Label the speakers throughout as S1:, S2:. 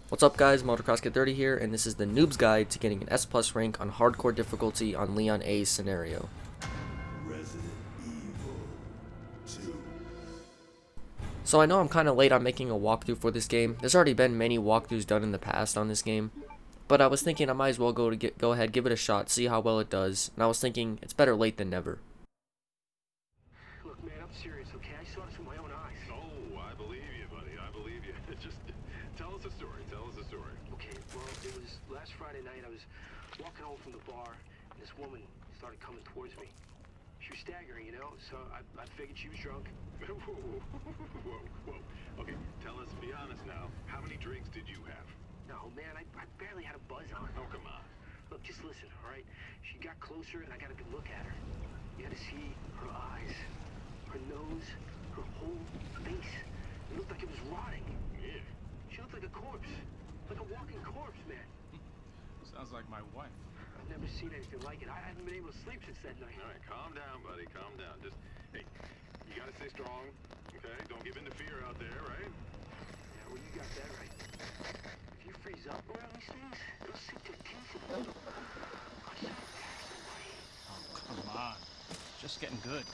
S1: What's up guys, Motocross Kid 30 here, and this is the Noob's Guide to getting an S Plus rank on hardcore difficulty on Leon A's scenario.
S2: Resident Evil 2.
S1: So I know I'm kind of late on making a walkthrough for this game. There's already been many walkthroughs done in the past on this game, but I was thinking I might as well go ahead, give it a shot, see how well it does, and I was thinking it's better late than never.
S3: Look, man, I'm serious, okay? I saw this with my own eyes.
S4: Oh, I believe you, buddy. I believe you. Just tell us a story. Tell us a story.
S3: Okay, well, it was last Friday night. I was walking home from the bar, and this woman started coming towards me. She was staggering, you know, so I figured she was drunk.
S4: Whoa. Okay, tell us, be honest now. How many drinks did you have?
S3: No, man, I barely had a buzz on.
S4: Oh, come on.
S3: Look, just listen, all right? She got closer, and I got a good look at her. You had to see her eyes, her nose, her whole face. It looked like it was rotting.
S4: Yeah.
S3: She looked like a corpse. Like a walking corpse, man.
S5: Sounds like my wife.
S3: I've never seen anything like it. I haven't been able to sleep since that night.
S4: All right, calm down, buddy. Calm down. Just, hey, you gotta stay strong, okay? Don't give in to fear out there, right?
S3: Yeah, well, you got that right. If you freeze up around these things, it'll sink their teeth in you. I said, somebody.
S5: Oh, come on. Just getting good.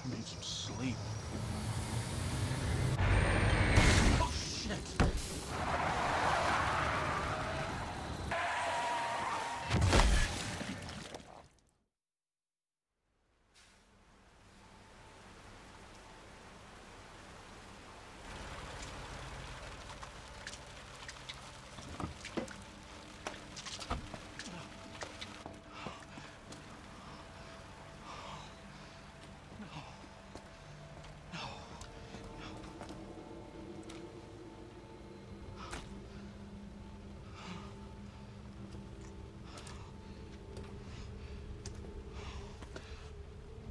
S5: I need some sleep. Oh, shit.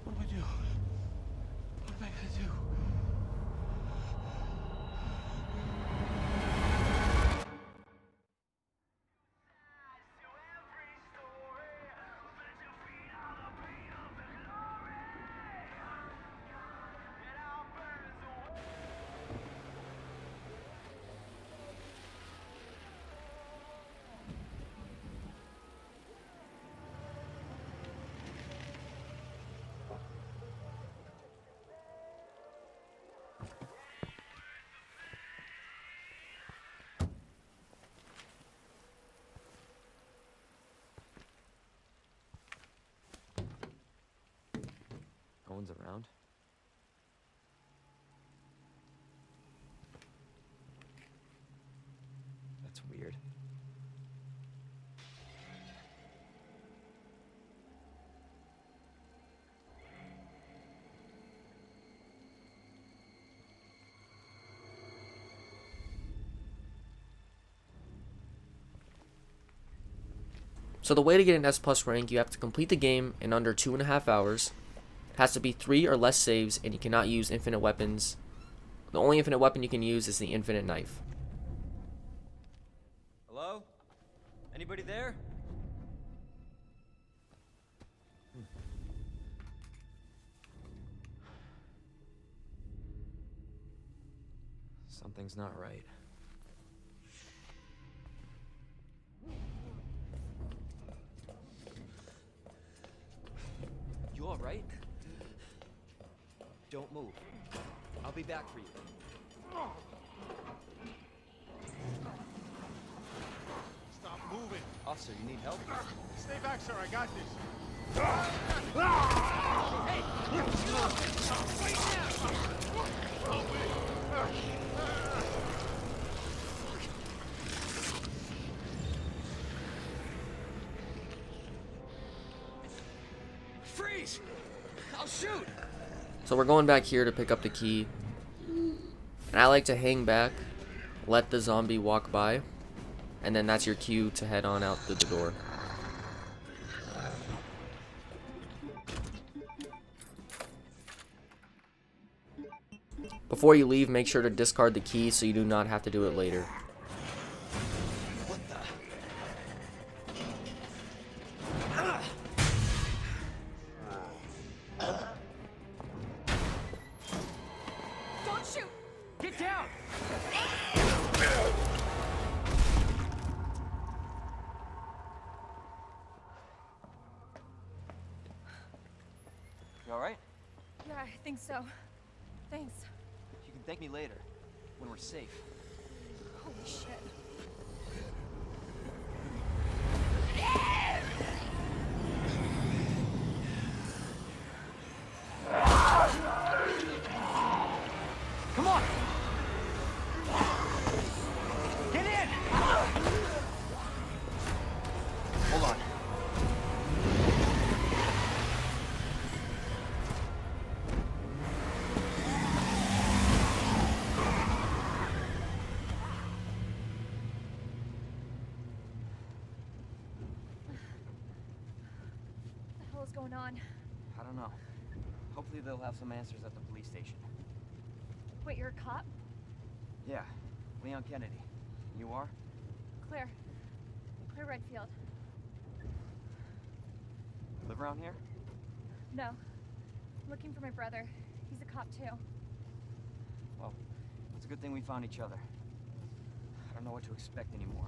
S5: What do I do? What am I gonna do?
S1: No one's around. That's weird. So the way to get an S Plus rank, you have to complete the game in under 2.5 hours. It has to be 3 or less saves, and you cannot use infinite weapons. The only infinite weapon you can use is the infinite knife.
S6: Hello? Anybody there? Something's not right. You all right? Don't move. I'll be back for you.
S5: Stop moving.
S6: Officer, you need help?
S5: Stay back, sir. I got this.
S6: Freeze! I'll shoot!
S1: So we're going back here to pick up the key. And I like to hang back, let the zombie walk by, and then that's your cue to head on out through the door. Before you leave, make sure to discard the key so you do not have to do it later.
S6: What the? You alright?
S7: Yeah, I think so. Thanks.
S6: You can thank me later, when we're safe.
S7: Holy shit.
S6: Come on! Get in! Hold on.
S7: What the hell is going on?
S6: I don't know. Hopefully they'll have some answers at the police station.
S7: Wait, you're a cop?
S6: Yeah, Leon Kennedy. You are?
S7: Claire. Claire Redfield.
S6: Live around here?
S7: No. I'm looking for my brother. He's a cop too.
S6: Well, it's a good thing we found each other. I don't know what to expect anymore.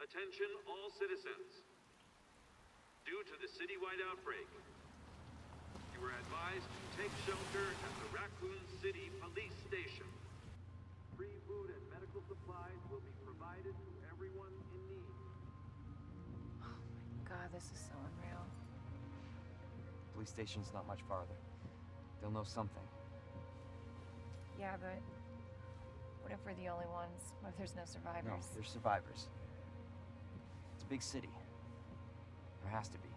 S4: Attention all citizens. Due to the citywide outbreak, you are advised to take shelter at the Raccoon City Police Station. Free food and medical supplies will be provided to everyone in need.
S7: God, this is so unreal.
S6: Police station's not much farther. They'll know something.
S7: Yeah, but what if we're the only ones? What if there's no survivors?
S6: No, there's survivors. It's a big city. There has to be.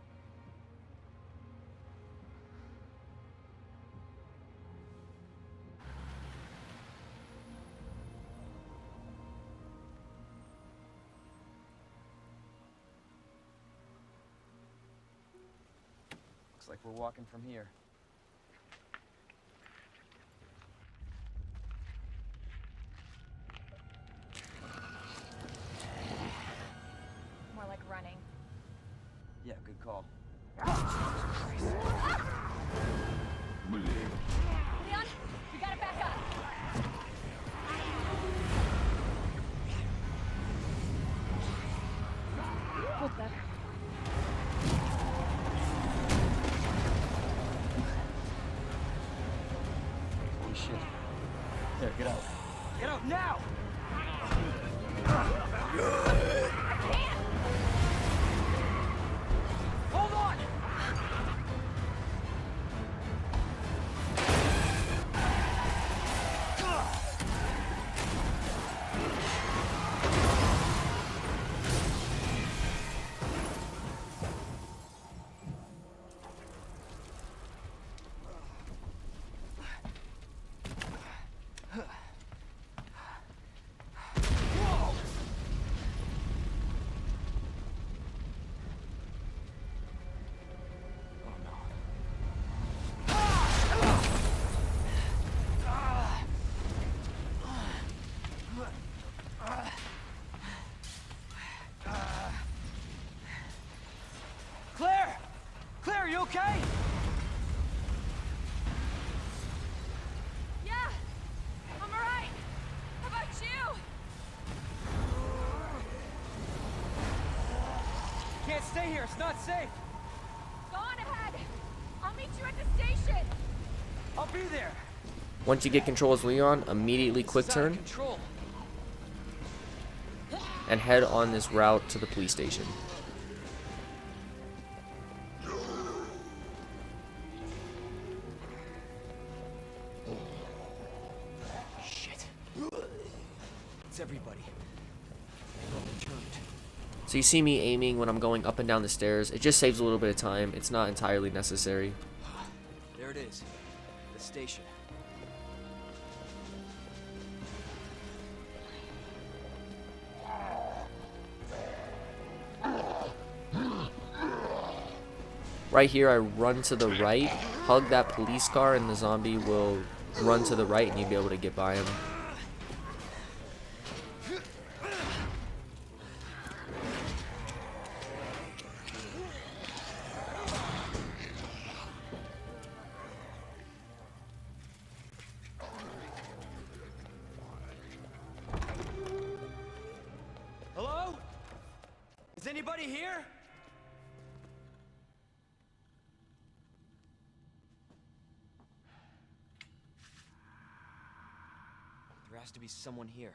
S6: Looks like we're walking from here.
S7: More like running.
S6: Yeah, good call.
S7: Leon, we gotta back up. Hold back.
S6: Holy shit. There, get out. Get out now! Hold on! Claire! Claire, are you okay?
S7: Yeah, I'm alright. How about you?
S6: Can't stay here, it's not safe.
S7: Go on ahead. I'll meet you at the station.
S6: I'll be there.
S1: Once you get control as Leon, immediately quick
S6: This is out of
S1: turn.
S6: control.
S1: and head on this route to the police station.
S6: Shit. It's everybody. Turned.
S1: So you see me aiming when I'm going up and down the stairs. It just saves a little bit of time. It's not entirely necessary.
S6: There it is. The station.
S1: Right here, I run to the right, hug that police car, and the zombie will run to the right, and you'll be able to get by him.
S6: Hello? Is anybody here? There has to be someone here.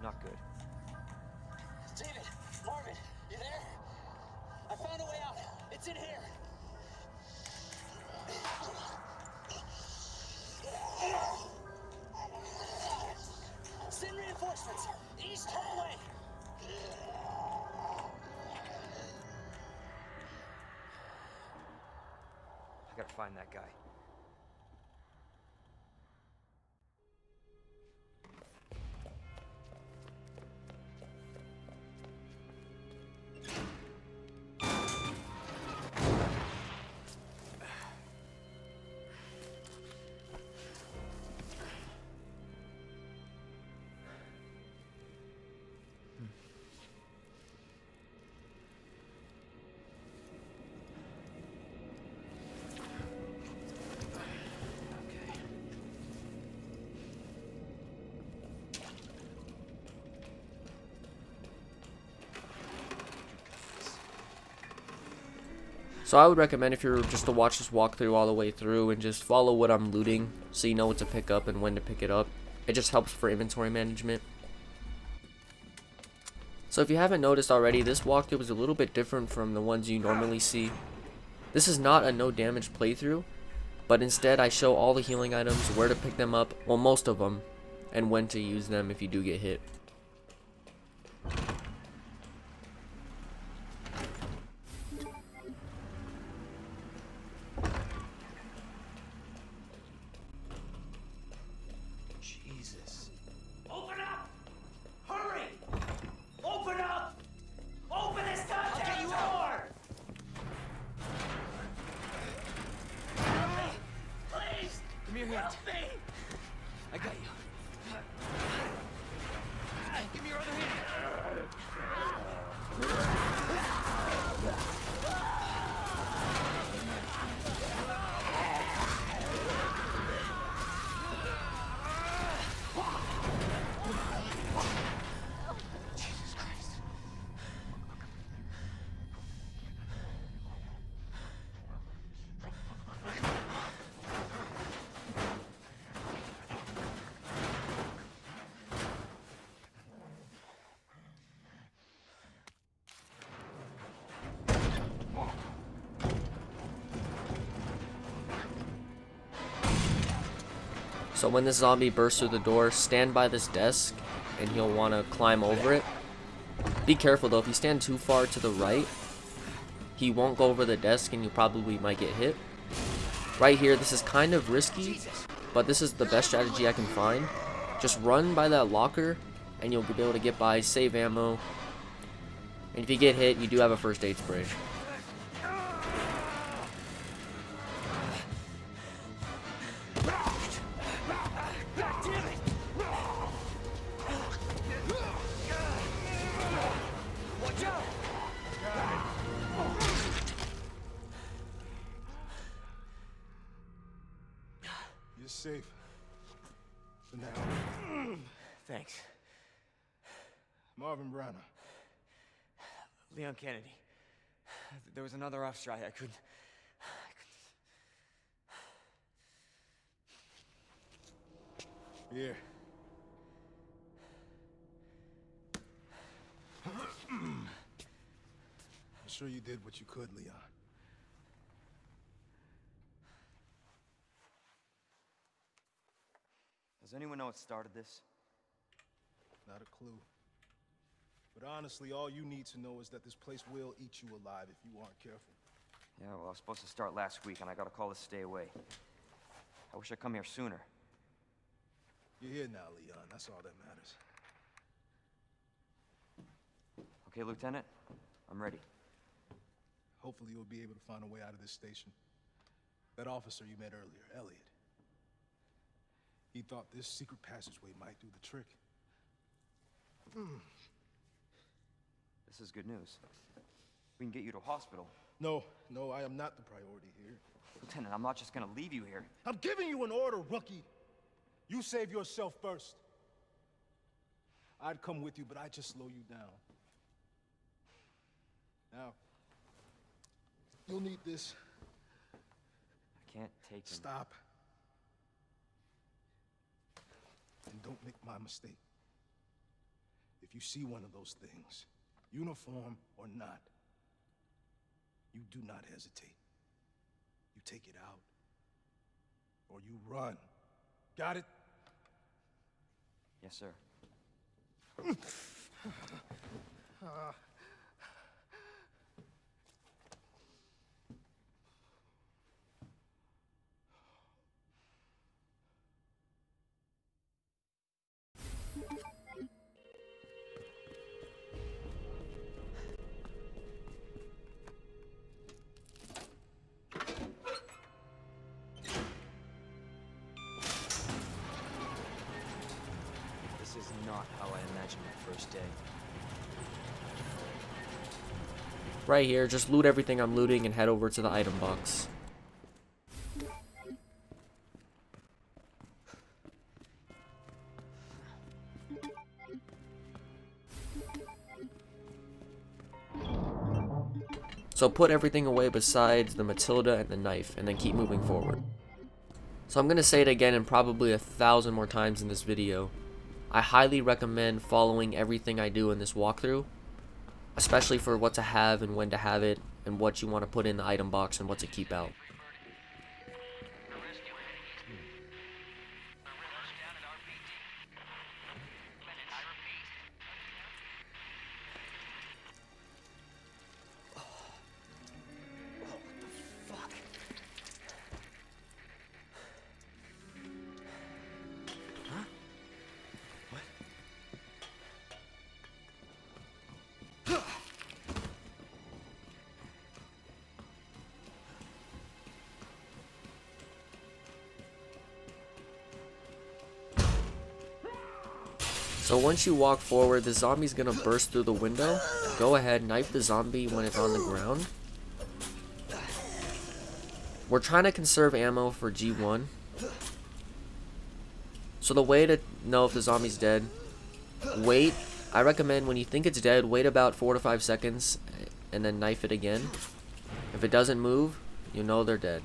S6: Not good.
S8: David, Marvin, you there? I found a way out. It's in here. Send reinforcements. East hallway.
S6: I gotta find that guy.
S1: So I would recommend, if you're just to watch this walkthrough all the way through and just follow what I'm looting so you know what to pick up and when to pick it up. It just helps for inventory management. So if you haven't noticed already, this walkthrough is a little bit different from the ones you normally see. This is not a no damage playthrough, but instead I show all the healing items, where to pick them up, well, most of them, and when to use them if you do get hit.
S6: Jesus.
S8: Open up! Hurry! Open up! Open this goddamn door! Help me! Please!
S6: Give me your hand.
S8: Help me!
S6: I got you. Give me your other hand. Jesus Christ.
S1: So when this zombie bursts through the door, stand by this desk and he'll want to climb over it. Be careful though, if you stand too far to the right, he won't go over the desk and you probably might get hit. Right here, this is kind of risky, but this is the best strategy I can find. Just run by that locker and you'll be able to get by, save ammo. And if you get hit, you do have a first aid spray.
S2: You're safe. For now.
S6: Thanks.
S2: Marvin Browner.
S6: Leon Kennedy. There was another off strike. I couldn't.
S2: Here. I'm sure you did what you could, Leon.
S6: Does anyone know what started this?
S2: Not a clue. But honestly, all you need to know is that this place will eat you alive if you aren't careful.
S6: Yeah, well, I was supposed to start last week, and I got a call to stay away. I wish I'd come here sooner.
S2: You're here now, Leon. That's all that matters.
S6: Okay, Lieutenant? I'm ready.
S2: Hopefully you'll be able to find a way out of this station. That officer you met earlier, Elliot. He thought this secret passageway might do the trick.
S6: This is good news. We can get you to a hospital.
S2: No, I am not the priority here.
S6: Lieutenant, I'm not just gonna leave you here.
S2: I'm giving you an order, rookie. You save yourself first. I'd come with you, but I'd just slow you down. Now, you'll need this.
S6: I can't take him.
S2: Stop. And don't make my mistake. If you see one of those things, uniform or not, you do not hesitate. You take it out, or you run. Got it?
S6: Yes, sir. This is not how I imagined my first day.
S1: Right here, just loot everything I'm looting and head over to the item box. So put everything away besides the Matilda and the knife, and then keep moving forward. So I'm going to say it again and probably 1,000 more times in this video. I highly recommend following everything I do in this walkthrough, especially for what to have and when to have it, and what you want to put in the item box and what to keep out. So once you walk forward, the zombie's gonna burst through the window. Go ahead, knife the zombie when it's on the ground. We're trying to conserve ammo for G1. So the way to know if the zombie's dead, wait. I recommend when you think it's dead, wait about 4 to 5 seconds and then knife it again. If it doesn't move, you know they're dead.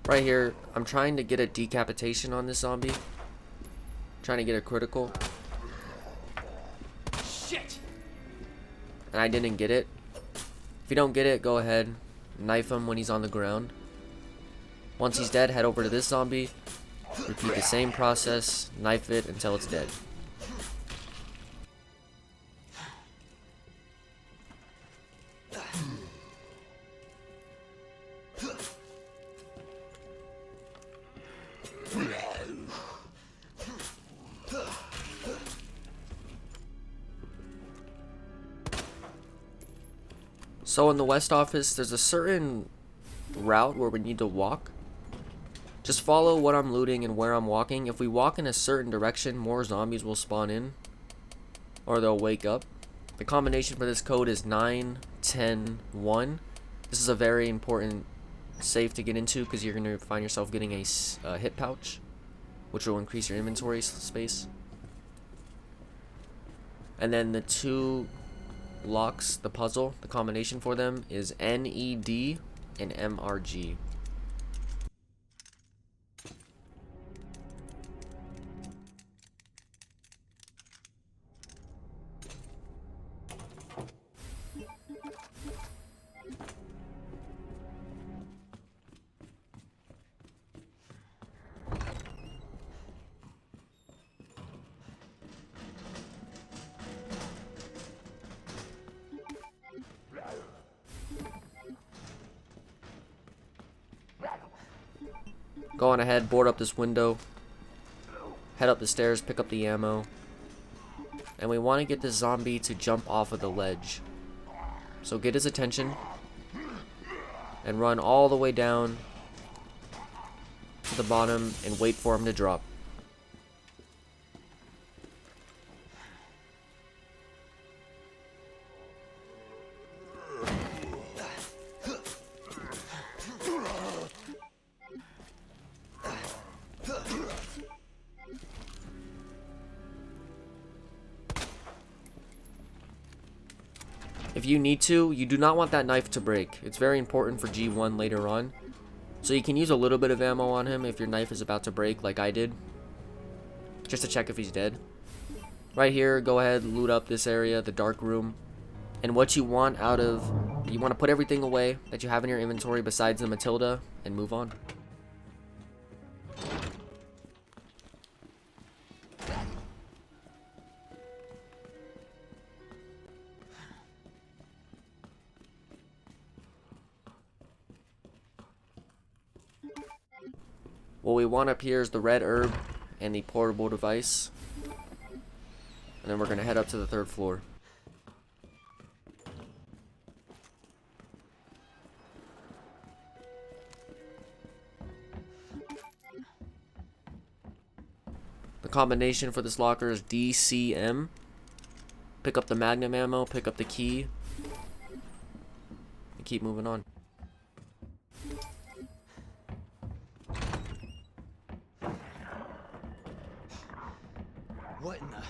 S1: Right here, I'm trying to get a decapitation on this zombie. Trying to get a critical.
S8: Shit!
S1: And I didn't get it. If you don't get it, go ahead. Knife him when he's on the ground. Once he's dead, head over to this zombie. Repeat the same process. Knife it until it's dead. So in the West office, there's a certain route where we need to walk. Just follow what I'm looting and where I'm walking. If we walk in a certain direction, more zombies will spawn in. Or they'll wake up. The combination for this code is 9101. This is a very important safe to get into because you're going to find yourself getting a hip pouch, which will increase your inventory space. And then the two locks, the puzzle, the combination for them is NED and MRG. Go on ahead, board up this window, head up the stairs, pick up the ammo, and we want to get this zombie to jump off of the ledge. So get his attention and run all the way down to the bottom and wait for him to drop. If you need to, you do not want that knife to break. It's very important for G1 later on. So you can use a little bit of ammo on him if your knife is about to break, like I did, just to check if he's dead. Right here, go ahead, loot up this area, the dark room. And what you want you want to put everything away that you have in your inventory besides the Matilda and move on. What we want up here is the red herb and the portable device. And then we're going to head up to the 3rd floor. The combination for this locker is DCM. Pick up the magnum ammo, pick up the key, and keep moving on.
S6: What in the...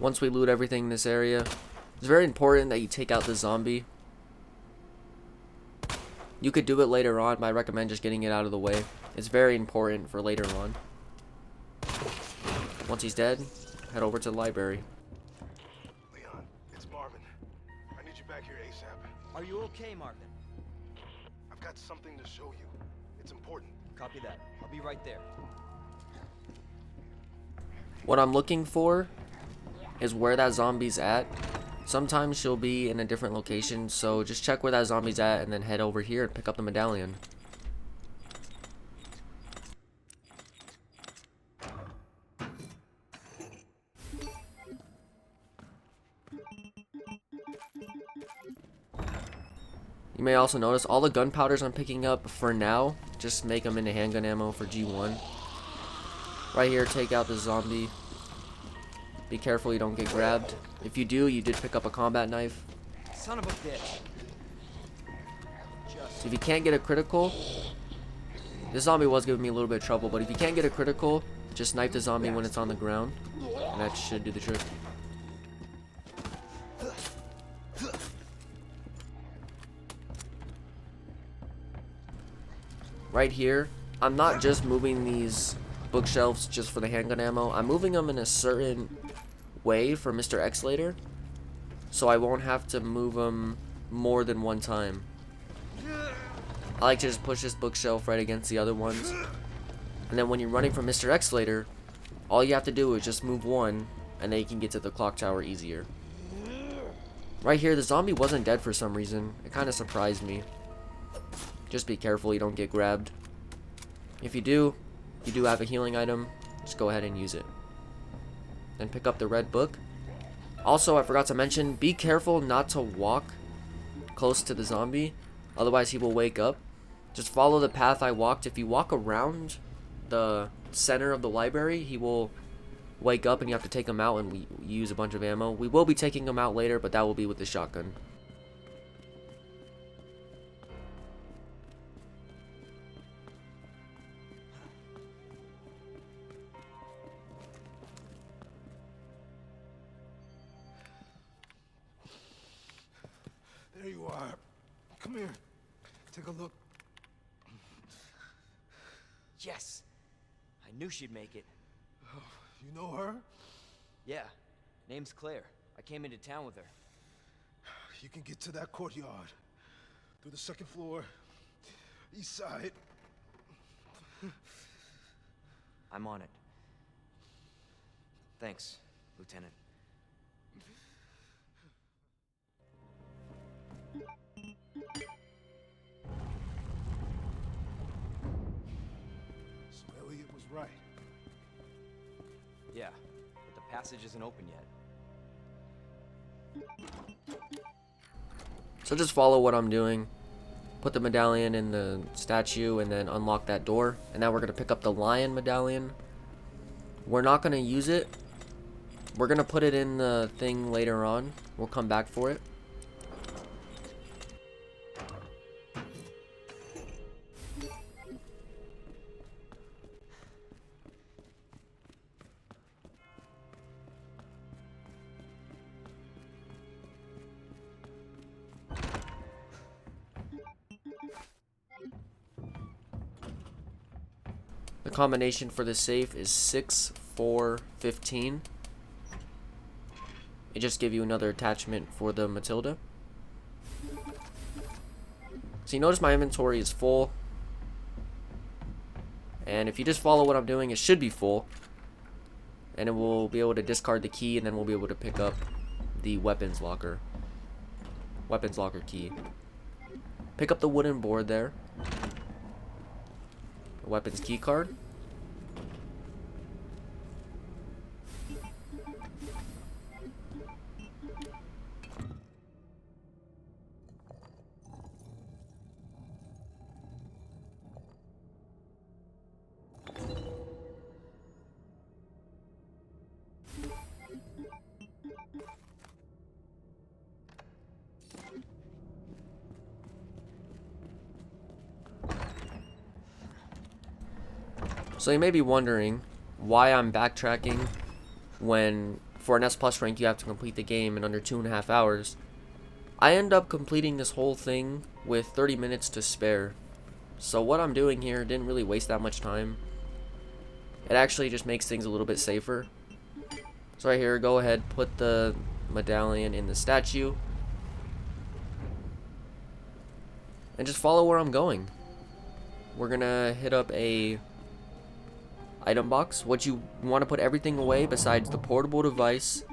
S1: Once we loot everything in this area, it's very important that you take out the zombie. You could do it later on, but I recommend just getting it out of the way. It's very important for later on. Once he's dead, head over to the library.
S2: Leon, it's Marvin. I need you back here ASAP.
S6: Are you okay, Marvin?
S2: I've got something to show you. It's important.
S6: Copy that. I'll be right there.
S1: What I'm looking for is where that zombie's at. Sometimes she'll be in a different location, so just check where that zombie's at and then head over here and pick up the medallion. You may also notice all the gunpowders I'm picking up for now, just make them into handgun ammo for G1. Right here, take out the zombie. Be careful you don't get grabbed. If you do, you did pick up a combat knife.
S6: Son of a bitch.
S1: So if you can't get a critical, this zombie was giving me a little bit of trouble, but if you can't get a critical, just knife the zombie when it's on the ground, and that should do the trick. Right here, I'm not just moving these bookshelves just for the handgun ammo. I'm moving them in a certain way for Mr. X later, so I won't have to move them more than one time. I like to just push this bookshelf right against the other ones, and then when you're running from Mr. X later, all you have to do is just move one, and then you can get to the clock tower easier. Right here, the zombie wasn't dead for some reason. It kind of surprised me. Just be careful you don't get grabbed. If you do have a healing item, just go ahead and use it. Then pick up the red book, Also, I forgot to mention, be careful not to walk close to the zombie, otherwise he will wake up. Just follow the path I walked. If you walk around the center of the library, he will wake up and you have to take him out, and we use a bunch of ammo. We will be taking him out later, but that will be with the shotgun.
S2: There you are. Come here. Take a look.
S6: Yes. I knew she'd make it.
S2: You know her?
S6: Yeah. Name's Claire. I came into town with her.
S2: You can get to that courtyard. Through the second floor. East side.
S6: I'm on it. Thanks, Lieutenant.
S2: So Elliot was right.
S6: Yeah, but the passage isn't open yet.
S1: So just follow what I'm doing. Put the medallion in the statue and then unlock that door. And now we're going to pick up the lion medallion. We're not going to use it. We're going to put it in the thing later on. We'll come back for it. The combination for the safe is 6, 4, 15. It just gives you another attachment for the Matilda. So you notice my inventory is full. And if you just follow what I'm doing, it should be full. And it will be able to discard the key, and then we'll be able to pick up the weapons locker. Weapons locker key. Pick up the wooden board there. The weapons key card. So you may be wondering why I'm backtracking when for an S plus rank you have to complete the game in under 2.5 hours. I end up completing this whole thing with 30 minutes to spare. So what I'm doing here didn't really waste that much time. It actually just makes things a little bit safer. So right here, go ahead, put the medallion in the statue. And just follow where I'm going. We're gonna hit up a item box. What you want to put everything away besides the portable device,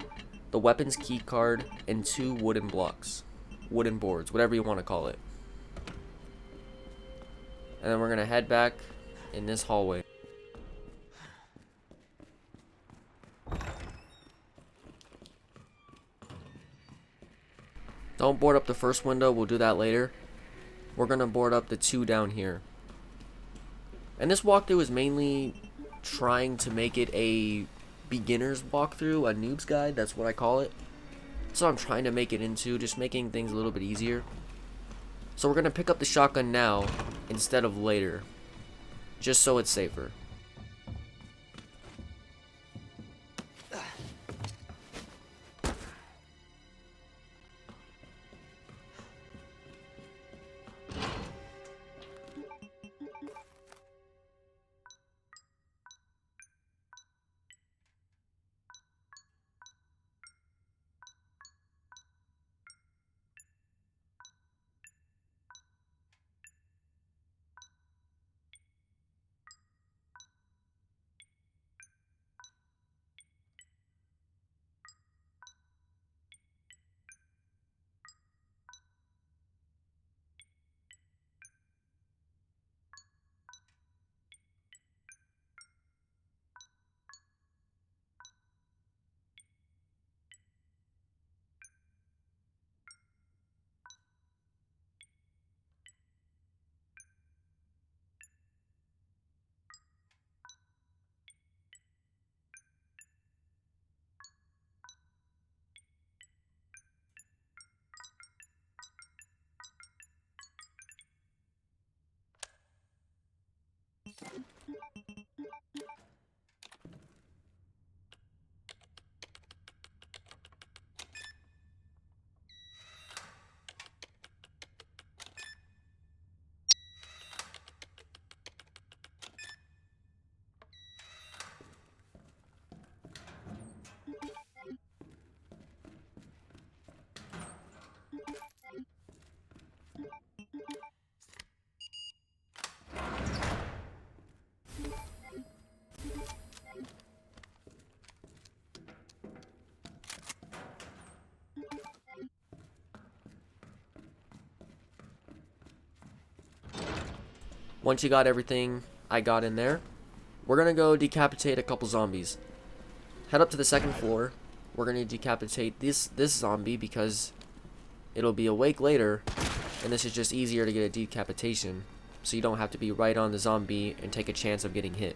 S1: the weapons key card, and 2 wooden blocks. Wooden boards, whatever you want to call it. And then we're gonna head back in this hallway. Don't board up the first window, we'll do that later. We're gonna board up the 2 down here. And this walkthrough is mainly trying to make it a beginner's walkthrough, a noob's guide, that's what I call it. So I'm trying to make it into, just making things a little bit easier. So we're gonna pick up the shotgun now instead of later, just so it's safer. Once you got everything I got in there, we're gonna go decapitate a couple zombies. Head up to the second floor. We're gonna decapitate this zombie because it'll be awake later, and this is just easier to get a decapitation, so you don't have to be right on the zombie and take a chance of getting hit.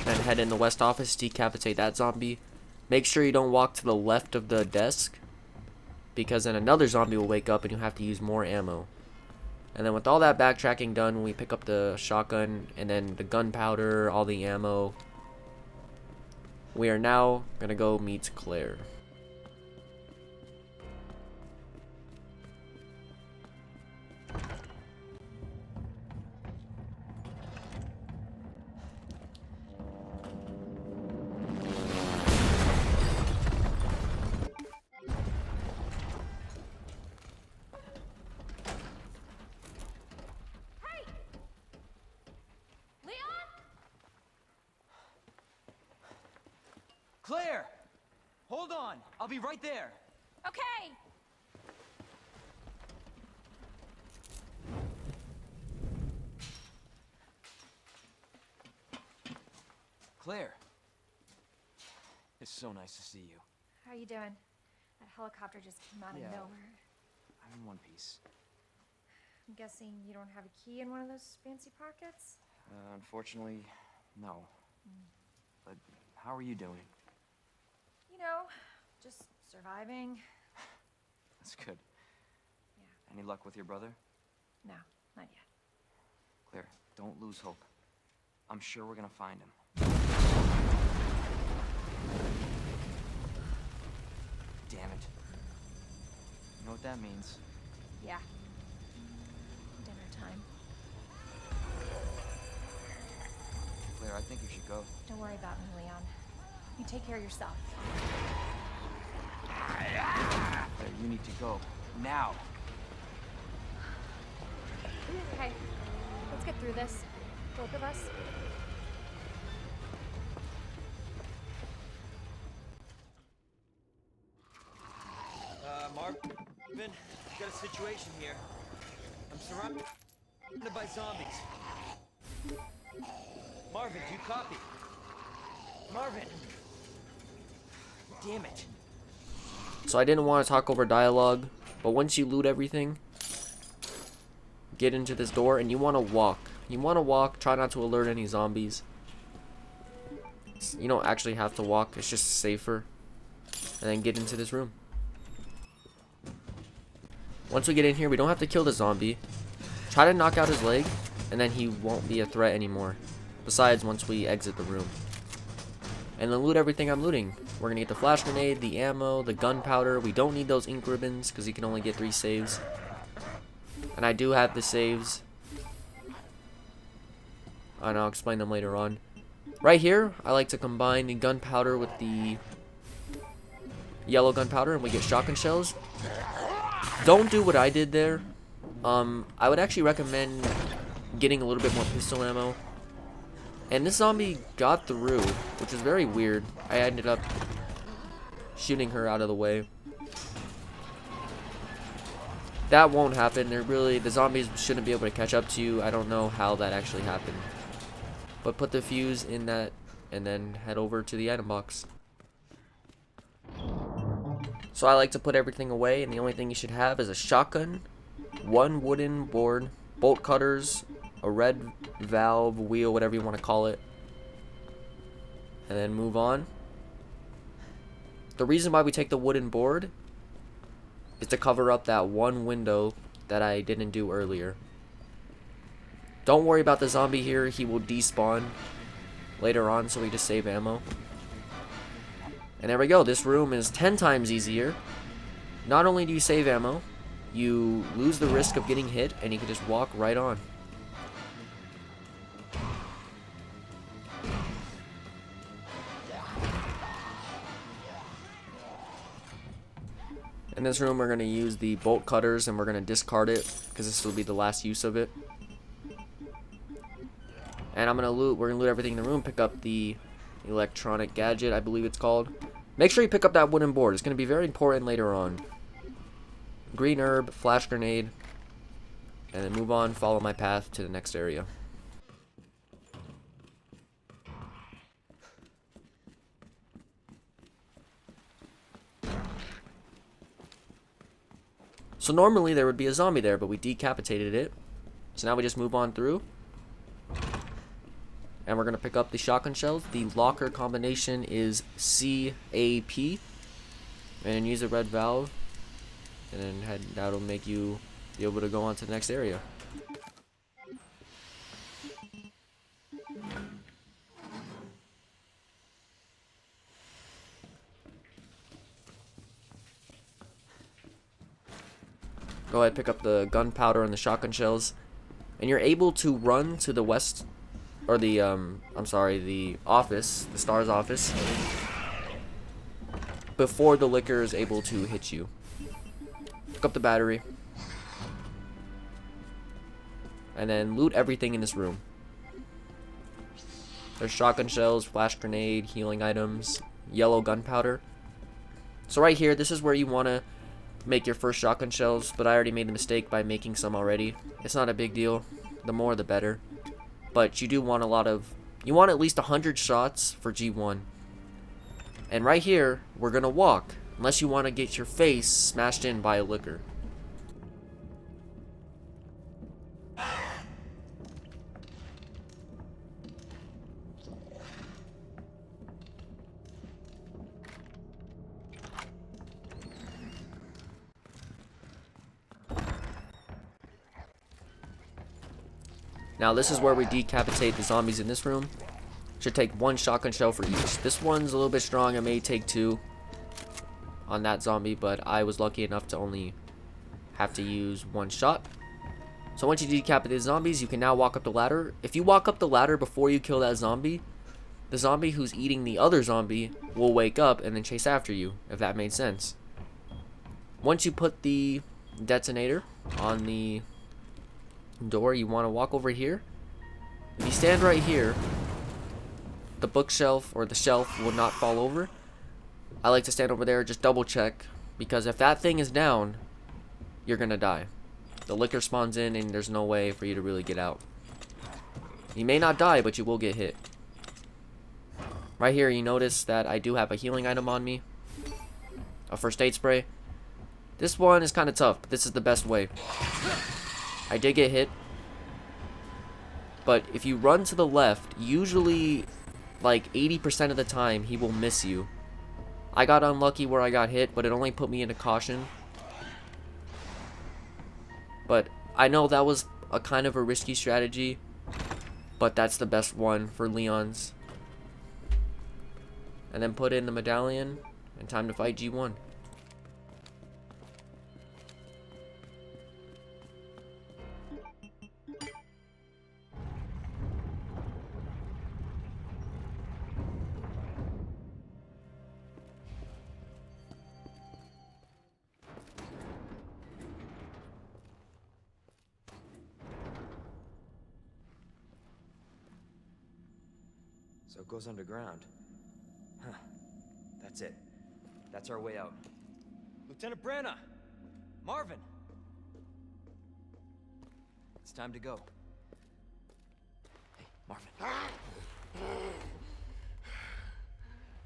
S1: Then head in the west office, decapitate that zombie. Make sure you don't walk to the left of the desk, because then another zombie will wake up and you'll have to use more ammo. And then with all that backtracking done, when we pick up the shotgun and then the gunpowder, all the ammo, we are now gonna go meet Claire.
S6: Claire! Hold on! I'll be right there!
S7: Okay.
S6: Claire! It's so nice to see you.
S7: How are you doing? That helicopter just came out of
S6: Yeah.
S7: nowhere.
S6: I'm in one piece.
S7: I'm guessing you don't have a key in one of those fancy pockets?
S6: Unfortunately, no. But how are you doing?
S7: You know, just surviving.
S6: That's good.
S7: Yeah.
S6: Any luck with your brother?
S7: No, not yet.
S6: Claire, don't lose hope. I'm sure we're gonna find him. Damn it. You know what that means?
S7: Yeah. Dinner time.
S6: Claire, I think you should go.
S7: Don't worry about me, Leon. You take care of yourself.
S6: Claire, you need to go. Now!
S7: Okay, let's get through this. Both of us.
S8: Marvin, got a situation here. I'm surrounded by zombies. Marvin, do you copy? Marvin! Damn it.
S1: So I didn't want to talk over dialogue, but once you loot everything, get into this door and you want to walk. You want to walk, try not to alert any zombies. You don't actually have to walk, it's just safer. And then get into this room. Once we get in here, we don't have to kill the zombie. Try to knock out his leg, and then he won't be a threat anymore. Besides, once we exit the room. And then loot everything I'm looting. We're gonna get the flash grenade, the ammo, the gunpowder. We don't need those ink ribbons, because you can only get 3 saves. And I do have the saves. And I'll explain them later on. Right here, I like to combine the gunpowder with the yellow gunpowder, and we get shotgun shells. Don't do what I did there. I would actually recommend getting a little bit more pistol ammo. And this zombie got through, which is very weird. I ended up shooting her out of the way. That won't happen. The zombies shouldn't be able to catch up to you. I don't know how that actually happened. But put the fuse in that and then head over to the item box. So I like to put everything away, and the only thing you should have is a shotgun, 1 wooden board, bolt cutters, a red valve, wheel, whatever you want to call it, and then move on. The reason why we take the wooden board is to cover up that one window that I didn't do earlier. Don't worry about the zombie here, he will despawn later on, so we just save ammo. And there we go, this room is 10 times easier. Not only do you save ammo, you lose the risk of getting hit, and you can just walk right on. In this room, we're going to use the bolt cutters, and we're going to discard it, because this will be the last use of it. And we're gonna loot everything in the room, pick up the electronic gadget, I believe it's called. Make sure you pick up that wooden board. It's gonna be very important later on. Green herb, flash grenade, and then move on, follow my path to the next area. So normally there would be a zombie there, but we decapitated it. So now we just move on through. And we're going to pick up the shotgun shells. The locker combination is CAP. And use a red valve. And then that'll make you be able to go on to the next area. Go ahead, pick up the gunpowder and the shotgun shells. And you're able to run to the west, or the, the office, the STARS office, before the licker is able to hit you. Pick up the battery. And then loot everything in this room. There's shotgun shells, flash grenade, healing items, yellow gunpowder. So right here, this is where you want to make your first shotgun shells, but I already made the mistake by making some already. It's not a big deal. The more the better. But you do want you want at least 100 shots for G1. And right here, we're gonna walk, unless you want to get your face smashed in by a licker. Now this is where we decapitate the zombies in this room. Should take 1 shotgun shell for each. This one's a little bit strong. I may take 2 on that zombie, but I was lucky enough to only have to use 1 shot. So once you decapitate the zombies, you can now walk up the ladder. If you walk up the ladder before you kill that zombie, the zombie who's eating the other zombie will wake up and then chase after you, if that made sense. Once you put the detonator on the door, you want to walk over here. If you stand right here, the bookshelf or the shelf will not fall over. I like to stand over there, just double check, because if that thing is down, you're gonna die. The licker spawns in and there's no way for you to really get out. You may not die, but you will get hit. Right here, you notice that I do have a healing item on me, a first aid spray. This one is kind of tough, but this is the best way. I did get hit, but if you run to the left, usually like 80% of the time he will miss you. I got unlucky where I got hit, but it only put me into caution. But I know that was a kind of a risky strategy, but that's the best one for Leon's. And then put in the medallion, and time to fight G1.
S6: So it goes underground. Huh. That's it. That's our way out. Lieutenant Branna! Marvin! It's time to go. Hey, Marvin.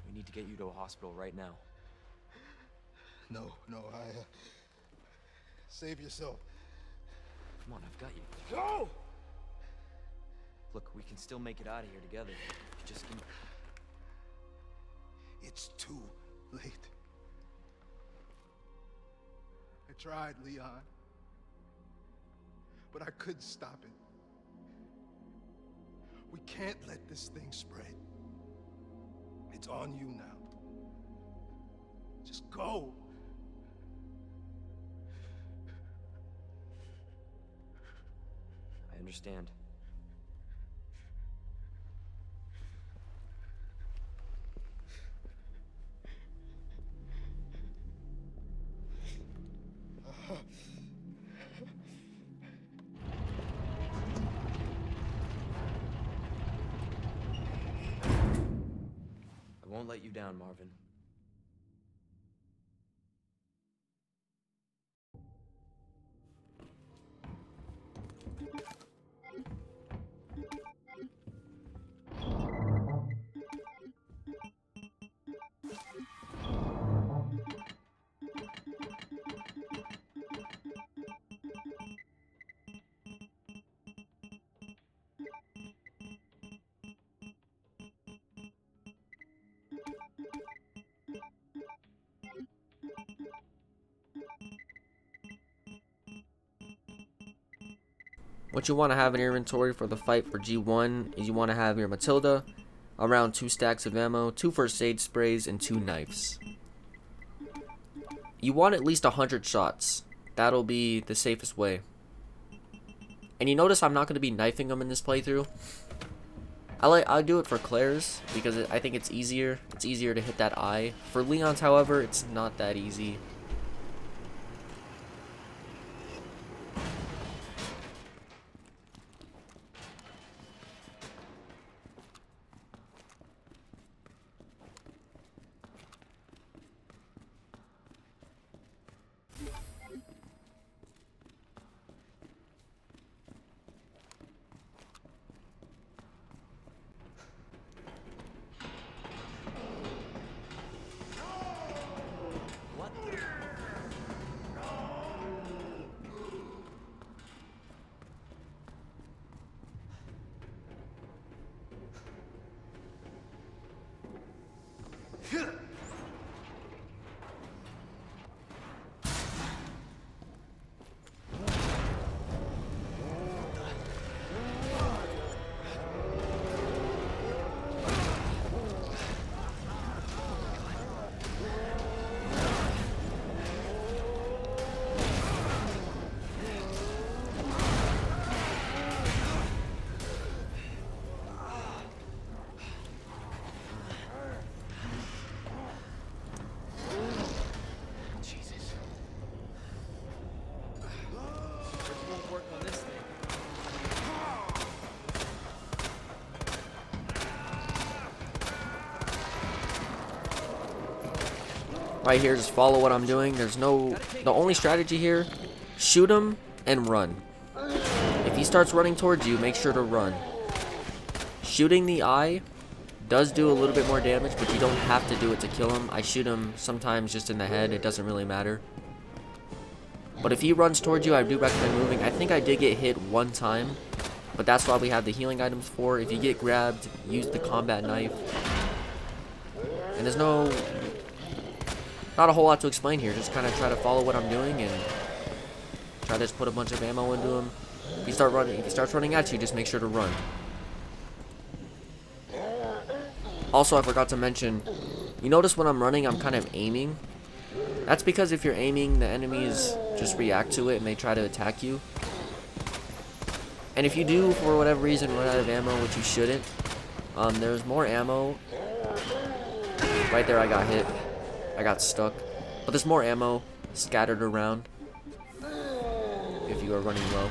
S6: We need to get you to a hospital right now.
S2: No, save yourself.
S6: Come on, I've got you.
S2: Go!
S6: Look, we can still make it out of here together. Just give me...
S2: It's too late. I tried, Leon. But I couldn't stop it. We can't let this thing spread. It's on you now. Just go.
S6: I understand. won't let you down, Marvin.
S1: What you want to have in your inventory for the fight for G1 is you want to have your Matilda, around 2 stacks of ammo, 2 first aid sprays, and 2 knives. You want at least 100 shots. That'll be the safest way. And you notice I'm not going to be knifing them in this playthrough. I do it for Claire's because I think it's easier. It's easier to hit that eye. For Leon's, however, it's not that easy. Right here, just follow what I'm doing. The only strategy here, shoot him and run. If he starts running towards you, make sure to run. Shooting the eye does do a little bit more damage, but you don't have to do it to kill him. I shoot him sometimes just in the head. It doesn't really matter. But if he runs towards you, I do recommend moving. I think I did get hit one time, but that's why we have the healing items for. If you get grabbed, use the combat knife. And there's not a whole lot to explain here. Just kind of try to follow what I'm doing and try to just put a bunch of ammo into him. If he starts running at you, just make sure to run. Also, I forgot to mention, you notice when I'm running, I'm kind of aiming. That's because if you're aiming, the enemies just react to it and they try to attack you. And if you do, for whatever reason, run out of ammo, which you shouldn't, there's more ammo. Right there, I got hit. I got stuck. But there's more ammo scattered around if you are running low.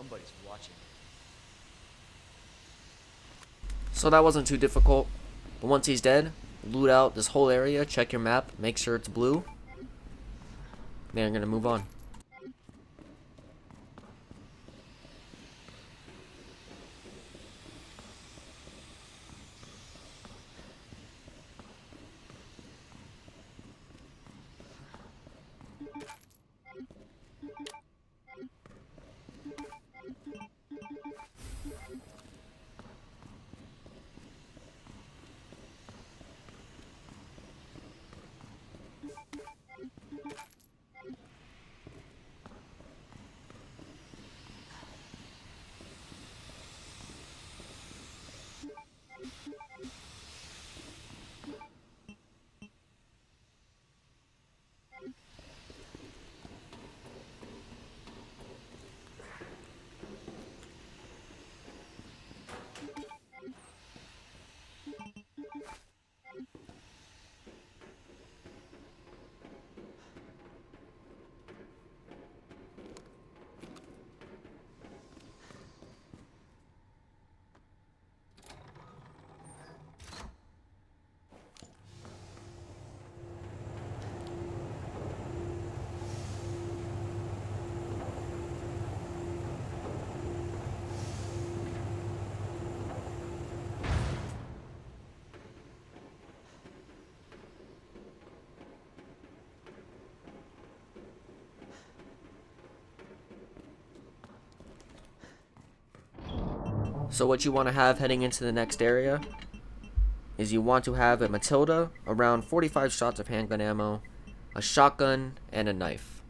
S6: Somebody's watching.
S1: So that wasn't too difficult. But once he's dead, loot out this whole area, check your map, make sure it's blue. Then I'm gonna move on. So what you want to have heading into the next area is you want to have a Matilda, around 45 shots of handgun ammo, a shotgun, and a knife.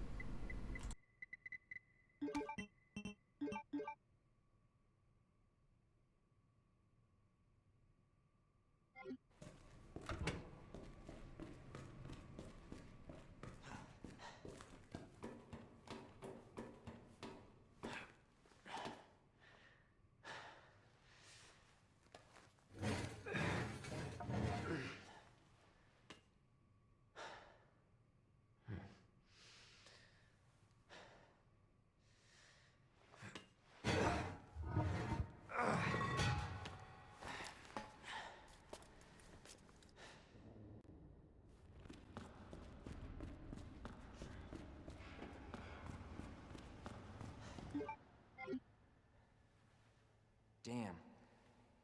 S6: Damn.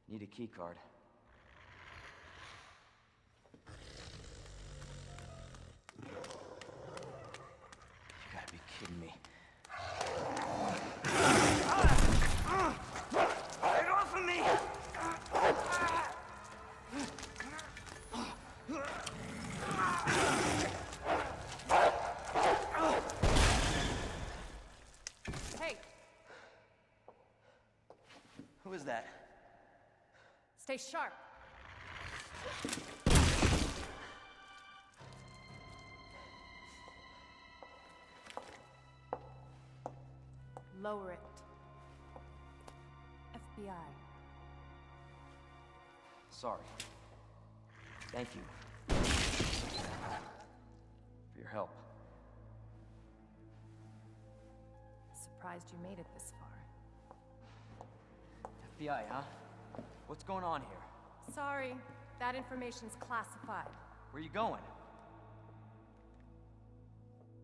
S6: Need a key card. You gotta be kidding me. Get off of me!
S7: Hey,
S6: Who is that?
S7: stay sharp. Lower it. FBI.
S6: Sorry. Thank you. For your help.
S7: Surprised you made it this far.
S6: FBI, huh? What's going on here?
S7: Sorry, that information's classified.
S6: Where you going?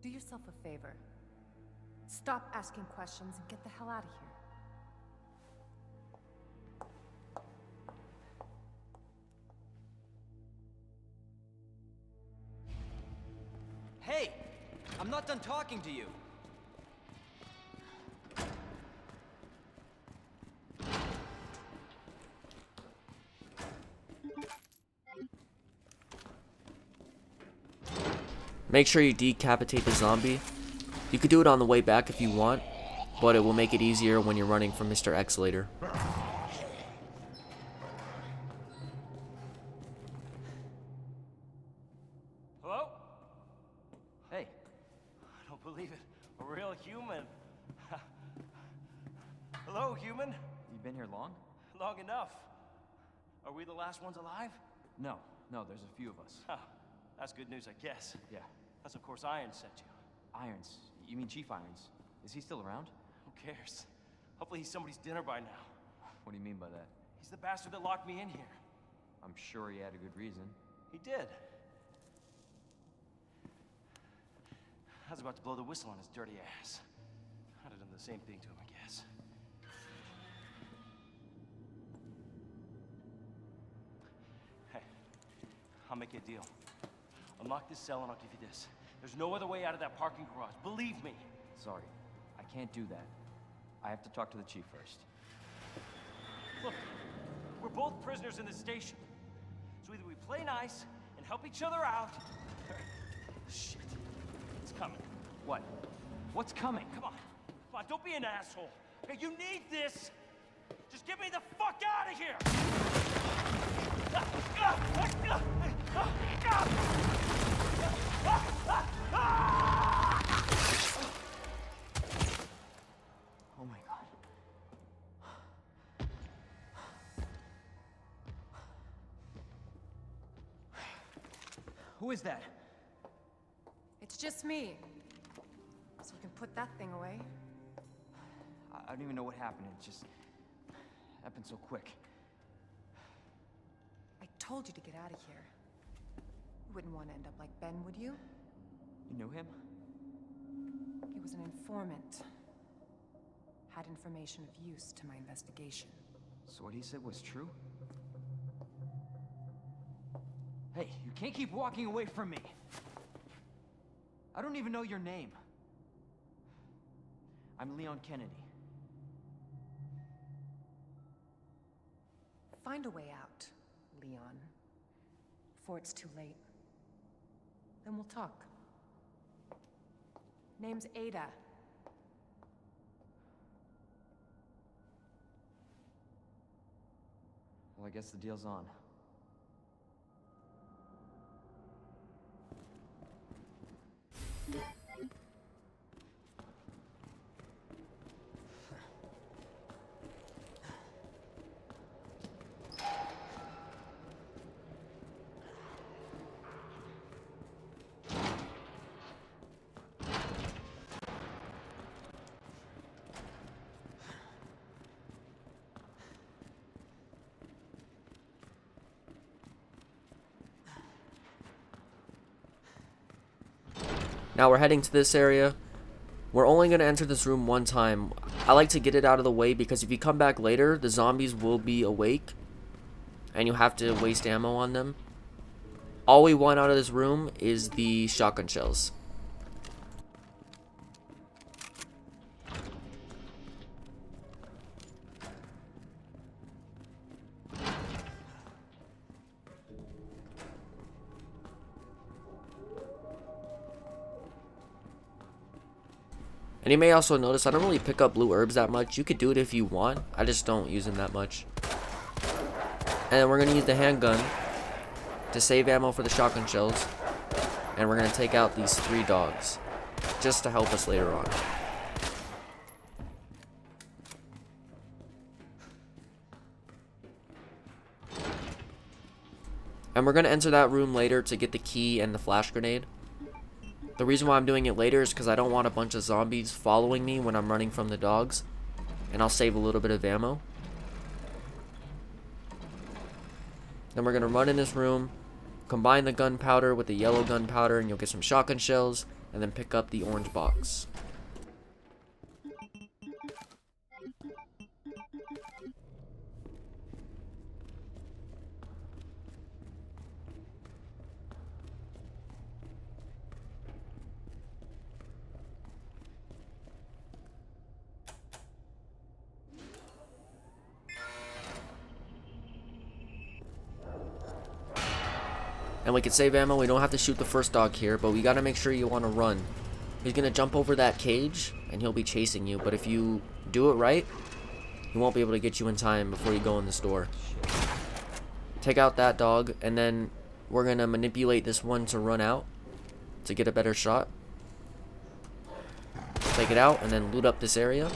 S7: Do yourself a favor. Stop asking questions and get the hell out of here.
S6: Hey! I'm not done talking to you!
S1: Make sure you decapitate the zombie. You could do it on the way back if you want, but it will make it easier when you're running from Mr. X later.
S6: Hello? Hey. I don't believe it. A real human. Hello, human. You been here long? Long enough. Are we the last ones alive? No, there's a few of us. Huh. That's good news, I guess. Yeah. That's of course Irons sent you. Irons? You mean Chief Irons? Is he still around? Who cares? Hopefully he's somebody's dinner by now.
S9: What do you mean by that?
S6: He's the bastard that locked me in here.
S9: I'm sure he had a good reason.
S6: He did. I was about to blow the whistle on his dirty ass. I'd have done the same thing to him, I guess. Hey, I'll make you a deal. Unlock this cell and I'll give you this. There's no other way out of that parking garage. Believe me.
S9: Sorry, I can't do that. I have to talk to the chief first.
S6: Look, we're both prisoners in this station. So either we play nice and help each other out, or... Shit. It's coming.
S9: What? What's coming?
S6: Come on. Come on, don't be an asshole. Okay, you need this. Just get me the fuck out of here!
S9: Oh my god. Who is that?
S7: It's just me. So you can put that thing away.
S9: I don't even know what happened. It just happened so quick.
S7: I told you to get out of here. You wouldn't want to end up like Ben, would you?
S9: You knew him?
S7: He was an informant. Had information of use to my investigation.
S9: So what he said was true? Hey, you can't keep walking away from me. I don't even know your name. I'm Leon Kennedy.
S7: Find a way out, Leon. Before it's too late. Then we'll talk. Name's Ada.
S9: Well, I guess the deal's on.
S1: Now we're heading to this area. We're only going to enter this room one time. I like to get it out of the way because if you come back later, the zombies will be awake. And you have to waste ammo on them. All we want out of this room is the shotgun shells. And you may also notice I don't really pick up blue herbs that much. You could do it if you want. I just don't use them that much. And then we're going to use the handgun to save ammo for the shotgun shells. And we're going to take out these 3 dogs. Just to help us later on. And we're going to enter that room later to get the key and the flash grenade. The reason why I'm doing it later is because I don't want a bunch of zombies following me when I'm running from the dogs. And I'll save a little bit of ammo. Then we're going to run in this room, combine the gunpowder with the yellow gunpowder, and you'll get some shotgun shells, and then pick up the orange box. And we can save ammo. We don't have to shoot the first dog here, but we gotta make sure you want to run. He's gonna jump over that cage, and he'll be chasing you. But if you do it right, he won't be able to get you in time before you go in this door. Take out that dog, and then we're gonna manipulate this one to run out to get a better shot. Take it out, and then loot up this area.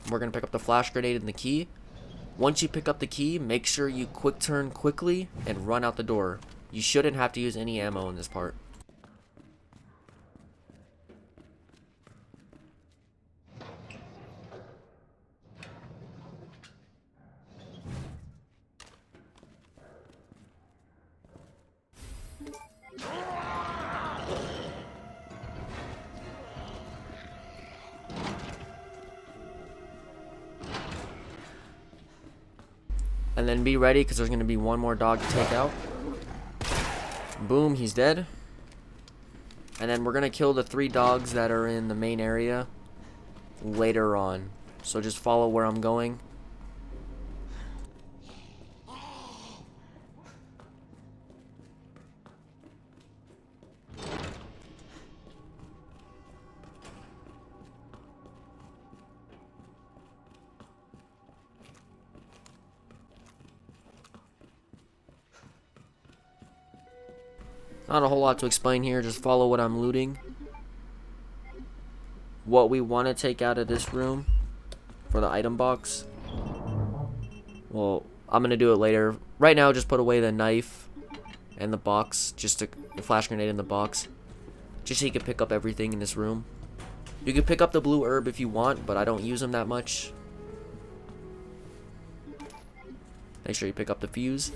S1: We're gonna pick up the flash grenade and the key. Once you pick up the key, make sure you quick turn quickly and run out the door. You shouldn't have to use any ammo in this part. And then be ready because there's going to be one more dog to take out. Boom, he's dead. And then we're going to kill the 3 dogs that are in the main area later on. So just follow where I'm going. Not a whole lot to explain here, just follow what I'm looting. What we want to take out of this room for the item box. Well, I'm going to do it later. Right now, just put away the knife and the box, the flash grenade in the box. Just so you can pick up everything in this room. You can pick up the blue herb if you want, but I don't use them that much. Make sure you pick up the fuse.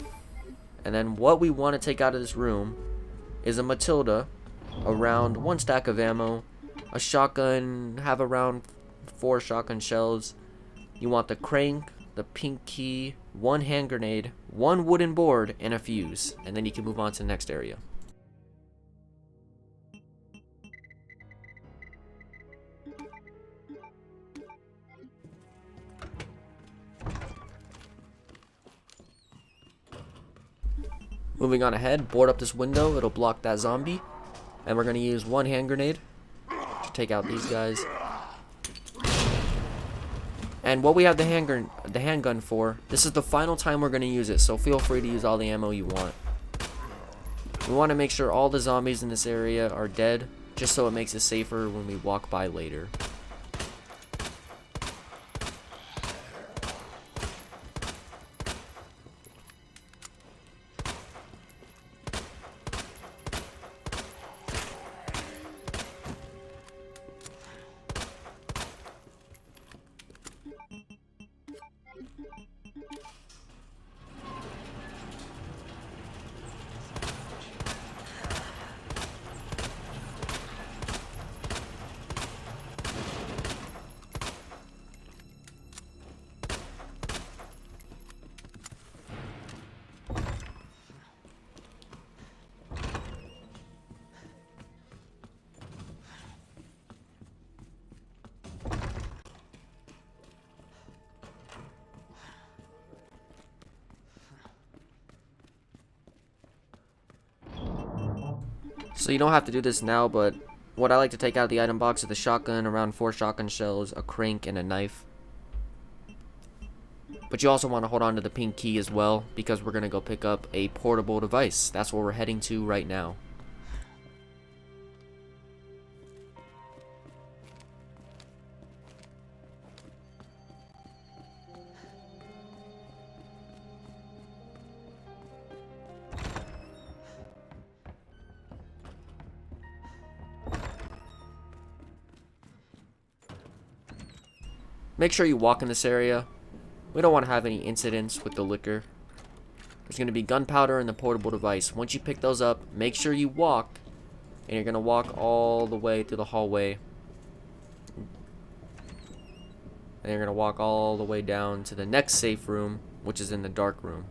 S1: And then what we want to take out of this room is a Matilda, around 1 stack of ammo, a shotgun, have around 4 shotgun shells. You want the crank, the pink key, 1 hand grenade, 1 wooden board, and a fuse. And then you can move on to the next area. Moving on ahead, board up this window, it'll block that zombie. And we're going to use 1 hand grenade to take out these guys. And what we have the handgun for, this is the final time we're going to use it, so feel free to use all the ammo you want. We want to make sure all the zombies in this area are dead, just so it makes it safer when we walk by later. So you don't have to do this now, but what I like to take out of the item box is the shotgun, around 4 shotgun shells, a crank, and a knife. But you also want to hold on to the pink key as well, because we're going to go pick up a portable device. That's what we're heading to right now. Make sure you walk in this area. We don't want to have any incidents with the liquor. There's going to be gunpowder in the portable device. Once you pick those up, make sure you walk. And you're going to walk all the way through the hallway. And you're going to walk all the way down to the next safe room, which is in the dark room.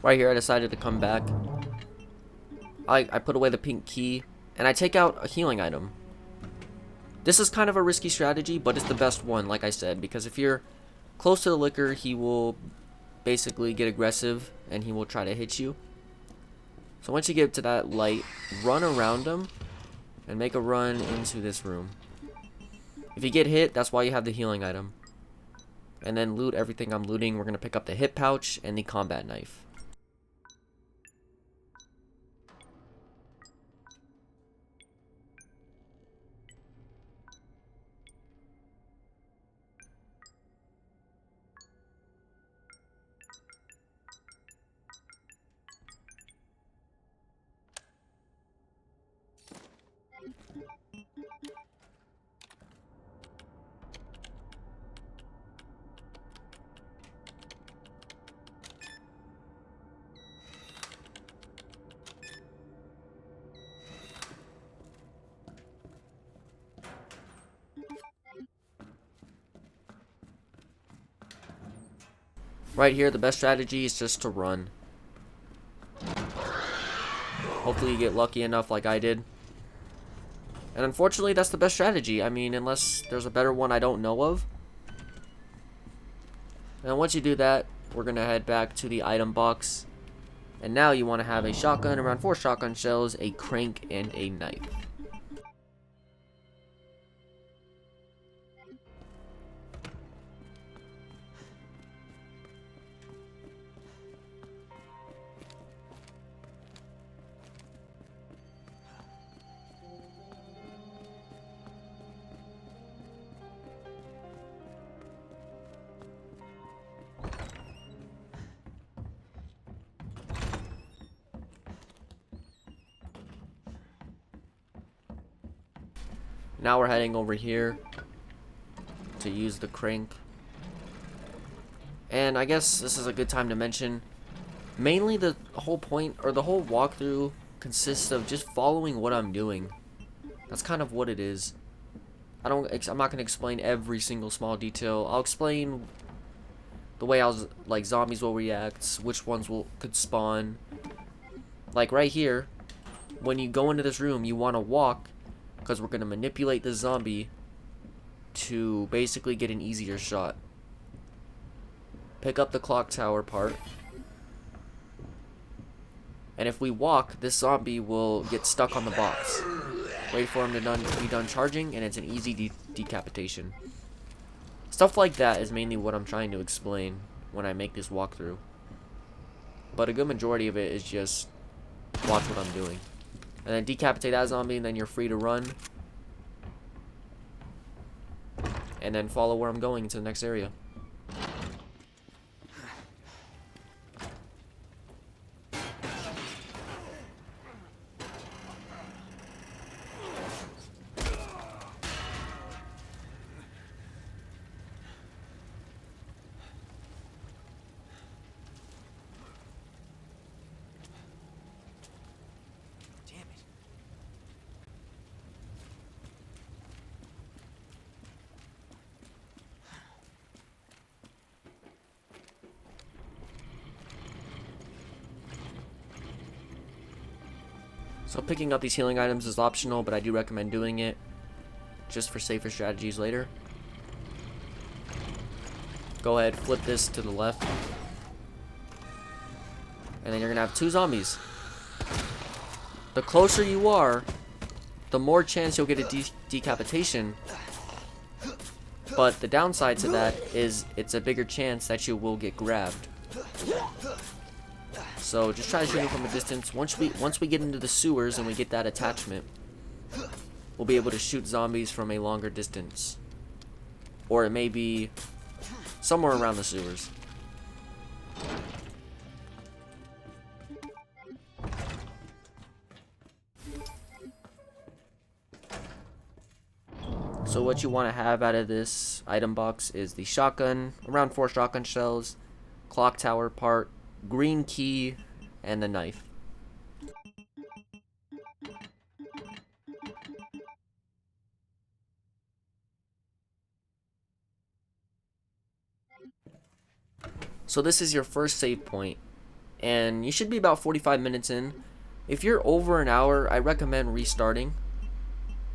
S1: Right here, I decided to come back. I put away the pink key, and I take out a healing item. This is kind of a risky strategy, but it's the best one, like I said, because if you're close to the liquor, he will basically get aggressive, and he will try to hit you. So once you get to that light, run around him, and make a run into this room. If you get hit, that's why you have the healing item. And then loot everything I'm looting. We're going to pick up the hip pouch and the combat knife. Right here, the best strategy is just to run. Hopefully you get lucky enough like I did. And unfortunately, that's the best strategy. I mean, unless there's a better one I don't know of. And once you do that, we're going to head back to the item box. And now you want to have a shotgun, around 4 shotgun shells, a crank, and a knife. Now we're heading over here to use the crank. And I guess this is a good time to mention, mainly the whole point, or the whole walkthrough, consists of just following what I'm doing. That's kind of what it is. I'm not going to explain every single small detail. I'll explain the way like zombies will react, which ones could spawn. Like right here, when you go into this room, you want to walk, because we're going to manipulate the zombie to basically get an easier shot. Pick up the clock tower part. And if we walk, this zombie will get stuck on the box. Wait for him to be done charging, and it's an easy decapitation. Stuff like that is mainly what I'm trying to explain when I make this walkthrough. But a good majority of it is just watch what I'm doing. And then decapitate that zombie, and then you're free to run. And then follow where I'm going into the next area. So picking up these healing items is optional, but I do recommend doing it just for safer strategies later. Go ahead, flip this to the left. And then you're going to have 2 zombies. The closer you are, the more chance you'll get a decapitation. But the downside to that is it's a bigger chance that you will get grabbed. So just try to shoot it from a distance. Once we get into the sewers and we get that attachment, we'll be able to shoot zombies from a longer distance. Or it may be somewhere around the sewers. So what you want to have out of this item box is the shotgun, around 4 shotgun shells, clock tower part, green key, and the knife. So this is your first save point, and you should be about 45 minutes in. If you're over an hour, I recommend restarting,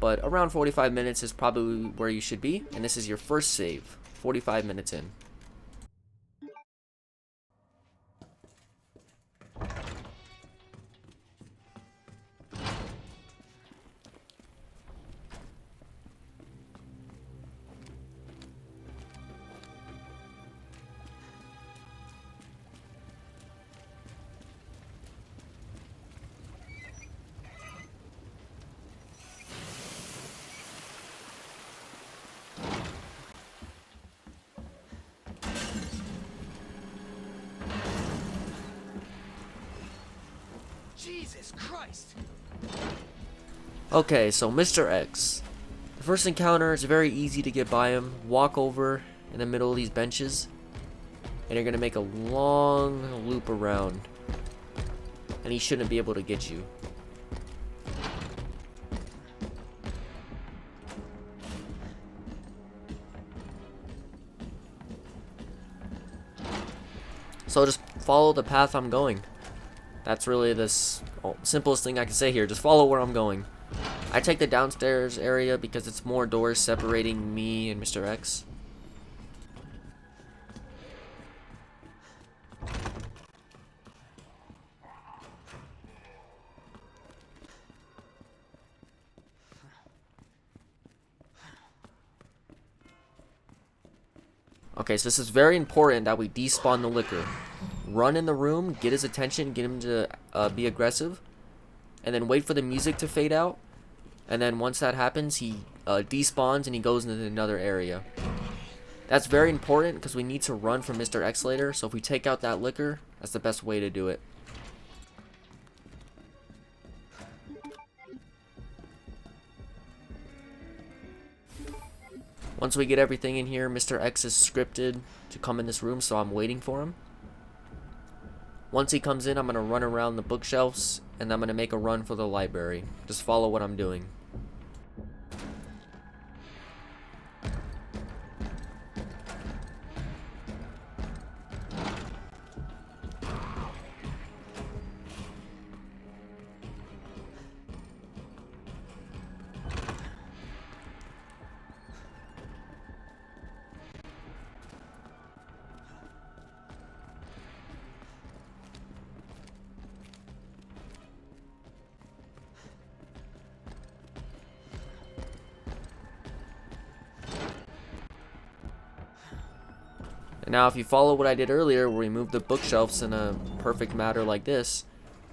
S1: but around 45 minutes is probably where you should be, and this is your first save, 45 minutes in.
S8: Jesus Christ!
S1: Okay, so Mr. X. The first encounter, it's very easy to get by him. Walk over in the middle of these benches, and you're going to make a long loop around. And he shouldn't be able to get you. So just follow the path I'm going. That's really the simplest thing I can say here. Just follow where I'm going. I take the downstairs area because it's more doors separating me and Mr. X. Okay, so this is very important that we despawn the liquor. Run in the room, get his attention, get him to be aggressive, and then wait for the music to fade out. And then once that happens, he despawns and he goes into another area. That's very important because we need to run from Mr. X later. So if we take out that liquor, that's the best way to do it. Once we get everything in here, Mr. X is scripted to come in this room, so I'm waiting for him. Once he comes in, I'm going to run around the bookshelves, and I'm going to make a run for the library. Just follow what I'm doing. And now if you follow what I did earlier, where we moved the bookshelves in a perfect manner like this,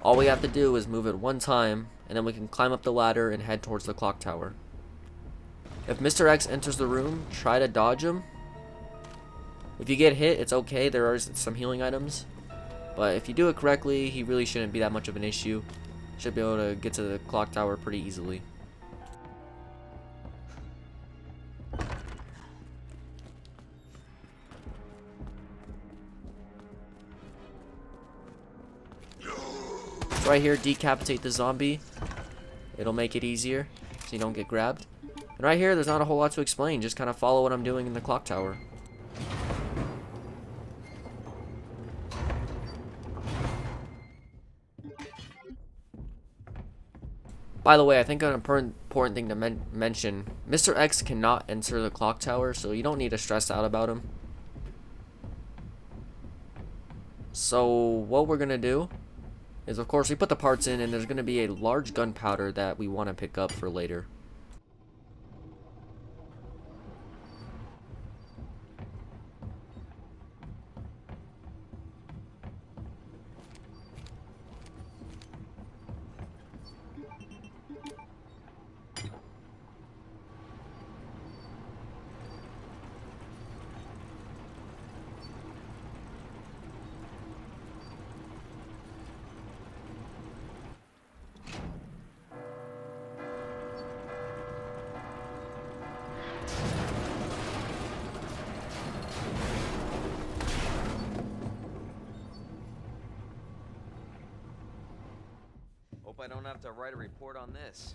S1: all we have to do is move it one time, and then we can climb up the ladder and head towards the clock tower. If Mr. X enters the room, try to dodge him. If you get hit, it's okay, there are some healing items. But if you do it correctly, he really shouldn't be that much of an issue. Should be able to get to the clock tower pretty easily. So right here, decapitate the zombie. It'll make it easier so you don't get grabbed. And right here, there's not a whole lot to explain. Just kind of follow what I'm doing in the clock tower. By the way, I think an important thing to mention, Mr. X cannot enter the clock tower, so you don't need to stress out about him. So what we're going to do is, of course, we put the parts in, and there's going to be a large gunpowder that we want to pick up for later.
S10: Hope I don't have to write a report on this.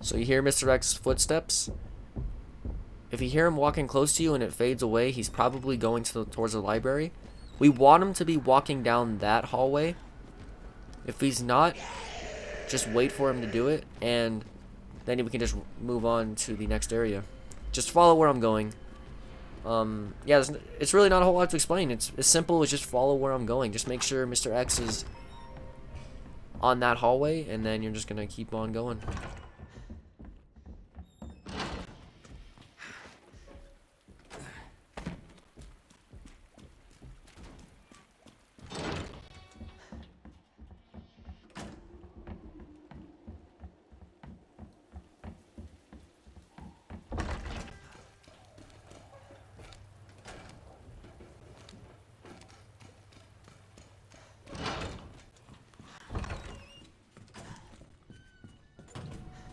S1: So you hear Mr. X's footsteps. If you hear him walking close to you and it fades away, he's probably going towards the library. We want him to be walking down that hallway. If he's not, just wait for him to do it, and then we can just move on to the next area. Just follow where I'm going. Yeah, it's really not a whole lot to explain. It's as simple as just follow where I'm going. Just make sure Mr. X is on that hallway, and then you're just gonna keep on going.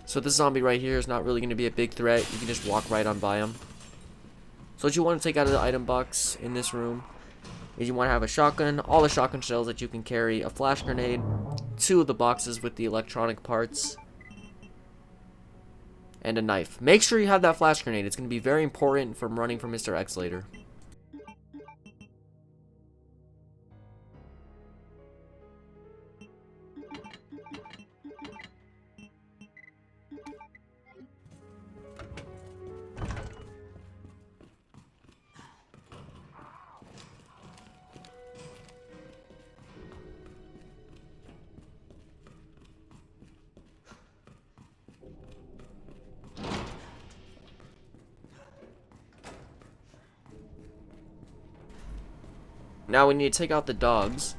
S1: So this zombie right here is not really going to be a big threat. You can just walk right on by him. So what you want to take out of the item box in this room is you want to have a shotgun, all the shotgun shells that you can carry, a flash grenade, 2 of the boxes with the electronic parts, and a knife. Make sure you have that flash grenade. It's going to be very important from running from Mr. X later. Now we need to take out the dogs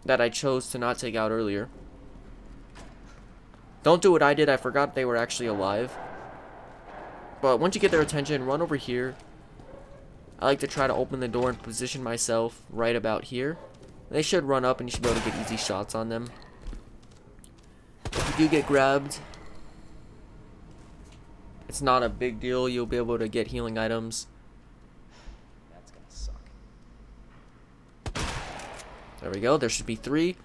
S1: that I chose to not take out earlier. Don't do what I did. I forgot they were actually alive. But once you get their attention, run over here. I like to try to open the door and position myself right about here. They should run up and you should be able to get easy shots on them. If you do get grabbed, it's not a big deal. You'll be able to get healing items.
S9: That's gonna suck.
S1: There we go. There should be 3.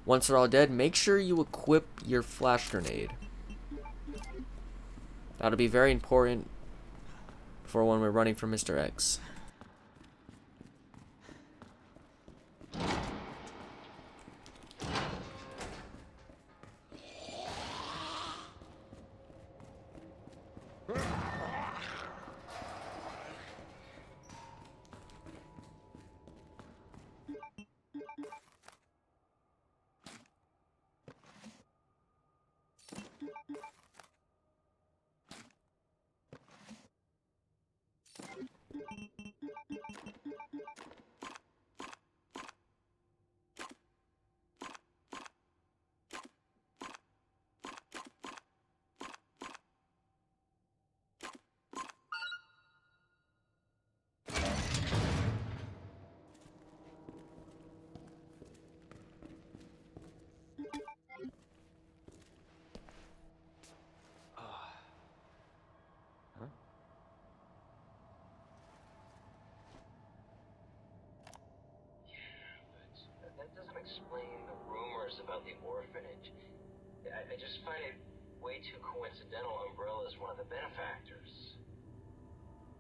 S1: Once they're all dead, make sure you equip your flash grenade. That'll be very important for when we're running from Mr. X.
S3: That doesn't explain the rumors about the orphanage. I just find it way too coincidental Umbrella's one of the benefactors.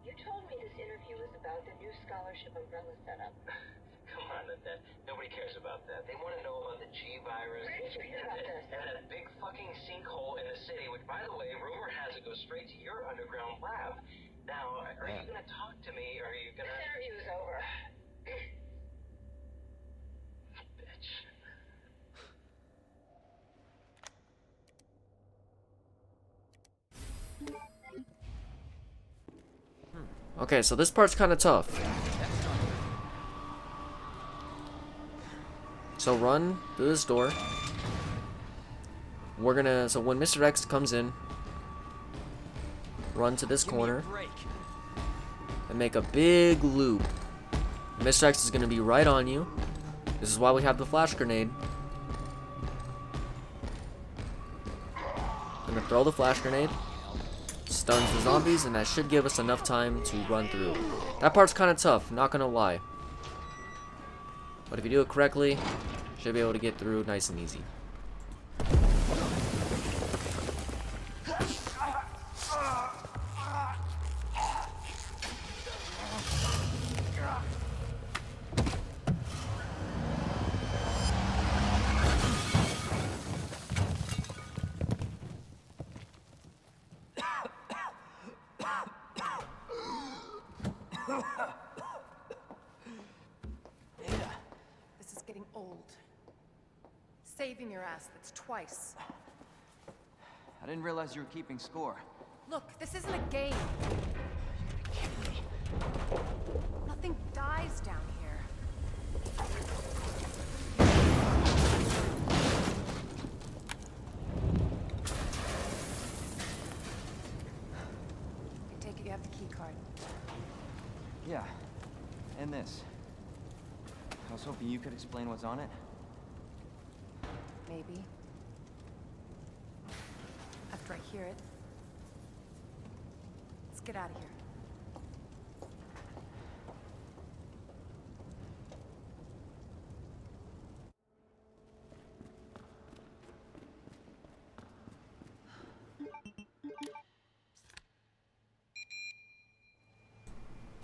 S11: You told me this interview was about the new scholarship Umbrella set up.
S3: Come on, that nobody cares about that. They want to know about the G virus and that big fucking sinkhole in the city, which, by the way, rumor has it goes straight to your underground lab. Now, are you gonna talk to me, or are you gonna...
S11: This interview's over.
S3: Bitch.
S1: Okay, so this part's kind of tough. So run through this door. So when Mr. X comes in, run to this corner and make a big loop. Mr. X is going to be right on you. This is why we have the flash grenade. I'm going to throw the flash grenade. Stuns the zombies, and that should give us enough time to run through. That part's kind of tough, not going to lie. But if you do it correctly, should be able to get through nice and easy.
S7: This is getting old. Saving your ass, that's twice.
S9: I didn't realize you were keeping score.
S7: Look, this isn't a game. Nothing dies down here. I take it you have the key card.
S9: Yeah. And this. I was hoping you could explain what's on it.
S7: Maybe. hear it. Let's get out of here.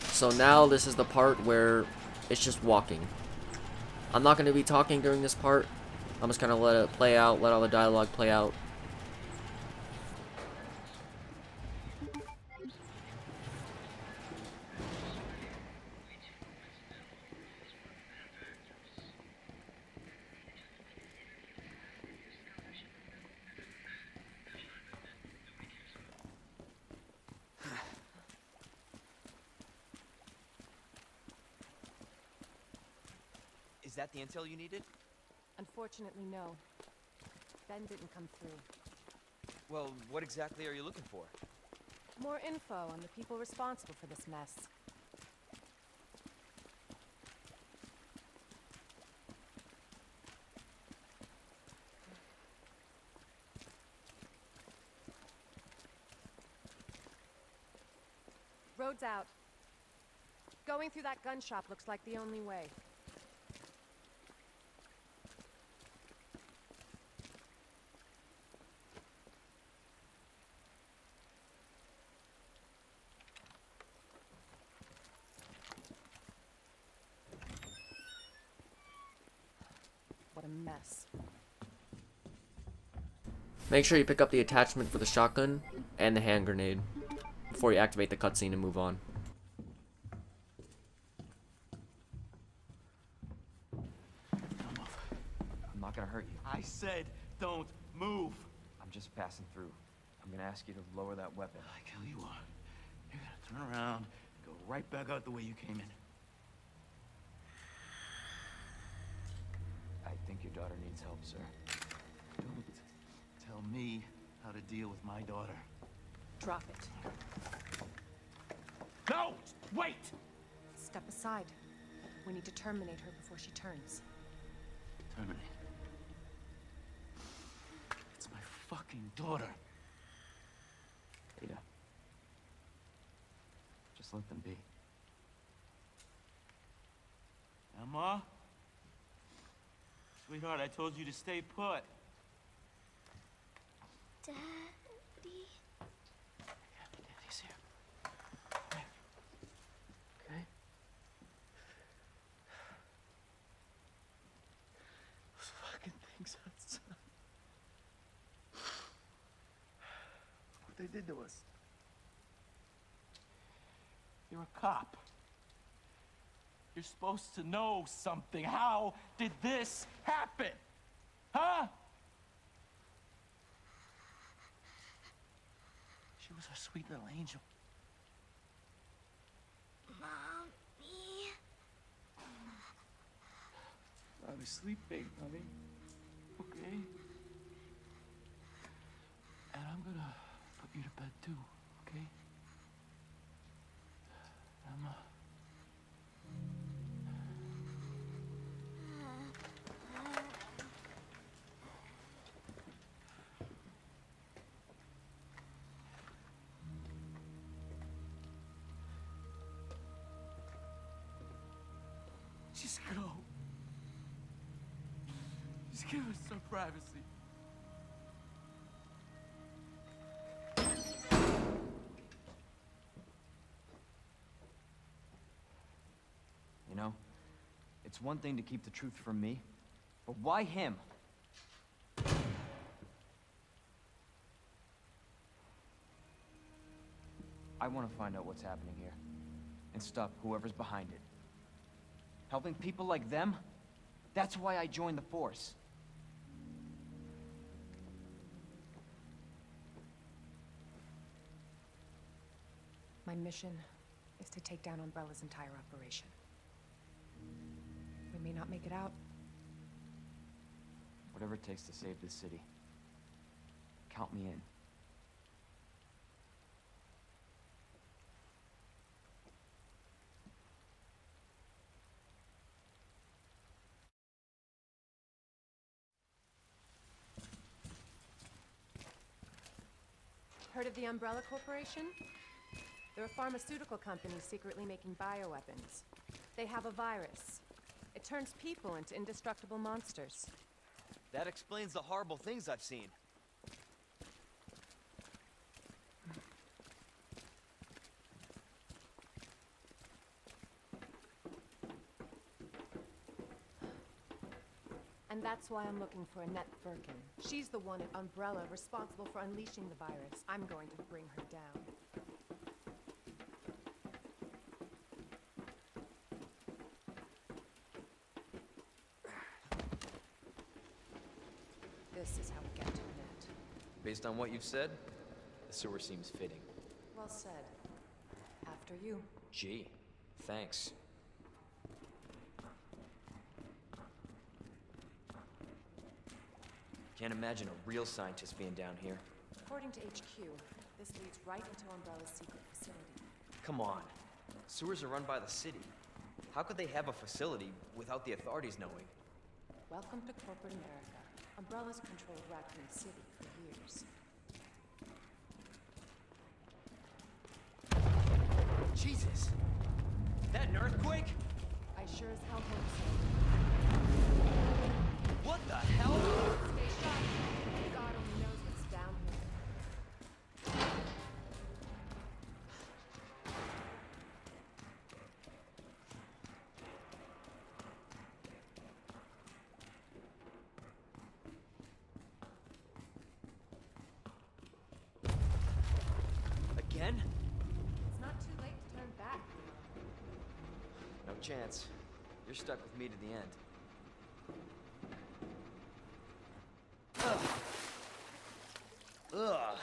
S1: So now this is the part where it's just walking. I'm not going to be talking during this part. I'm just going to let it play out, let all the dialogue play out.
S10: Is that the intel you needed?
S7: Unfortunately, no. Ben didn't come through.
S10: Well, what exactly are you looking for?
S7: More info on the people responsible for this mess. Road's out. Going through that gun shop looks like the only way. What a mess.
S1: Make sure you pick up the attachment for the shotgun and the hand grenade before you activate the cutscene and move on.
S9: I'm not gonna hurt you.
S6: I said don't move.
S9: I'm just passing through. I'm gonna ask you to lower that weapon.
S6: I kill you are. You're gonna turn around and go right back out the way you came in.
S9: I think your daughter needs help, sir.
S6: Don't tell me how to deal with my daughter.
S7: Drop it.
S6: No! Wait!
S7: Step aside. We need to terminate her before she turns.
S6: Terminate. It's my fucking daughter.
S9: Ada. Just let them be.
S6: Emma? Sweetheart, I told you to stay put.
S11: Daddy?
S6: Daddy's here. Come here. Okay? Those fucking things outside. What they did to us. You're a cop. You're supposed to know something. How did this happen? Huh? She was our sweet little angel.
S11: Mommy?
S6: I was sleeping, honey. Okay? And I'm gonna put you to bed too, okay? Emma. Just go. Just give us some privacy.
S9: You know, it's one thing to keep the truth from me, but why him? I want to find out what's happening here and stop whoever's behind it. Helping people like them? That's why I joined the force.
S7: My mission is to take down Umbrella's entire operation. We may not make it out.
S9: Whatever it takes to save this city. Count me in.
S7: Heard of the Umbrella Corporation? They're a pharmaceutical company secretly making bioweapons. They have a virus. It turns people into indestructible monsters.
S10: That explains the horrible things I've seen.
S7: And that's why I'm looking for Annette Birkin. She's the one at Umbrella responsible for unleashing the virus. I'm going to bring her down. This is how we get to Annette.
S10: Based on what you've said, the sewer seems fitting.
S7: Well said. After you.
S10: Gee, thanks. Can't imagine a real scientist being down here.
S7: According to HQ, this leads right into Umbrella's secret facility.
S10: Come on. Sewers are run by the city. How could they have a facility without the authorities knowing?
S7: Welcome to corporate America. Umbrella's controlled Raccoon City for years.
S10: Jesus! That an earthquake?
S7: I sure as hell hope so.
S10: What the hell?
S7: Stay sharp. God only knows what's down here.
S10: Again?
S7: It's not too late to turn back.
S10: No chance. You're stuck with me to the end. Ugh.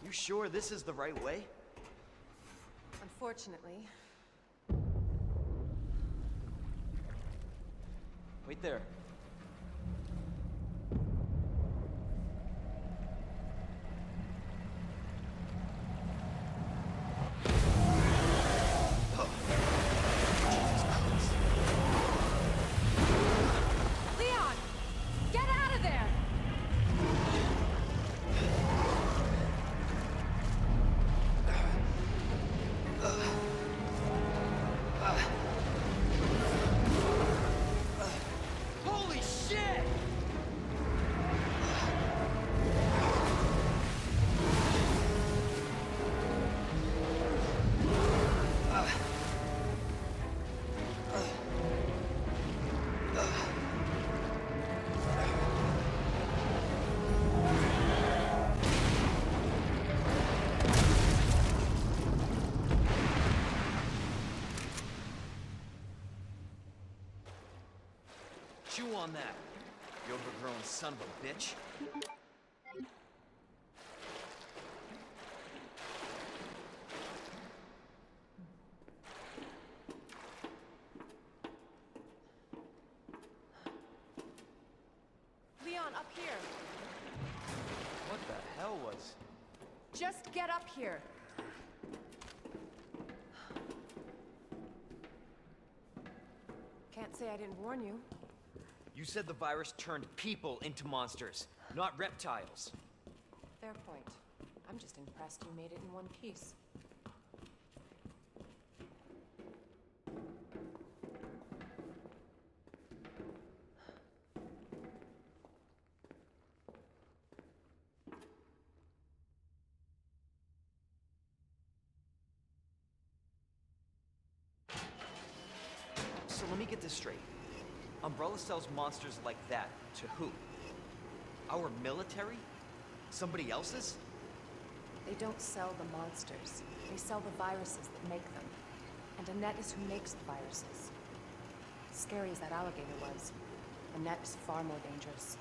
S10: You sure this is the right way?
S7: Unfortunately.
S10: Wait there.
S7: Leon! Get out of there!
S10: Holy shit! Chew on that, you overgrown son of a bitch.
S7: Leon, up here!
S10: What the hell was...
S7: Just get up here! Can't say I didn't warn you.
S10: You said the virus turned people into monsters, not reptiles.
S7: Fair point. I'm just impressed you made it in one piece.
S10: So let me get this straight. Umbrella sells monsters like that to who? Our military? Somebody else's?
S7: They don't sell the monsters. They sell the viruses that make them. And Annette is who makes the viruses. Scary as that alligator was, Annette is far more dangerous.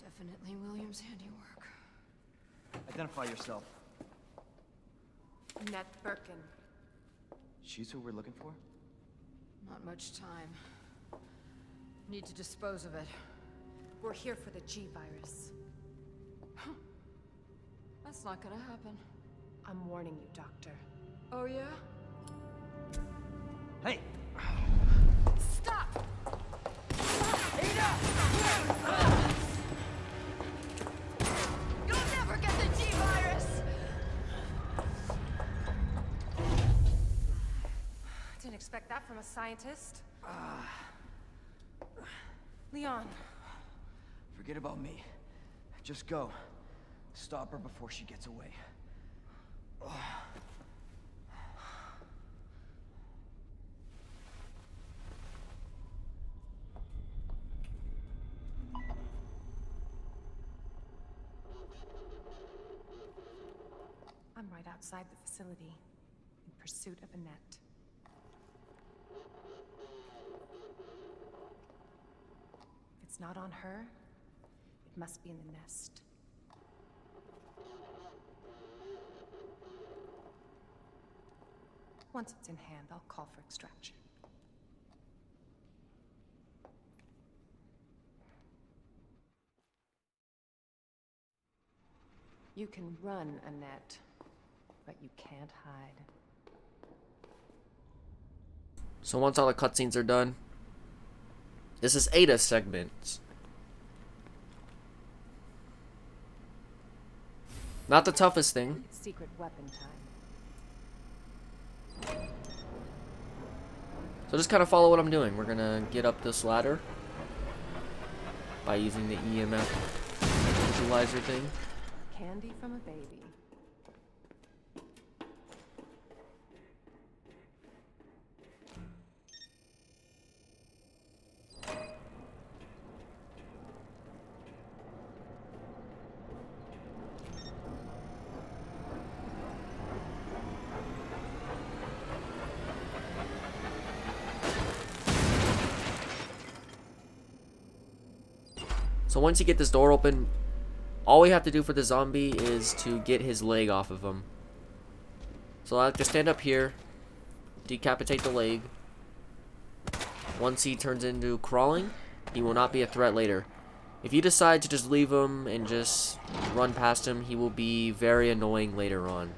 S7: Definitely William's handiwork.
S9: Identify yourself.
S7: Annette Birkin.
S9: She's who we're looking for?
S7: Not much time. Need to dispose of it. We're here for the G virus. That's not gonna happen. I'm warning you, Doctor. Oh, yeah?
S10: Hey!
S7: Stop! You'll never get the G-Virus! Didn't expect that from a scientist. Leon.
S9: Forget about me. Just go. Stop her before she gets away.
S7: I'm right outside the facility, in pursuit of Annette. If it's not on her, it must be in the nest. Once it's in hand, I'll call for extraction. You can run, Annette, but you can't hide.
S1: So once all the cutscenes are done, this is Ada segments. Not the toughest thing.
S7: It's secret weapon time.
S1: So just kind of follow what I'm doing. We're gonna get up this ladder by using the EMF visualizer thing.
S7: Candy from a baby.
S1: So once you get this door open, all we have to do for the zombie is to get his leg off of him. So I like to stand up here, decapitate the leg. Once he turns into crawling, he will not be a threat later. If you decide to just leave him and just run past him, he will be very annoying later on.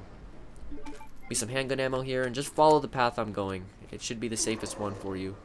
S1: Be some handgun ammo here, and just follow the path I'm going. It should be the safest one for you.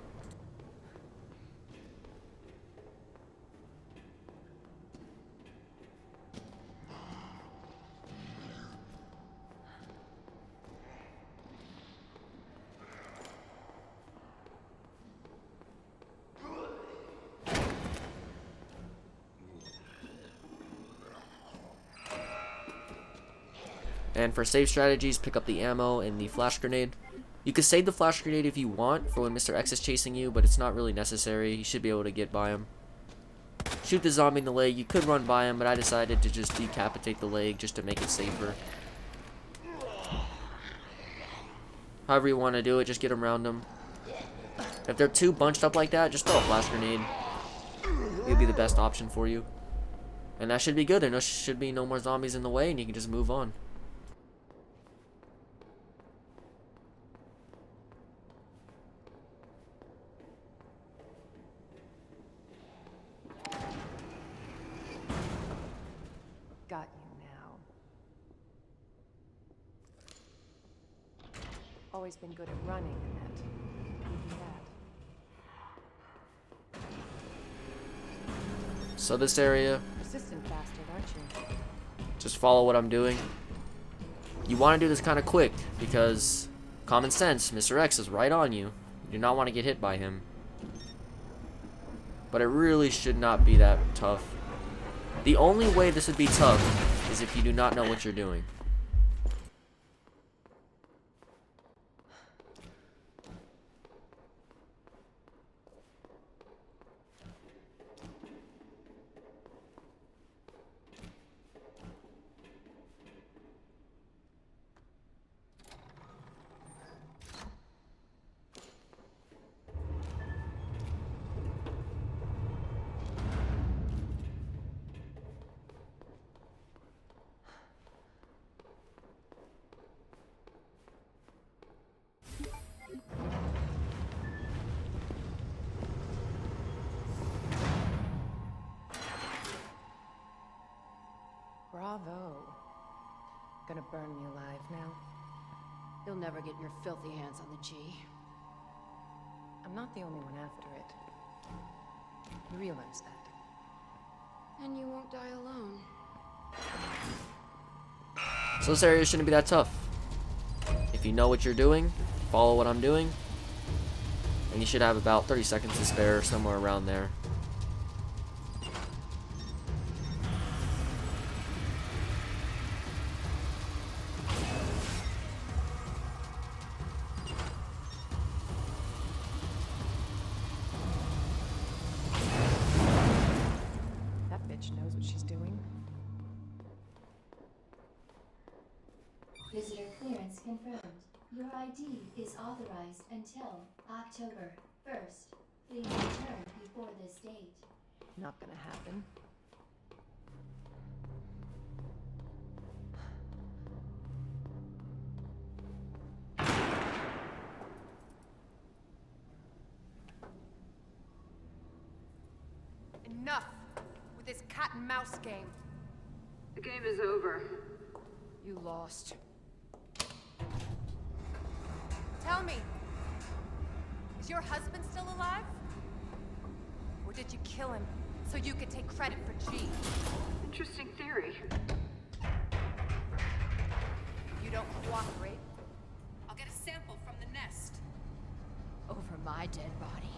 S1: And for save strategies, pick up the ammo and the flash grenade. You could save the flash grenade if you want for when Mr. X is chasing you, but it's not really necessary. You should be able to get by him. Shoot the zombie in the leg. You could run by him, but I decided to just decapitate the leg just to make it safer. However you want to do it, just get him around him. If they're too bunched up like that, just throw a flash grenade. It'll be the best option for you. And that should be good. There should be no more zombies in the way, and you can just move on.
S7: Got you now. Always been good at running, Annette. Even that.
S1: So this area,
S7: Persistent bastard, aren't you?
S1: just follow what I'm doing. You want to do this kind of quick, because common sense, Mr. X is right on you. You do not want to get hit by him. But it really should not be that tough. The only way this would be tough is if you do not know what you're doing.
S7: Bravo. Gonna burn me alive now. You'll never get your filthy hands on the G. I'm not the only one after it. You realize that. And you won't die alone.
S1: So this area shouldn't be that tough. If you know what you're doing, follow what I'm doing, and you should have about 30 seconds to spare, somewhere around there.
S7: That bitch knows what she's doing.
S12: Visitor clearance confirmed. Your ID is authorized until October 1st. Please return before this date.
S7: Not gonna happen. Enough with this cat and mouse game.
S11: The game is over.
S7: You lost. Tell me, is your husband still alive? Or did you kill him so you could take credit for G?
S11: Interesting theory.
S7: You don't cooperate, I'll get a sample from the nest. Over my dead body.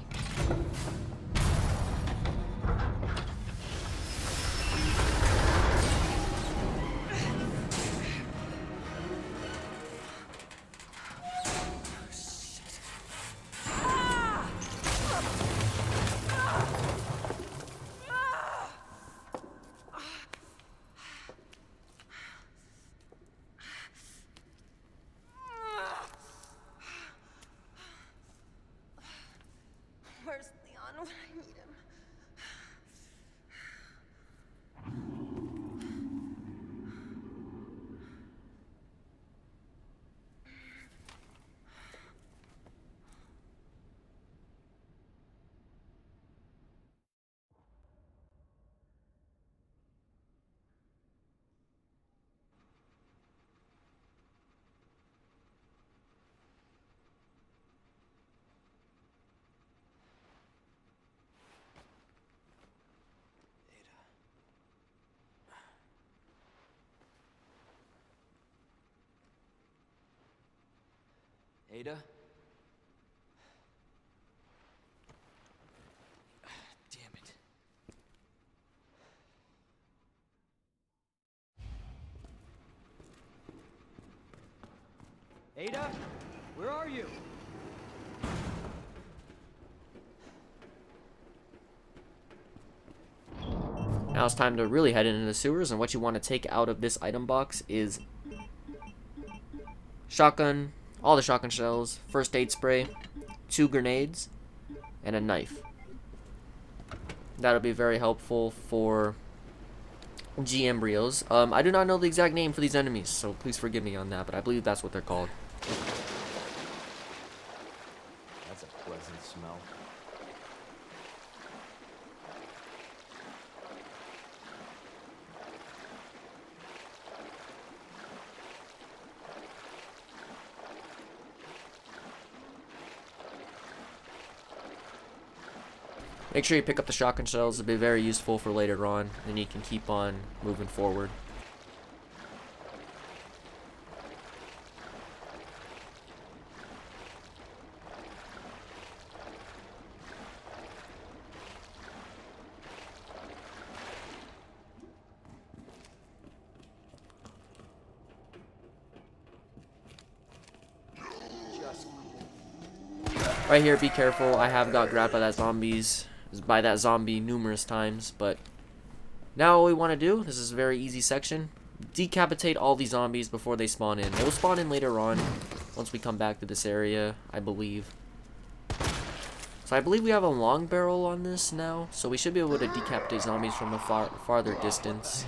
S7: Where's Leon when I need him?
S10: Ada? Damn it. Ada? Where are you?
S1: Now it's time to really head into the sewers, and what you want to take out of this item box is shotgun, all the shotgun shells, first aid spray, 2 grenades, and a knife. That'll be very helpful for G embryos. I do not know the exact name for these enemies, so please forgive me on that, but I believe that's what they're called.
S10: That's a pleasant smell.
S1: Make sure you pick up the shotgun shells. It'll be very useful for later on, and you can keep on moving forward. Right here, be careful. I have got grabbed by that zombie numerous times, but now all we want to do, this is a very easy section, decapitate all these zombies before they spawn in. They will spawn in later on, once we come back to this area, I believe. So I believe we have a long barrel on this now, so we should be able to decapitate zombies from a farther distance.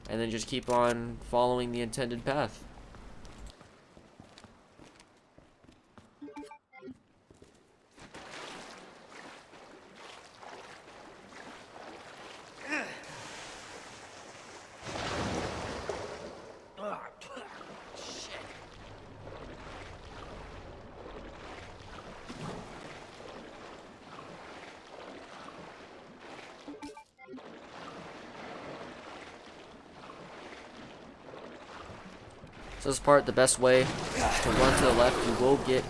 S1: And then just keep on following the intended path. So this part, the best way to run to the left, you will get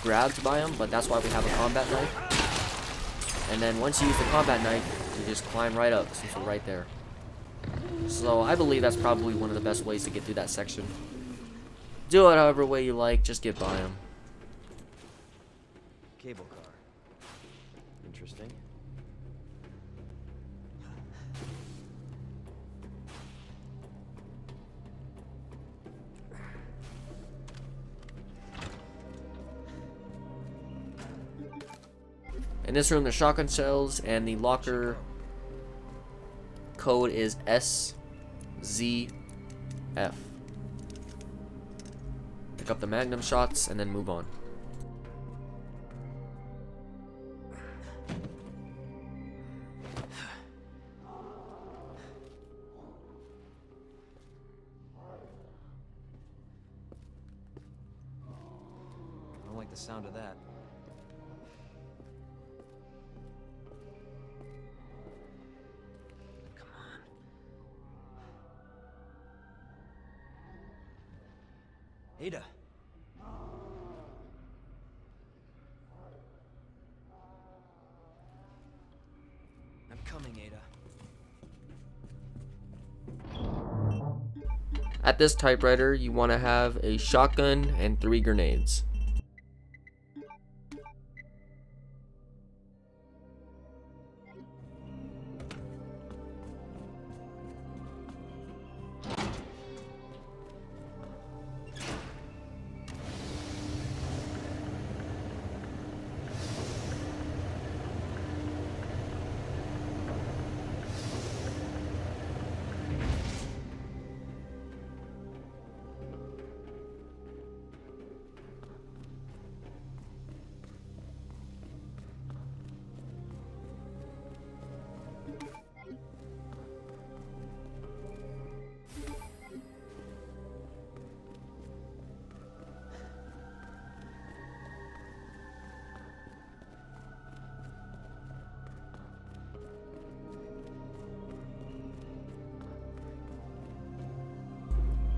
S1: grabbed by them, but that's why we have a combat knife. And then once you use the combat knife, you just climb right up since we're right there. So I believe that's probably one of the best ways to get through that section. Do it however way you like, just get by them.
S10: Cable car. Interesting.
S1: In this room, the shotgun shells and the locker code is SZF. Pick up the magnum shots and then move on.
S10: I don't like the sound of that. Come on. Ada. I'm coming, Ada.
S1: At this typewriter, you want to have a shotgun and 3 grenades.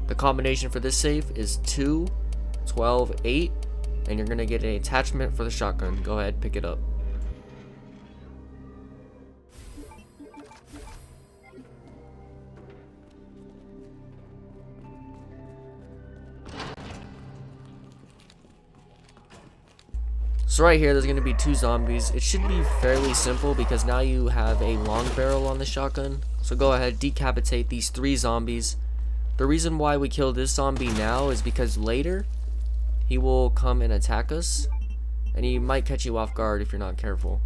S1: The combination for this safe is 2, 12, 8, and you're going to get an attachment for the shotgun. Go ahead, pick it up. So right here, there's going to be 2 zombies. It should be fairly simple because now you have a long barrel on the shotgun. So go ahead, decapitate these 3 zombies. The reason why we kill this zombie now is because later he will come and attack us, and he might catch you off guard if you're not careful.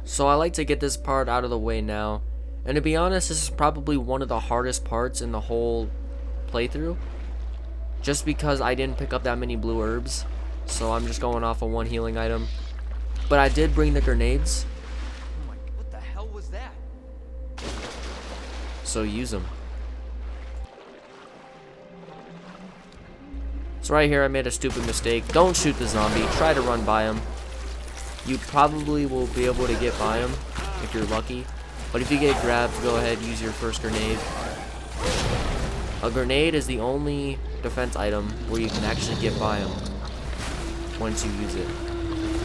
S1: So I like to get this part out of the way now, and to be honest, this is probably one of the hardest parts in the whole playthrough, just because I didn't pick up that many blue herbs, so I'm just going off of 1 healing item. But I did bring the grenades,
S10: Oh my, what the hell was that?
S1: so use them. So right here I made a stupid mistake. Don't shoot the zombie, try to run by him. You probably will be able to get by him if you're lucky. But if you get grabbed, go ahead, use your first grenade. A grenade is the only defense item where you can actually get by him once you use it.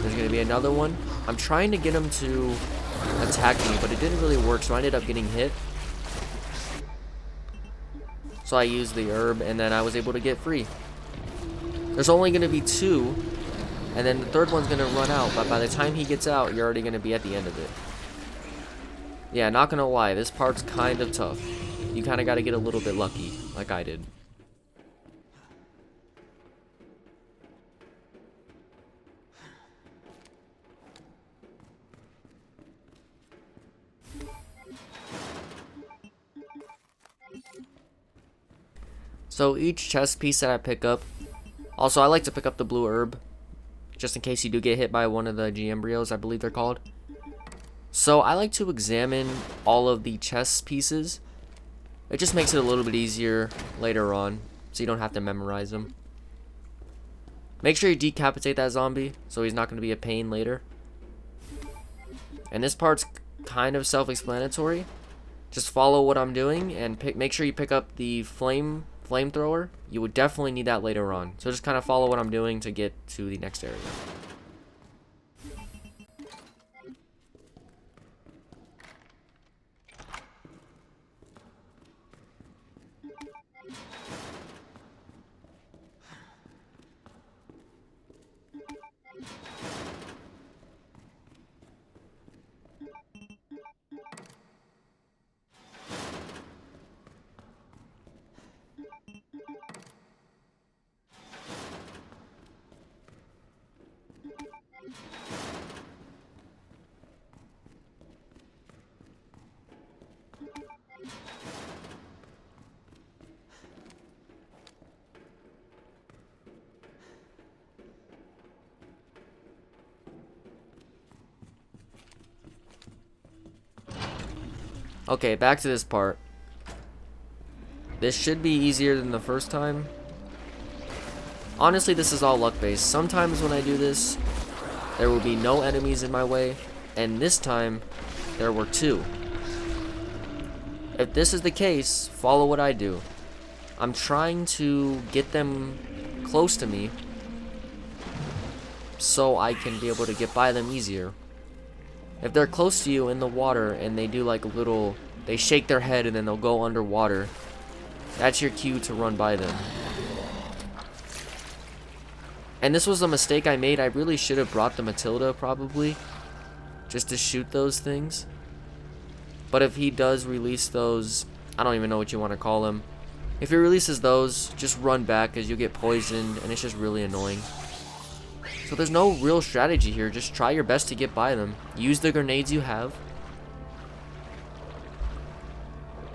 S1: There's going to be another one. I'm trying to get him to attack me, but it didn't really work, so I ended up getting hit. So I used the herb, and then I was able to get free. There's only going to be 2. And then the 3rd one's going to run out, but by the time he gets out, you're already going to be at the end of it. Yeah, not going to lie, this part's kind of tough. You kind of got to get a little bit lucky, like I did. So each chest piece that I pick up, also I like to pick up the blue herb, just in case you do get hit by one of the embryos, I believe they're called. So I like to examine all of the chess pieces. It just makes it a little bit easier later on, so you don't have to memorize them. Make sure you decapitate that zombie, so he's not going to be a pain later. And this part's kind of self-explanatory. Just follow what I'm doing and make sure you pick up the flamethrower. You would definitely need that later on. So just kind of follow what I'm doing to get to the next area. Okay, back to this part. This should be easier than the first time. Honestly, this is all luck based. Sometimes when I do this, there will be no enemies in my way, and this time, there were 2. If this is the case, follow what I do. I'm trying to get them close to me so I can be able to get by them easier. If they're close to you in the water and they do like a little, they shake their head and then they'll go underwater, that's your cue to run by them. And this was a mistake I made. I really should have brought the Matilda probably, just to shoot those things. But if he does release those, I don't even know what you want to call them. If he releases those, just run back because you'll get poisoned and it's just really annoying. So there's no real strategy here. Just try your best to get by them. Use the grenades you have.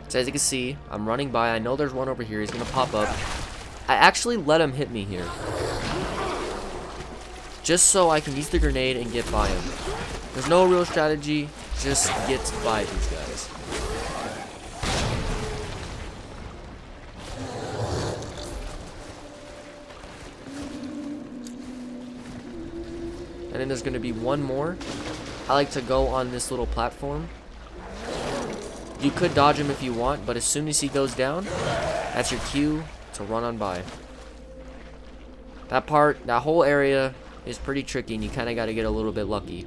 S1: So as you can see, I'm running by. I know there's one over here. He's going to pop up. I actually let him hit me here, just so I can use the grenade and get by him. There's no real strategy. Just get by these guys. And then there's going to be one more. I like to go on this little platform. You could dodge him if you want, but as soon as he goes down, that's your cue to run on by. That whole area is pretty tricky, and you kind of got to get a little bit lucky.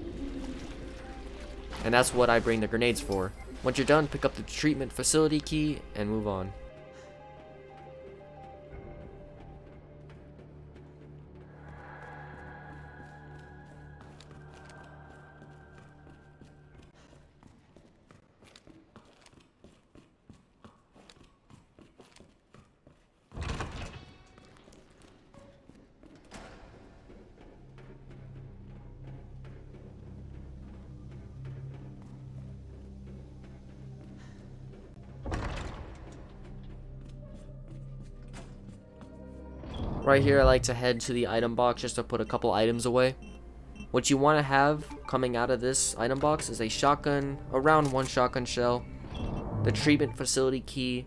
S1: And that's what I bring the grenades for. Once you're done, pick up the treatment facility key and move on. Right here, I like to head to the item box just to put a couple items away. What you want to have coming out of this item box is a shotgun, around 1 shotgun shell, the treatment facility key,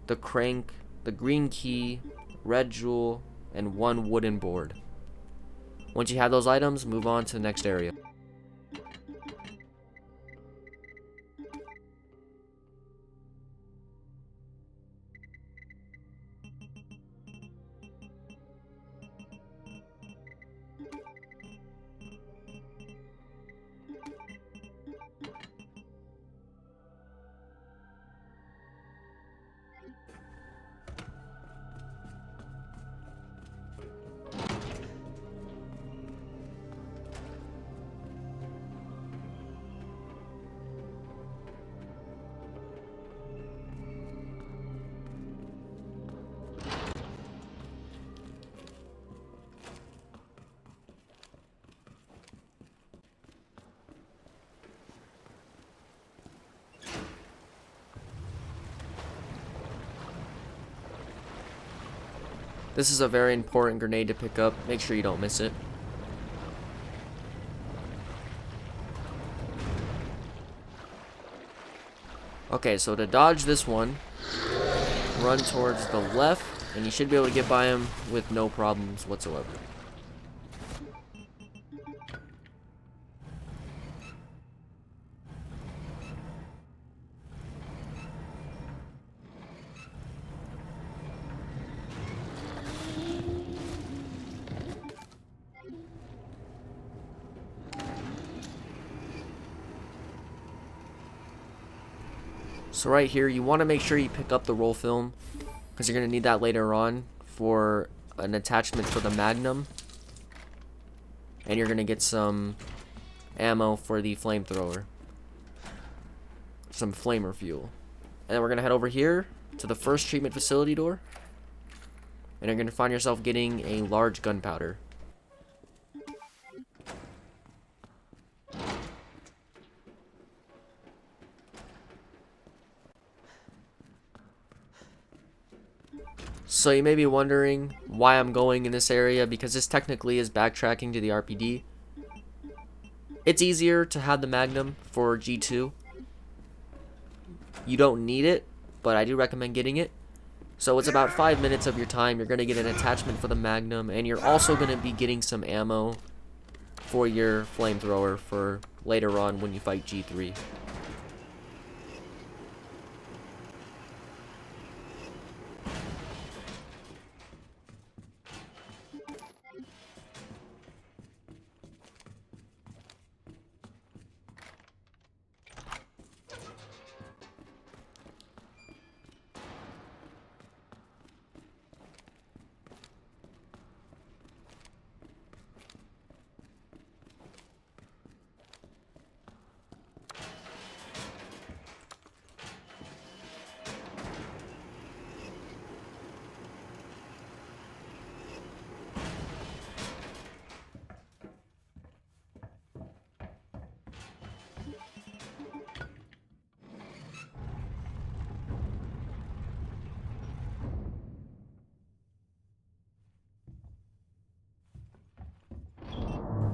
S1: the crank, the green key, red jewel, and 1 wooden board. Once you have those items, move on to the next area. This is a very important grenade to pick up. Make sure you don't miss it. Okay, so to dodge this one, run towards the left, and you should be able to get by him with no problems whatsoever. So right here, you want to make sure you pick up the roll film, because you're going to need that later on for an attachment for the Magnum. And you're going to get some ammo for the flamethrower. Some flamer fuel. And then we're going to head over here to the first treatment facility door. And you're going to find yourself getting a large gunpowder. So you may be wondering why I'm going in this area, because this technically is backtracking to the RPD. It's easier to have the Magnum for G2. You don't need it, but I do recommend getting it. So it's about 5 minutes of your time. You're going to get an attachment for the Magnum, and you're also going to be getting some ammo for your flamethrower for later on when you fight G3.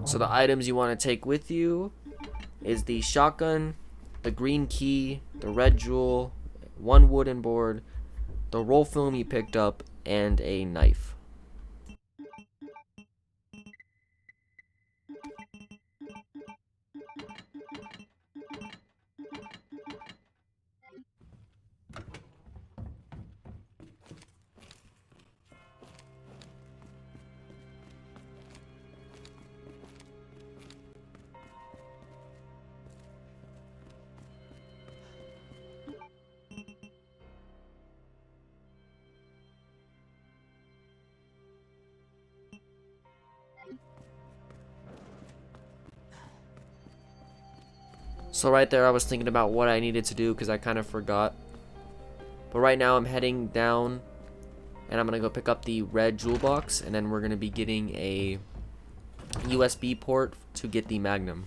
S1: So the items you want to take with you is the shotgun, the green key, the red jewel, one wooden board, the roll film you picked up, and a knife. So right there I was thinking about what I needed to do because I kind of forgot. But right now I'm heading down and I'm going to go pick up the red jewel box, and then we're going to be getting a USB port to get the Magnum.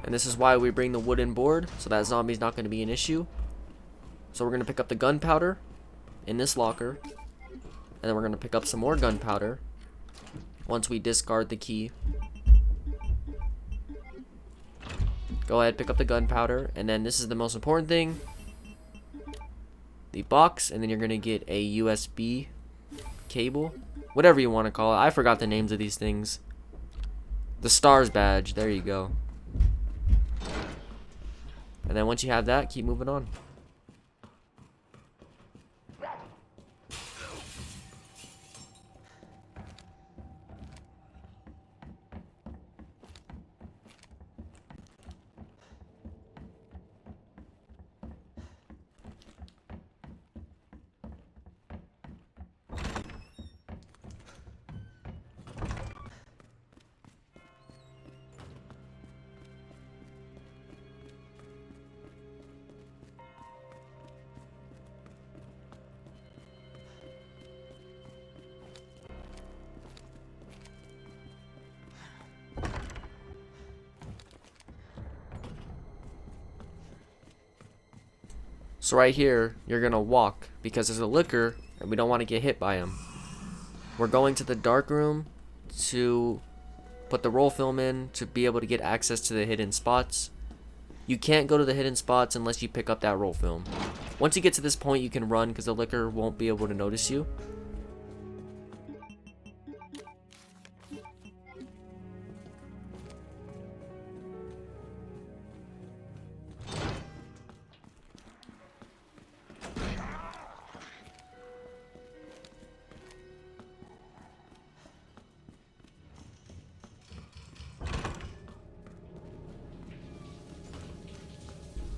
S1: And this is why we bring the wooden board, so that zombie's not going to be an issue. So we're going to pick up the gunpowder in this locker. And then we're going to pick up some more gunpowder once we discard the key. Go ahead, pick up the gunpowder. And then this is the most important thing. The box. And then you're going to get a USB cable. Whatever you want to call it. I forgot the names of these things. The STARS badge. There you go. And then once you have that, keep moving on. So right here, you're gonna walk because there's a liquor and we don't want to get hit by him. We're going to the dark room to put the roll film in to be able to get access to the hidden spots. You can't go to the hidden spots unless you pick up that roll film. Once you get to this point, you can run because the liquor won't be able to notice you.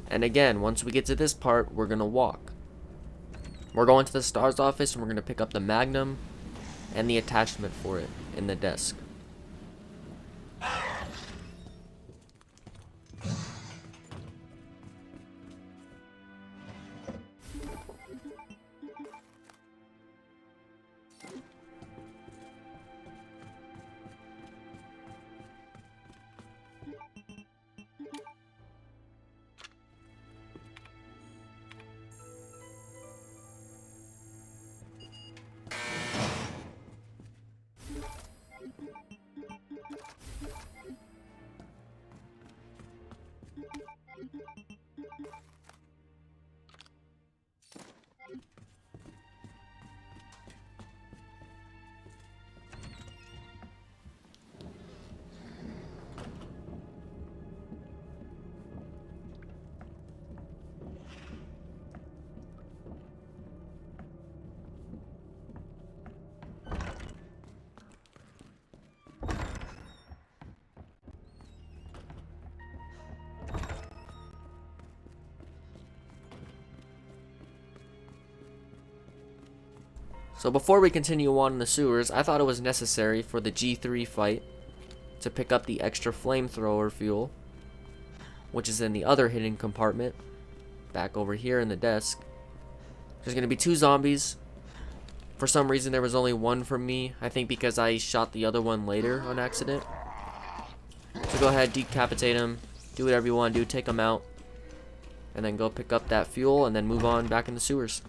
S1: And again, once we get to this part, we're gonna walk. We're going to the STARS office and we're gonna pick up the Magnum and the attachment for it in the desk. So before we continue on in the sewers, I thought it was necessary for the G3 fight to pick up the extra flamethrower fuel, which is in the other hidden compartment, back over here in the desk. There's going to be 2 zombies. For some reason there was only one from me, I think because I shot the other one later on accident. So go ahead, decapitate him, do whatever you want to do, take him out, and then go pick up that fuel and then move on back in the sewers.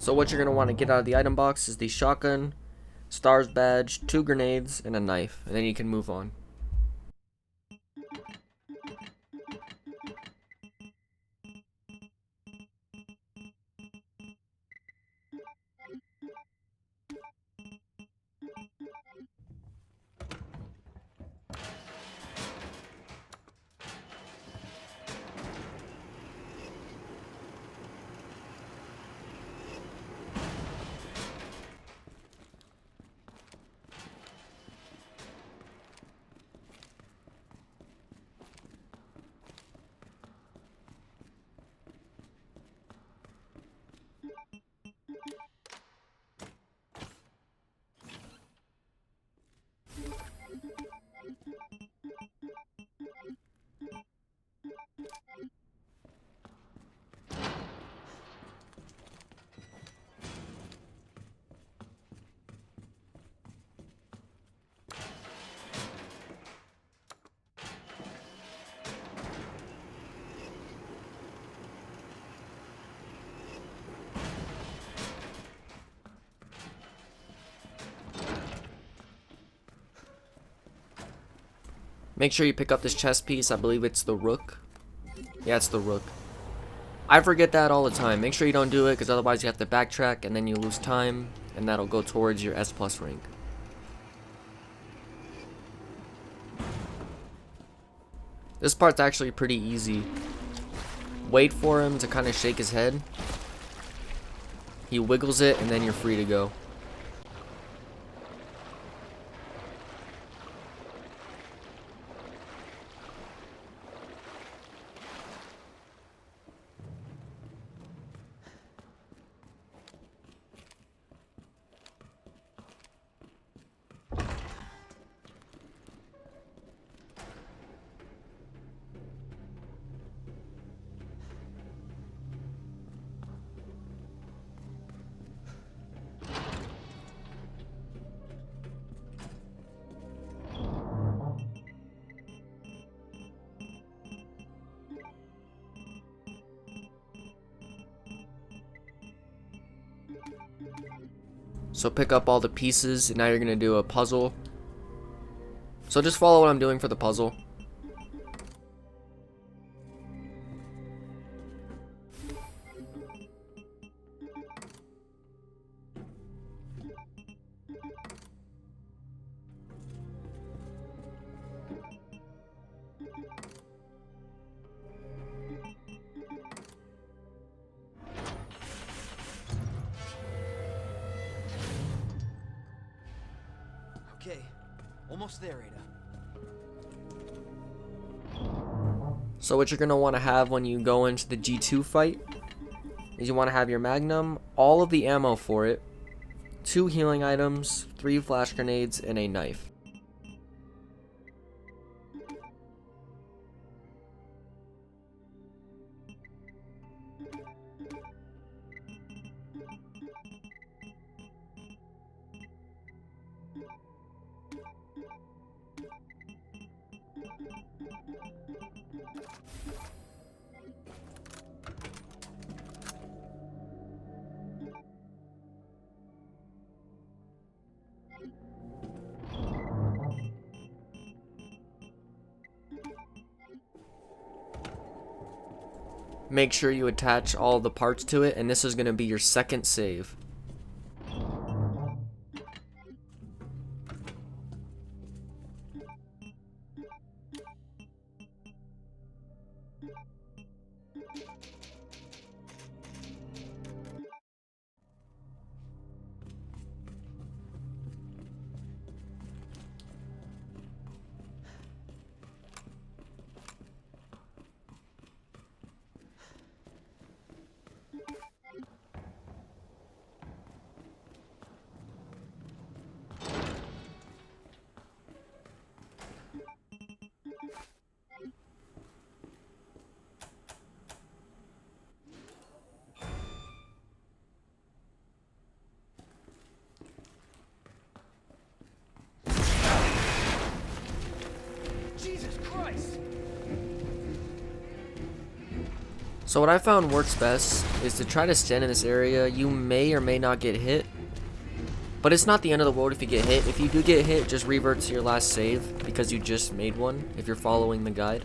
S1: So what you're going to want to get out of the item box is the shotgun, STARS badge, 2 grenades, and a knife, and then you can move on. Make sure you pick up this chest piece. I believe it's the Rook. Yeah, it's the Rook. I forget that all the time. Make sure you don't do it, because otherwise you have to backtrack and then you lose time, and that'll go towards your S+ rank. This part's actually pretty easy. Wait for him to kind of shake his head. He wiggles it, and then you're free to go. So pick up all the pieces, and now you're gonna do a puzzle. So just follow what I'm doing for the puzzle.
S10: Okay, almost there, Ada.
S1: So what you're going to want to have when you go into the G2 fight is you want to have your Magnum, all of the ammo for it, 2 healing items, 3 flash grenades, and a knife. Make sure you attach all the parts to it, and this is going to be your second save.
S10: Jesus Christ!
S1: So what I found works best is to try to stand in this area. You may or may not get hit, but it's not the end of the world if you get hit. If you do get hit, just revert to your last save because you just made one if you're following the guide.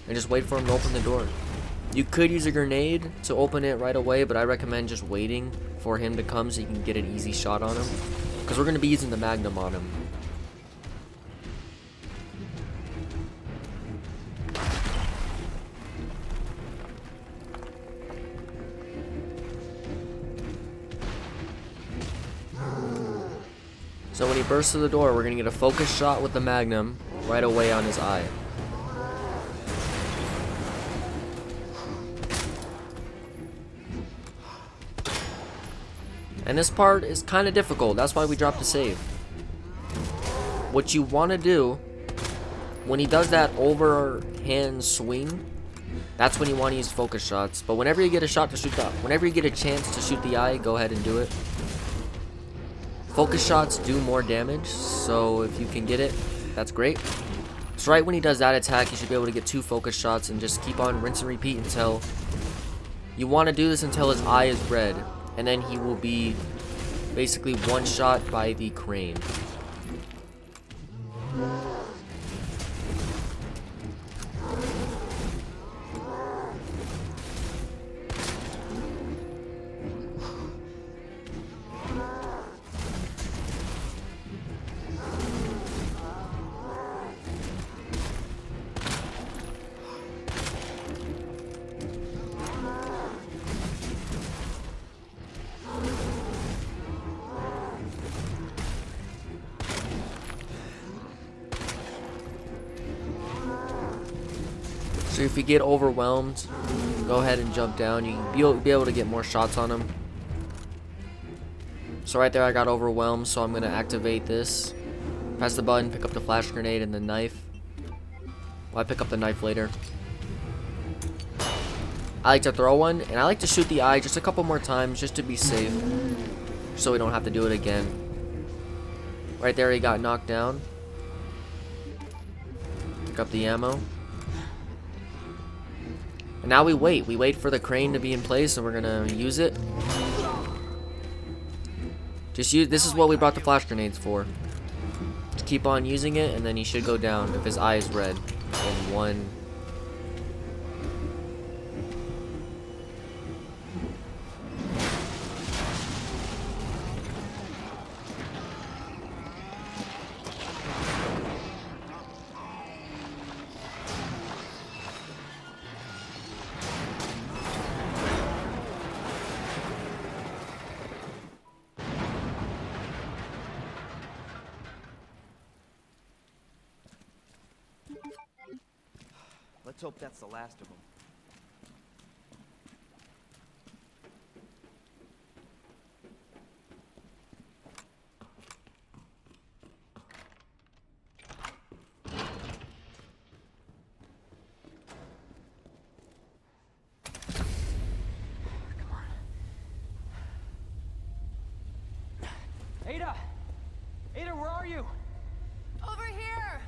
S1: And just wait for him to open the door. You could use a grenade to open it right away, but I recommend just waiting for him to come so you can get an easy shot on him. Because we're going to be using the Magnum on him. So when he bursts through the door, we're going to get a focus shot with the Magnum right away on his eye. And this part is kind of difficult, that's why we dropped the save. What you want to do, when he does that overhand swing, that's when you want to use focus shots. But whenever you get a shot to shoot whenever you get a chance to shoot the eye, go ahead and do it. Focus shots do more damage, so if you can get it, that's great. So right when he does that attack, you should be able to get 2 focus shots and just keep on rinse and repeat until... You want to do this until his eye is red, and then he will be basically one shot by the crane. So if you get overwhelmed, go ahead and jump down. You'll be able to get more shots on him. So right there I got overwhelmed, so I'm going to activate this. Press the button, pick up the flash grenade and the knife. Well, I pick up the knife later. I like to throw one, and I like to shoot the eye just a couple more times just to be safe. So we don't have to do it again. Right there he got knocked down. Pick up the ammo. And now we wait for the crane to be in place and we're gonna use it. Just use. This is what we brought the flash grenades for. Just keep on using it, and then he should go down if his eye is red. In one.
S10: Let's hope that's the last of them. Come on. Ada! Ada, where are you?
S7: Over here!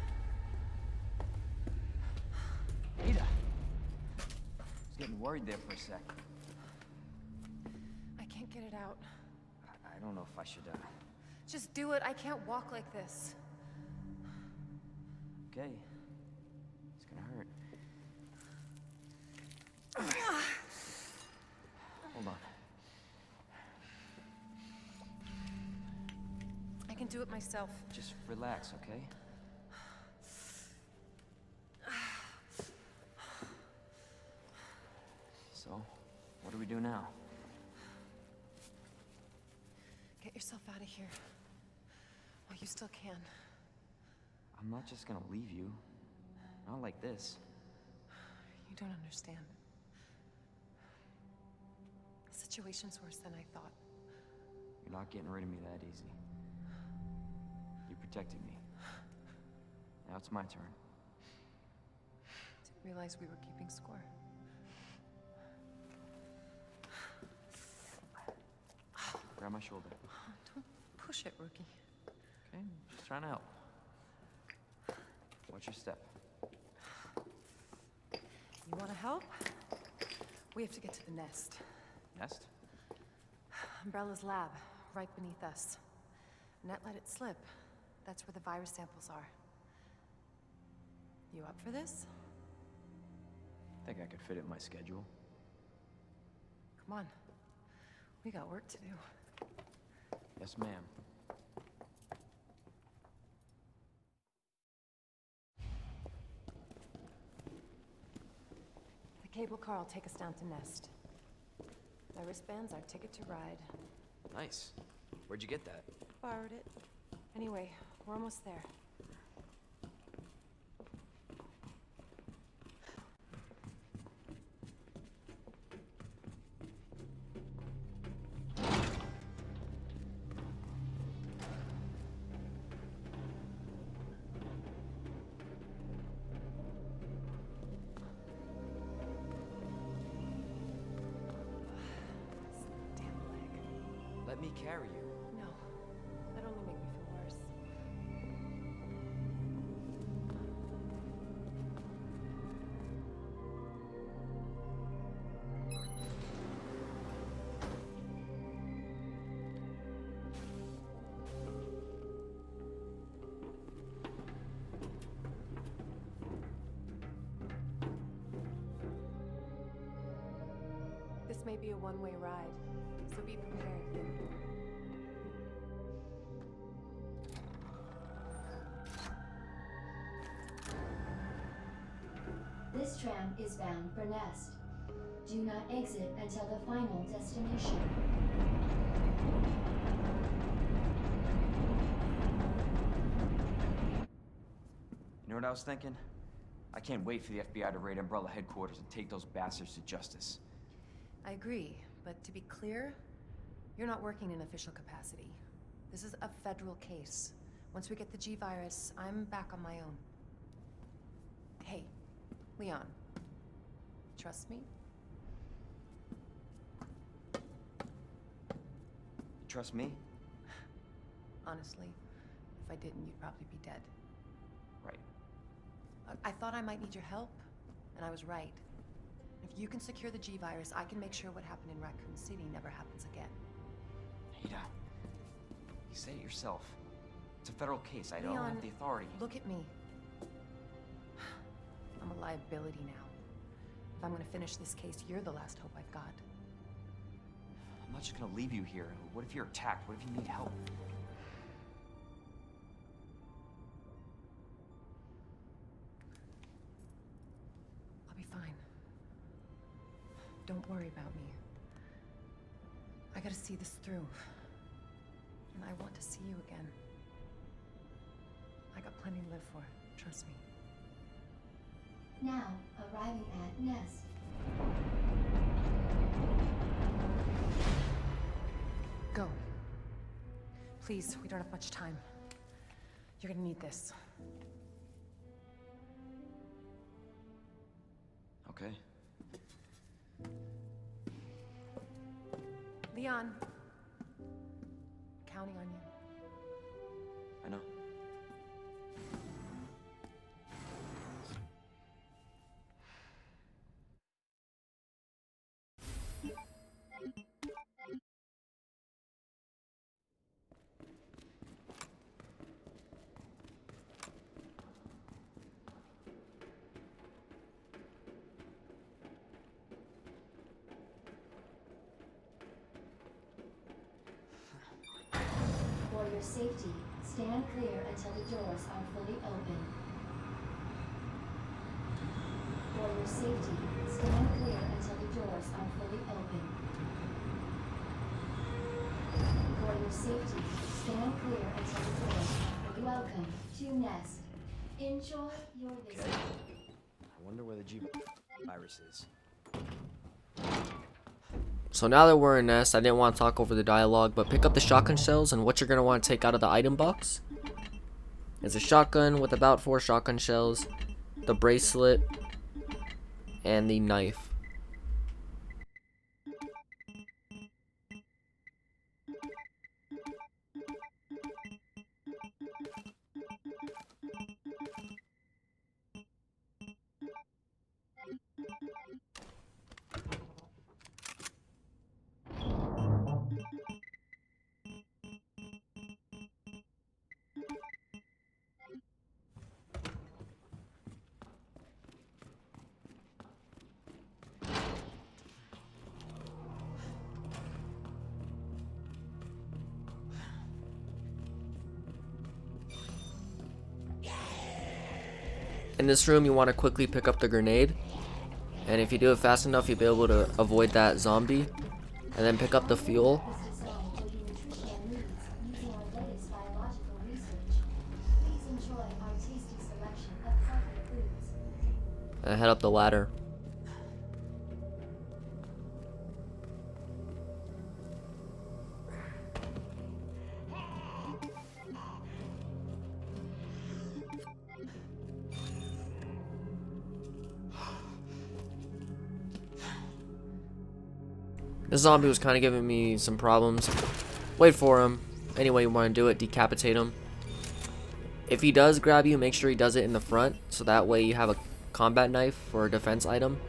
S10: Ada! I was getting worried there for a sec.
S7: I can't get it out.
S10: I don't know if I should,
S7: Just do it. I can't walk like this.
S10: Okay. It's gonna hurt. Hold on.
S7: I can do it myself.
S10: Just relax, okay? So, what do we do now?
S7: Get yourself out of here. While you still can.
S10: I'm not just gonna leave you. Not like this.
S7: You don't understand. The situation's worse than I thought.
S10: You're not getting rid of me that easy. You protected me. Now it's my turn.
S7: Didn't realize we were keeping score.
S10: Grab my shoulder.
S7: Don't push it, rookie.
S10: Okay, just trying to help. Watch your step.
S7: You want to help? We have to get to the nest.
S10: Nest?
S7: Umbrella's lab, right beneath us. Net let it slip. That's where the virus samples are. You up for this?
S10: Think I could fit it in my schedule.
S7: Come on. We got work to do.
S10: Yes, ma'am.
S7: The cable car will take us down to Nest. My wristband's our ticket to ride.
S10: Nice. Where'd you get that?
S7: Borrowed it. Anyway, we're almost there.
S10: Let me carry you.
S7: No. That only make me feel worse. This may be a one-way ride, so be prepared.
S12: This tram is bound for Nest. Do not exit until the final destination.
S10: You know what I was thinking? I can't wait for the FBI to raid Umbrella headquarters and take those bastards to justice.
S7: I agree, but to be clear, you're not working in official capacity. This is a federal case. Once we get the G-Virus, I'm back on my own. Hey, Leon. Trust me?
S10: You trust me?
S7: Honestly, if I didn't, you'd probably be dead.
S10: Right.
S7: I thought I might need your help, and I was right. If you can secure the G-Virus, I can make sure what happened in Raccoon City never happens again.
S10: Ada.
S9: You said it yourself. It's a federal case. I don't
S7: Leon,
S9: have the authority.
S7: look at me. I'm a liability now. If I'm gonna finish this case, you're the last hope I've got.
S9: I'm not just gonna leave you here. What if you're attacked? What if you need help?
S7: I'll be fine. Don't worry about me. I gotta see this through. And I want to see you again. I got plenty to live for, trust me.
S12: Now, arriving at Nest.
S7: Go. Please, we don't have much time. You're gonna need this.
S9: Okay.
S7: Leon. Counting on you.
S9: I know.
S12: For your safety, stand clear until the doors are fully open. For your safety, stand clear until the doors are fully open. For your safety, stand clear until the doors are fully Welcome to Nest. Enjoy your visit.
S10: I wonder where the G virus is.
S1: So now that we're in Nest, I didn't want to talk over the dialogue, but pick up the shotgun shells, and what you're going to want to take out of the item box is a shotgun with about 4 shotgun shells, the bracelet, and the knife. In this room, you want to quickly pick up the grenade, and if you do it fast enough, you'll be able to avoid that zombie, and then pick up the fuel,
S12: Is designed for your nutritional needs using our latest biological research. Please enjoy our tasty selection of healthy foods.
S1: and head up the ladder. The zombie was kind of giving me some problems. Wait for him. Any way you want to do it, decapitate him. If he does grab you, make sure he does it in the front, so that way you have a combat knife or a defense item.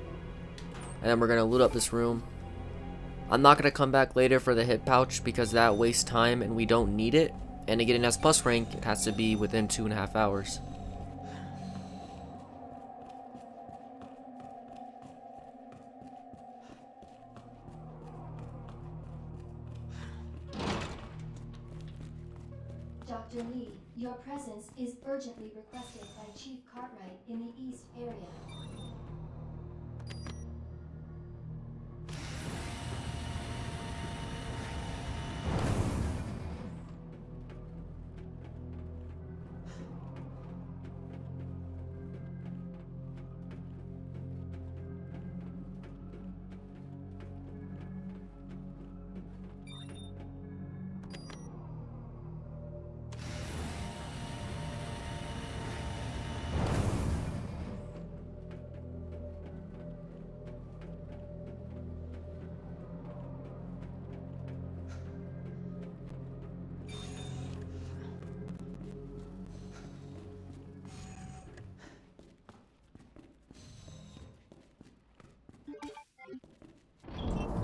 S1: And then we're going to loot up this room. I'm not going to come back later for the hit pouch because that wastes time and we don't need it. And to get an S plus rank, it has to be within 2.5 hours.
S12: Dr. Lee, your presence is urgently requested by Chief Cartwright in the East area.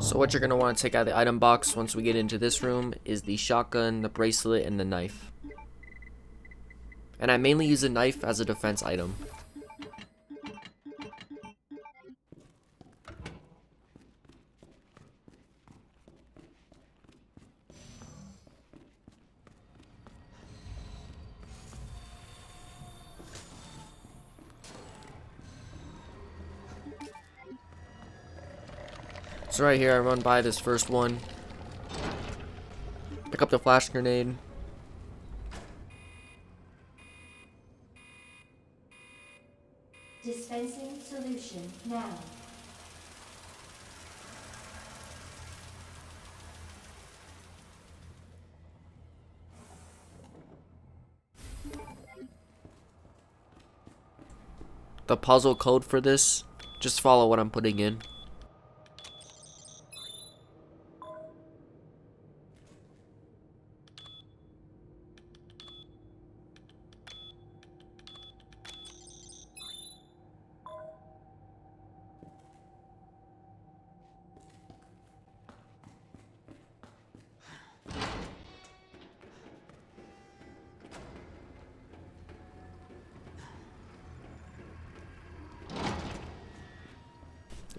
S1: So what you're going to want to take out of the item box once we get into this room is the shotgun, the bracelet, and the knife. And I mainly use the knife as a defense item. So right here I run by this first one. Pick up the flash grenade.
S12: Dispensing solution now.
S1: The puzzle code for this, just follow what I'm putting in.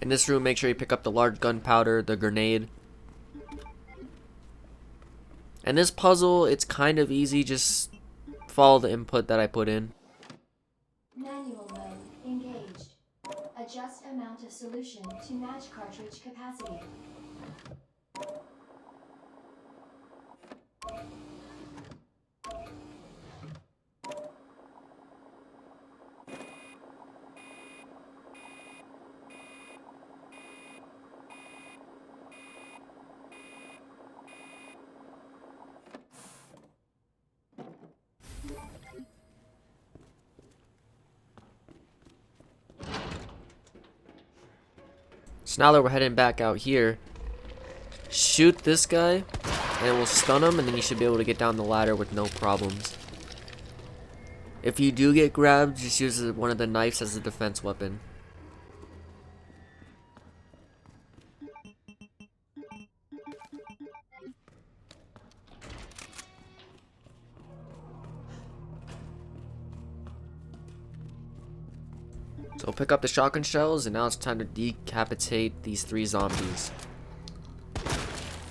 S1: In this room, make sure you pick up the large gunpowder, the grenade. And this puzzle, it's kind of easy, just follow the input that I put in.
S12: Manual mode engaged. Adjust amount of solution to match cartridge capacity.
S1: So now that we're heading back out here, shoot this guy, and it will stun him, and then you should be able to get down the ladder with no problems. If you do get grabbed, just use one of the knives as a defense weapon. So pick up the shotgun shells, and now it's time to decapitate these 3 zombies.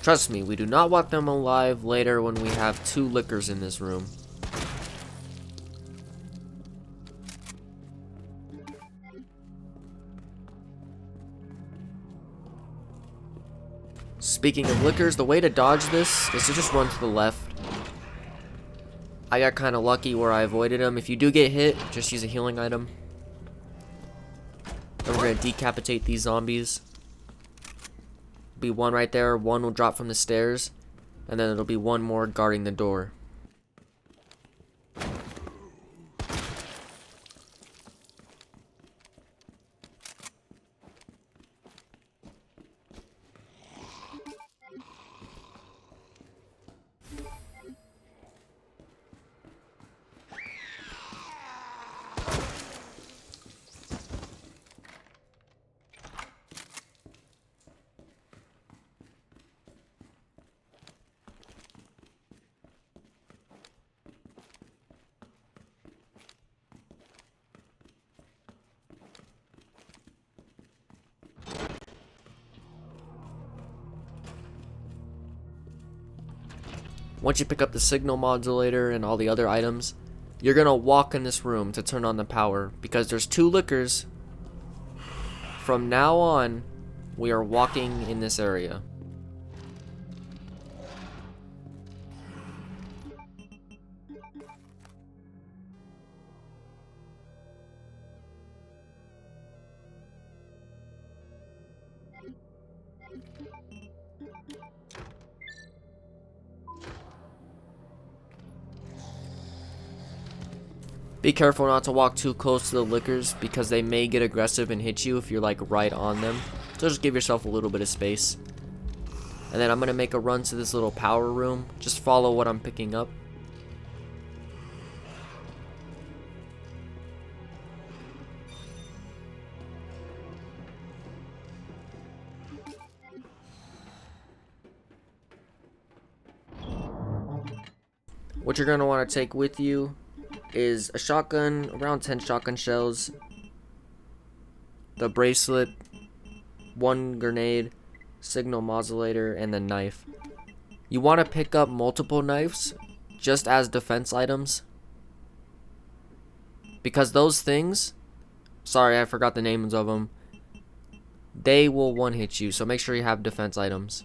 S1: Trust me, we do not want them alive later when we have 2 lickers in this room. Speaking of lickers, the way to dodge this is to just run to the left. I got kind of lucky where I avoided them. If you do get hit, just use a healing item. Then we're going to decapitate these zombies. Be one right there, one will drop from the stairs, and then there'll be one more guarding the door. Once you pick up the signal modulator and all the other items, you're gonna walk in this room to turn on the power, because there's 2 lickers. From now on, we are walking in this area. Be careful not to walk too close to the lickers, because they may get aggressive and hit you if you're like right on them. So just give yourself a little bit of space. And then I'm going to make a run to this little power room. Just follow what I'm picking up. what you're going to want to take with you is a shotgun, around 10 shotgun shells, the bracelet, 1 grenade, signal modulator, and the knife. You want to pick up multiple knives just as defense items, because those things, sorry, I forgot the names of them, they will one-hit you, so make sure you have defense items.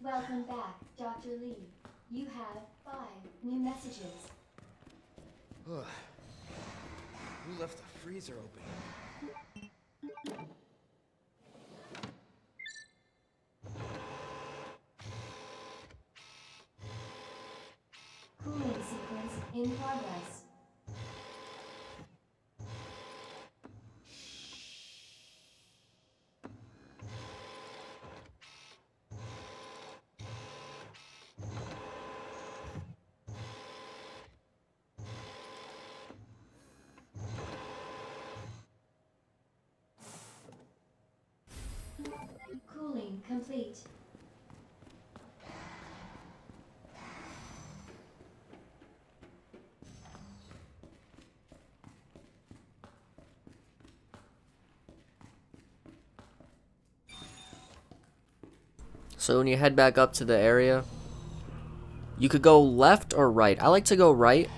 S12: Welcome back, Dr. Lee. You have 5 new messages.
S10: Ugh. Who left the freezer open?
S12: Cooling sequence in progress. Cooling complete.
S1: So when you head back up to the area, you could go left or right. I like to go right,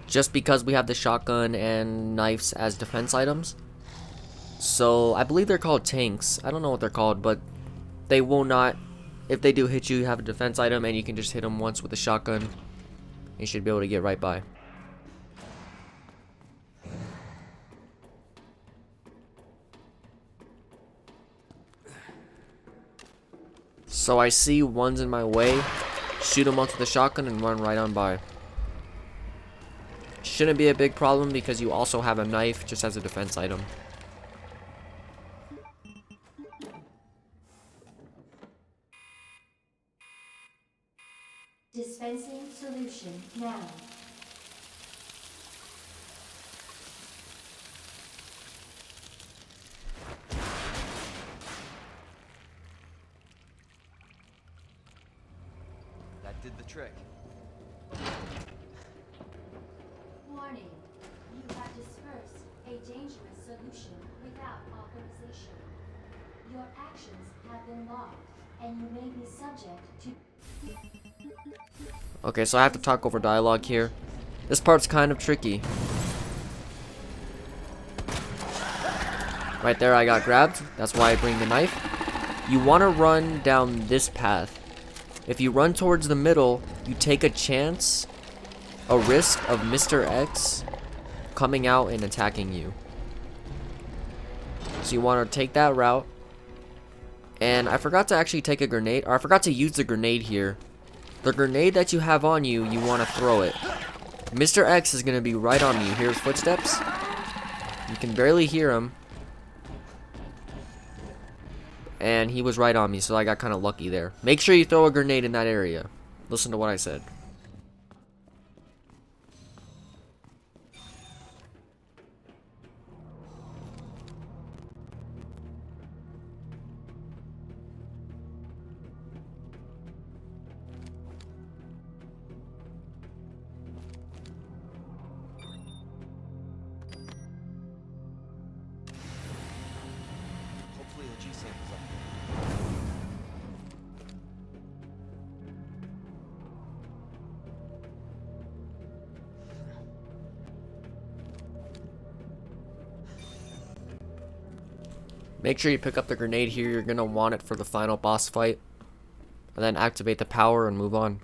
S1: just because we have the shotgun and knives as defense items. So I believe they're called tanks. I don't know what they're called, but they will not, if they do hit you, you have a defense item and you can just hit them once with a shotgun. You should be able to get right by. So I see ones in my way, shoot them onto the shotgun and run right on by. Shouldn't be a big problem because you also have a knife just as a defense item.
S12: Dispensing solution now.
S10: That did the trick.
S12: Warning. You have dispersed a dangerous solution without authorization. Your actions have been logged, and you may be subject to...
S1: Okay, so I have to talk over dialogue here. This part's kind of tricky. Right there, I got grabbed. That's why I bring the knife. You want to run down this path. If you run towards the middle, you take a chance, a risk of Mr. X coming out and attacking you. So you want to take that route. And I forgot to actually take a grenade, or I forgot to use the grenade here. The grenade that you have on you, you want to throw it. Mr. X is going to be right on me. You hear his footsteps? You can barely hear him. And he was right on me, so I got kind of lucky there. Make sure you throw a grenade in that area. Listen to what I said.
S10: Hopefully the G sample's up there.
S1: Make sure you pick up the grenade here. You're going to want it for the final boss fight. And then activate the power and move on.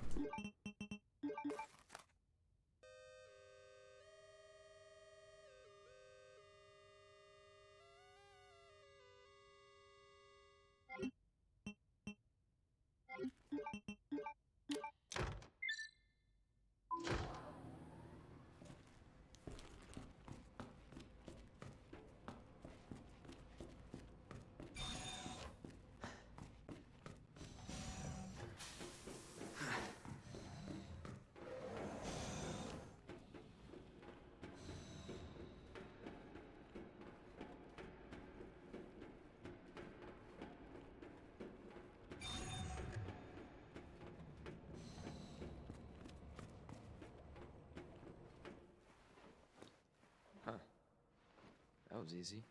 S9: That was easy.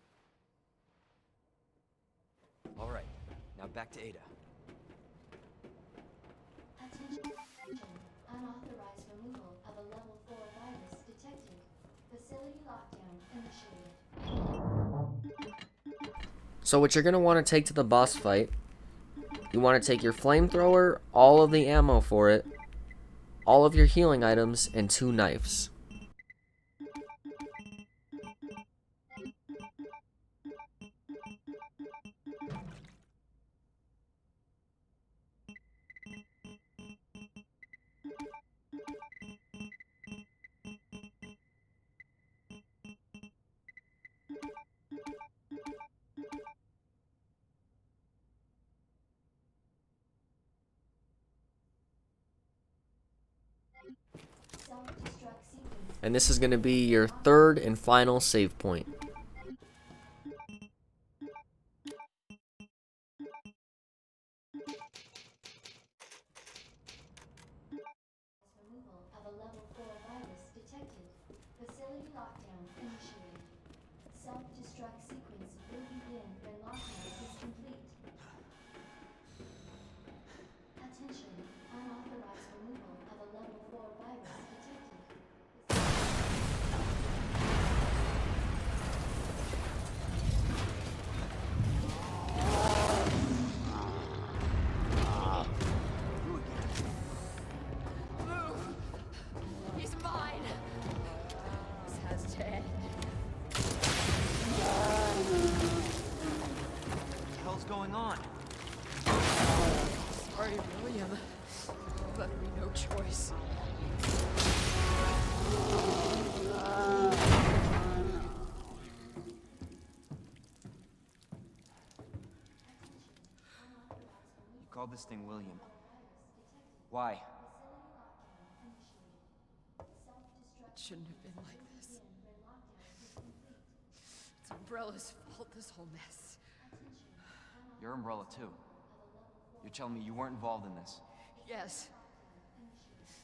S9: All right, now back to Ada.
S12: Attention. Unauthorized removal of a level 4 virus detected. Facility lockdown initiated.
S1: So what you're going to want to take to the boss fight, you want to take your flamethrower, all of the ammo for it, all of your healing items, and 2 knives.
S12: Self-destruct sequence.
S1: And this is going to be your 3rd and final save point.
S12: Removal of a level 4 virus detected. Facility lockdown initiated. Self-destruct sequence will begin when lockdown is complete. Attention. Unauthorized removal of a level 4 virus detected.
S7: He's mine. This has to end.
S10: What the hell's going on?
S7: Sorry, William. Left me no choice.
S9: You called this thing William. Why?
S7: It shouldn't have been like this. It's Umbrella's fault, this whole mess.
S9: You're Umbrella too. You're telling me you weren't involved in this?
S7: Yes.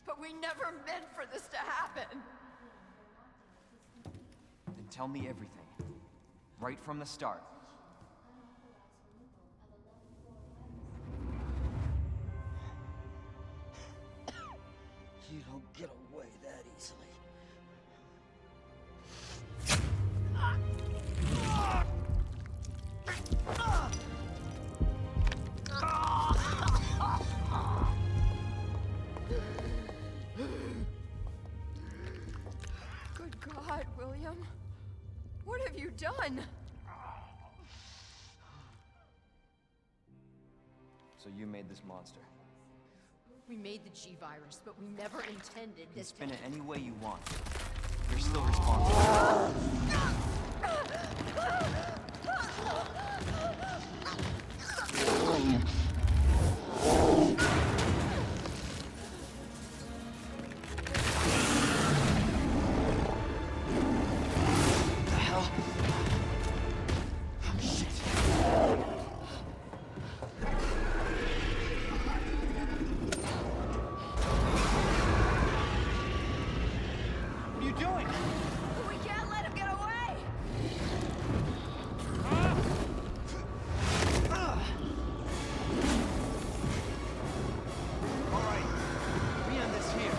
S7: But we never meant for this to happen.
S9: Then tell me everything. Right from the start.
S10: You don't get away that easily.
S7: Good God, William. What have you done?
S9: So you made this monster.
S7: We made the G-Virus, but we never intended
S9: You can
S7: this
S9: spin it any way you want. You're still responsible. What the hell? Oh, shit. What are you doing?
S7: We can't let him get away!
S10: All right, we end this here.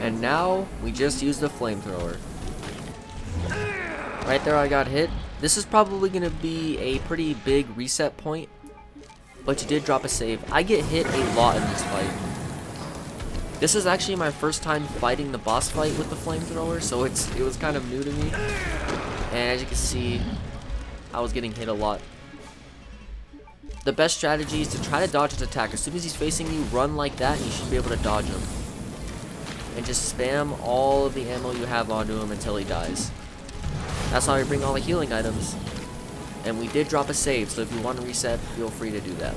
S1: And now, we just use the flamethrower. Right there I got hit. This is probably going to be a pretty big reset point. But you did drop a save. I get hit a lot in this fight. This is actually my first time fighting the boss fight with the flamethrower, so it was kind of new to me. And as you can see, I was getting hit a lot. The best strategy is to try to dodge his attack. As soon as he's facing you, run like that and you should be able to dodge him. And just spam all of the ammo you have onto him until he dies. That's how we bring all the healing items. And we did drop a save, so if you want to reset, feel free to do that.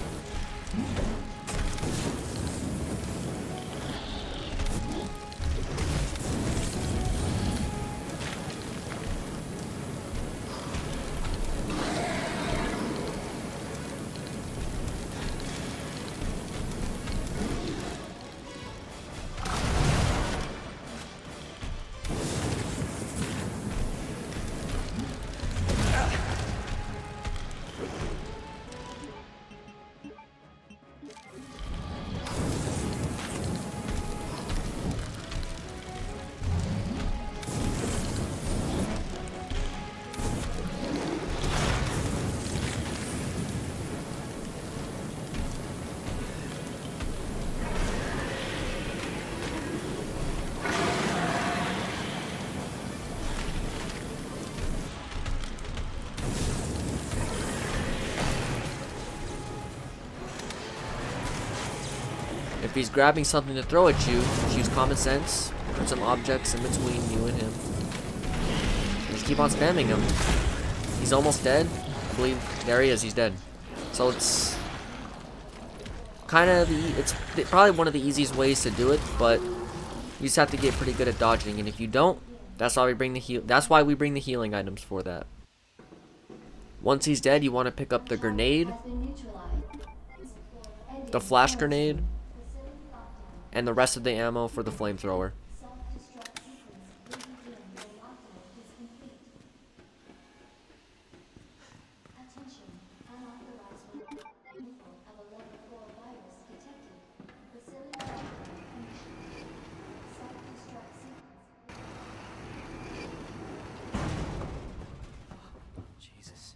S1: If he's grabbing something to throw at you, just use common sense, put some objects in between you and him. Just keep on spamming him. He's almost dead. I believe there he is, he's dead. So it's kind of it's probably one of the easiest ways to do it, but you just have to get pretty good at dodging, and if you don't, that's why we bring the healing items for that. Once he's dead, you want to pick up the grenade, the flash grenade, and the rest of the ammo for the flamethrower.
S10: Jesus.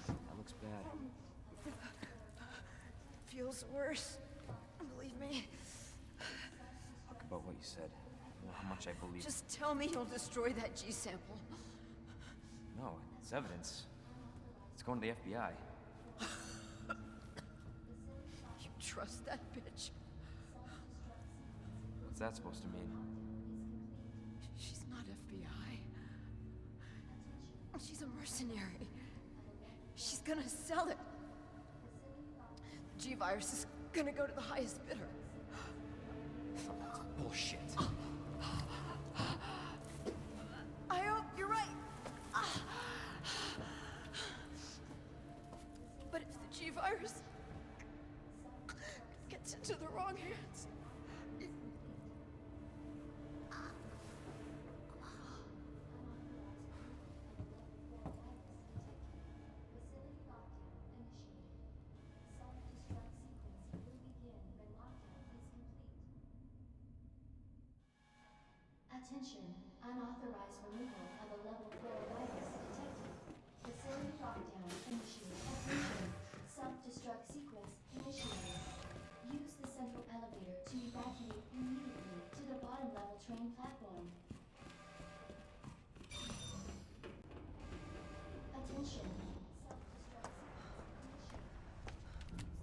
S10: That looks bad.
S13: Feels worse. Believe me.
S10: Talk about what you said. I know how much I believe.
S13: Just tell me you'll destroy that G sample.
S10: No, it's evidence. It's going to the FBI.
S13: You trust that bitch?
S10: What's that supposed to mean?
S13: She's not FBI. She's a mercenary. She's gonna sell it. The G-Virus is gonna go to the highest bidder.
S10: That's bullshit.
S13: I hope you're right. But if the G-Virus gets into the wrong hands...
S12: Attention, unauthorized removal of a level 4 virus detected. Facility lockdown initiated. Attention, self-destruct sequence initiated. Use the central elevator to evacuate immediately to the bottom level train platform. Attention,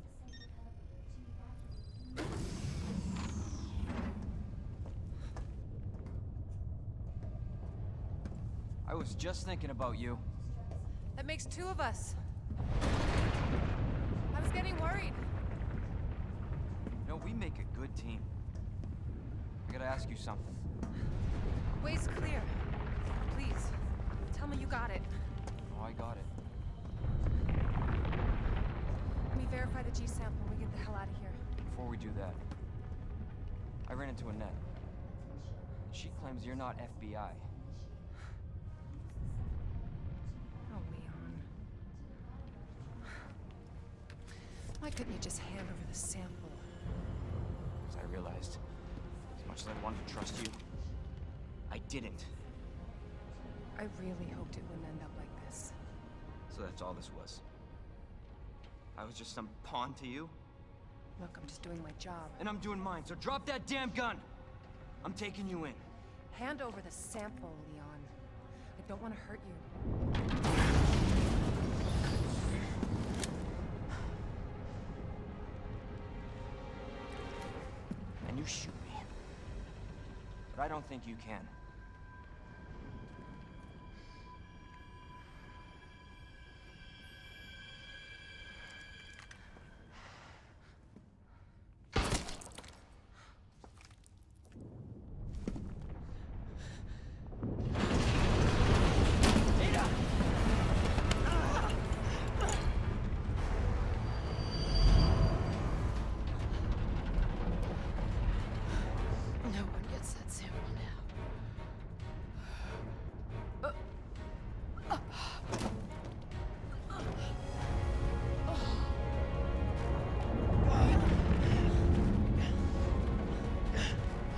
S12: self-destruct sequence initiated. Use the central elevator to evacuate
S9: I was just thinking about you.
S7: That makes two of us. I was getting worried.
S9: No, we make a good team. I gotta ask you something.
S7: Way's clear. Please, tell me you got it.
S9: Oh, I got it.
S7: Let me verify the G sample and we get the hell out of here.
S9: Before we do that, I ran into Annette. She claims you're not FBI.
S7: Oh, Leon. Why couldn't you just hand over the sample?
S9: As I realized, as much as I wanted to trust you, I didn't.
S7: I really hoped it wouldn't end up like this.
S9: So that's all this was. I was just some pawn to you?
S7: Look, I'm just doing my job.
S9: And I'm doing mine, so drop that damn gun! I'm taking you in.
S7: Hand over the sample, Leon. I don't want to hurt you.
S9: And you shoot me. But I don't think you can.
S13: No one gets that sample now.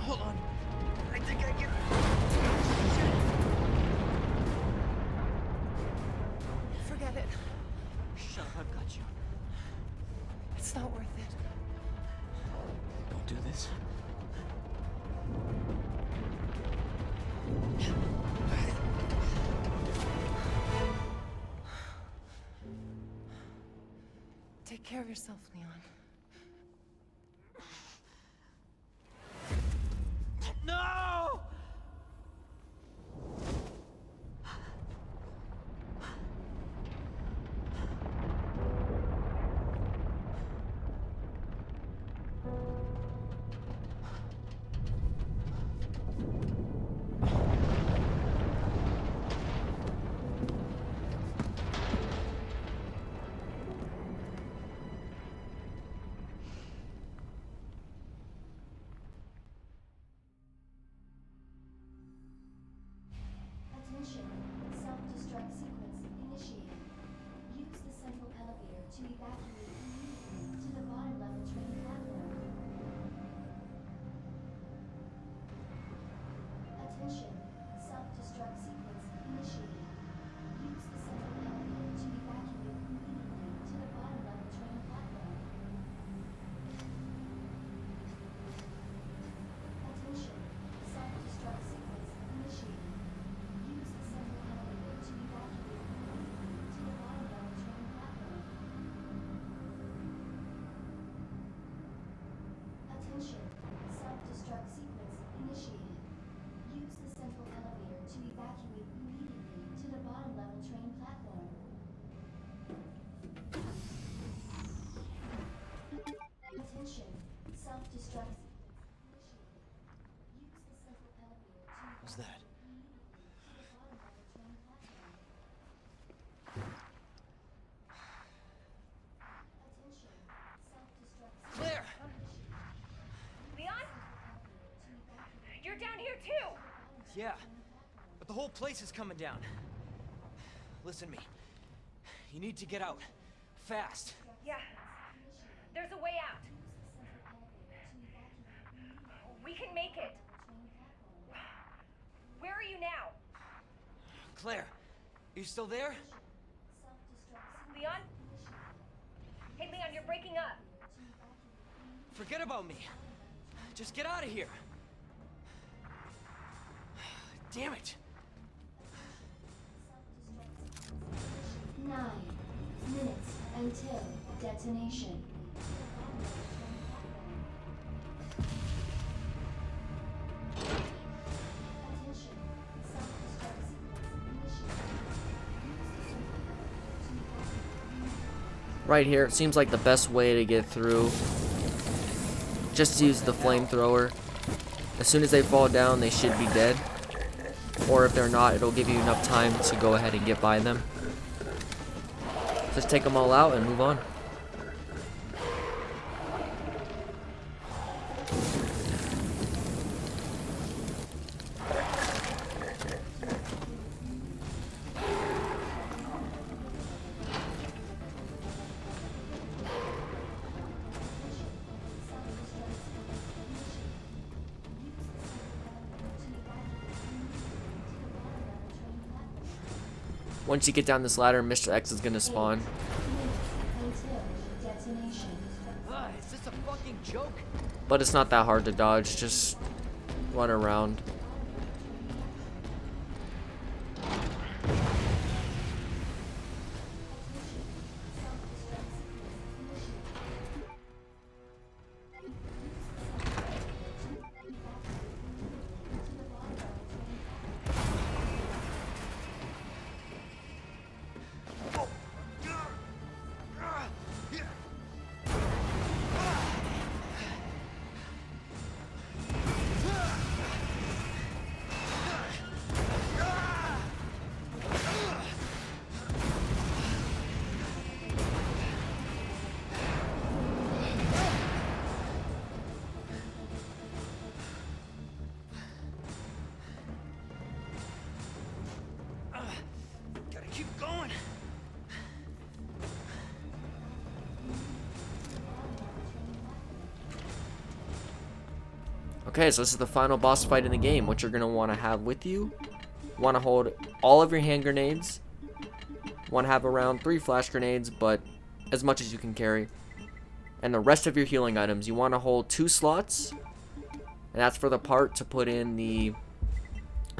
S5: Hold on. I think I can.
S7: Forget it.
S9: Shut up, I've got you.
S7: It's not worth it.
S9: Don't do this.
S7: Take care of yourself, Leon.
S12: Attention. Self-destruct sequence initiated. Use the central elevator to evacuate immediately to the bottom level train platform. Attention. Self-destruct sequence initiated. Use the central elevator to evacuate immediately to the bottom level train platform. Attention. Self-destruct sequence initiated. Use the central elevator to evacuate immediately to the bottom level train platform. Attention. Self-destruct sequence initiated. Use the central elevator to evacuate immediately to the bottom level train platform. Attention. Self-destruct sequence initiated. Use the central elevator to
S10: What's that?
S12: immediately to the bottom level train platform. Attention. Self-destruct
S10: Claire!
S14: Leon? You're down here too!
S10: Yeah, but the whole place is coming down. Listen to me. You need to get out. Fast.
S14: Yeah. There's a way out. We can make it. Where are you now?
S10: Claire, are you still there?
S14: Leon? Hey, Leon, you're breaking up.
S10: Forget about me. Just get out of here. Damn it.
S12: 9 minutes until detonation. Attention. Self-destruct sequence initiated.
S1: Right here, it seems like the best way to get through. Just use the flamethrower. As soon as they fall down, they should be dead. Or if they're not, it'll give you enough time to go ahead and get by them. Just take them all out and move on. Once you get down this ladder, Mr. X is gonna spawn.
S10: Is this a fucking joke?
S1: But it's not that hard to dodge, just run around.
S10: Gotta keep going.
S1: Okay, so this is the final boss fight in the game. What you're going to want to have with you. Want to hold all of your hand grenades. Want to have around 3 flash grenades, but as much as you can carry. And the rest of your healing items. You want to hold 2 slots. And that's for the part to put in the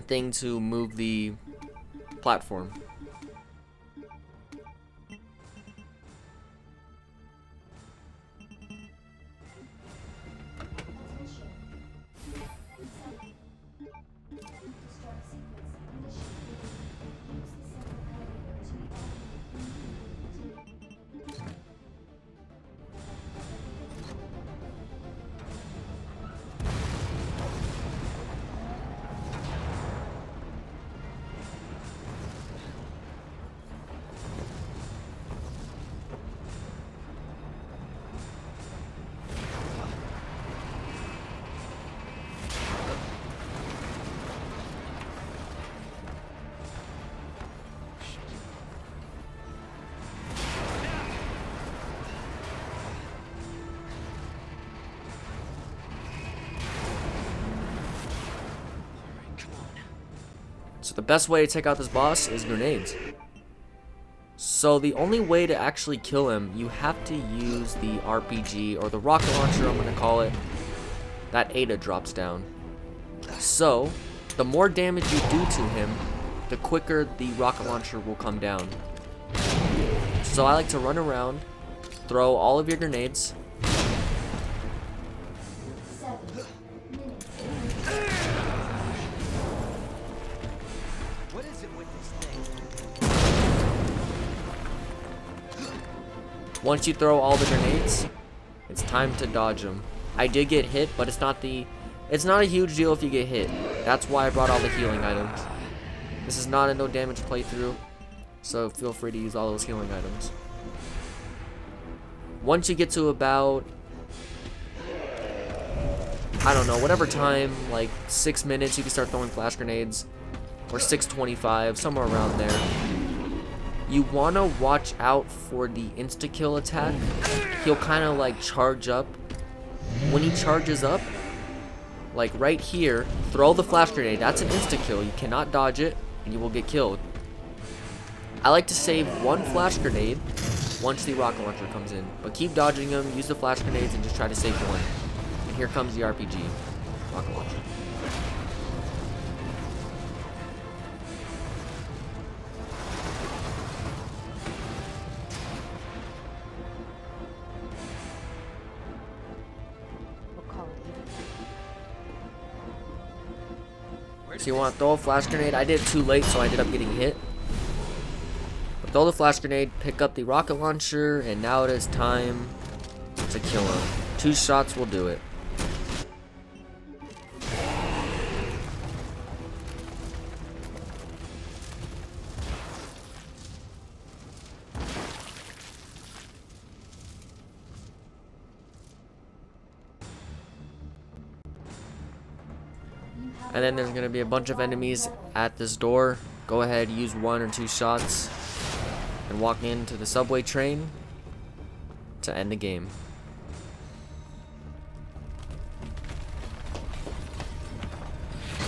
S1: thing to move the platform. the best way to take out this boss is grenades. So the only way to actually kill him, you have to use the RPG, or the rocket launcher I'm going to call it, that Ada drops down. So, the more damage you do to him, the quicker the rocket launcher will come down. So I like to run around, throw all of your grenades.
S10: What is it with this thing?
S1: Once you throw all the grenades, it's time to dodge them. I did get hit, but it's not a huge deal if you get hit. That's why I brought all the healing items. This is not a no damage playthrough, so feel free to use all those healing items. Once you get to about, I don't know, whatever time, like 6 minutes, you can start throwing flash grenades, or 6:25, somewhere around there. You want to watch out for the insta-kill attack. He'll kind of like charge up. When he charges up, like right here, throw the flash grenade. That's an insta-kill. You cannot dodge it, and you will get killed. I like to save one flash grenade once the rocket launcher comes in, but keep dodging them, use the flash grenades, and just try to save one. And here comes the RPG, rocket launcher. So you want to throw a flash grenade. I did it too late, so I ended up getting hit. But throw the flash grenade, pick up the rocket launcher, and now it is time to kill him. 2 shots will do it. And then there's going to be a bunch of enemies at this door. Go ahead, use 1 or 2 shots and walk into the subway train to end the game.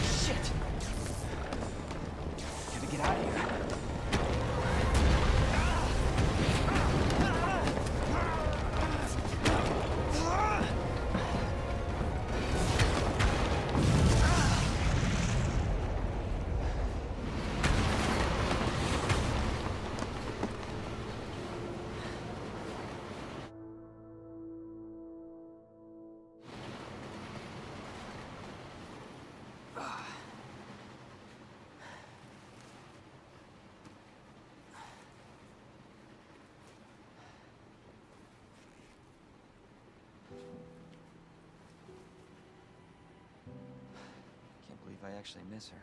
S10: Shit! Gotta get out of here. Can't believe I actually miss her.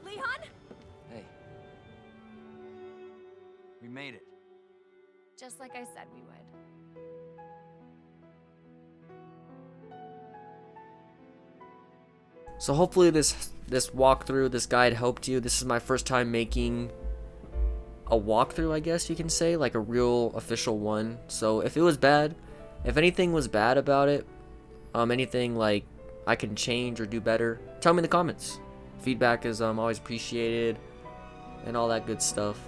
S13: Leon?
S10: Hey. We made it.
S7: Just like I said we would.
S1: So hopefully this walkthrough, this guide helped you. This is my first time making a walkthrough, I guess you can say, like a real official one. So if it was bad, if anything was bad about it, anything like I can change or do better, tell me in the comments. Feedback is always appreciated and all that good stuff.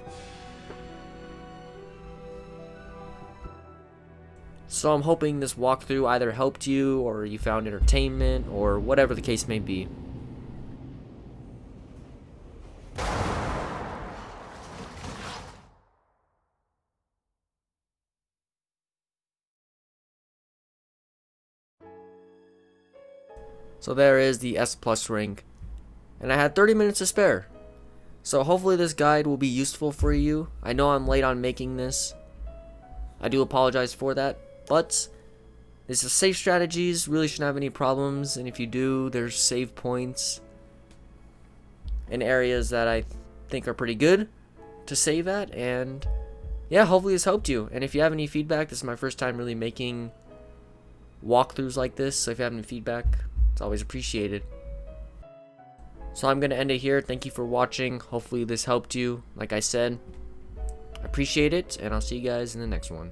S1: So I'm hoping this walkthrough either helped you or you found entertainment or whatever the case may be. So there is the S+ rank. And I had 30 minutes to spare. So hopefully this guide will be useful for you. I know I'm late on making this. I do apologize for that. But this is safe strategies, really shouldn't have any problems. And if you do, there's save points in areas that I think are pretty good to save at. And yeah, hopefully this helped you. And if you have any feedback, this is my first time really making walkthroughs like this. So if you have any feedback, it's always appreciated. So I'm going to end it here. Thank you for watching. Hopefully this helped you. Like I said, I appreciate it, and I'll see you guys in the next one.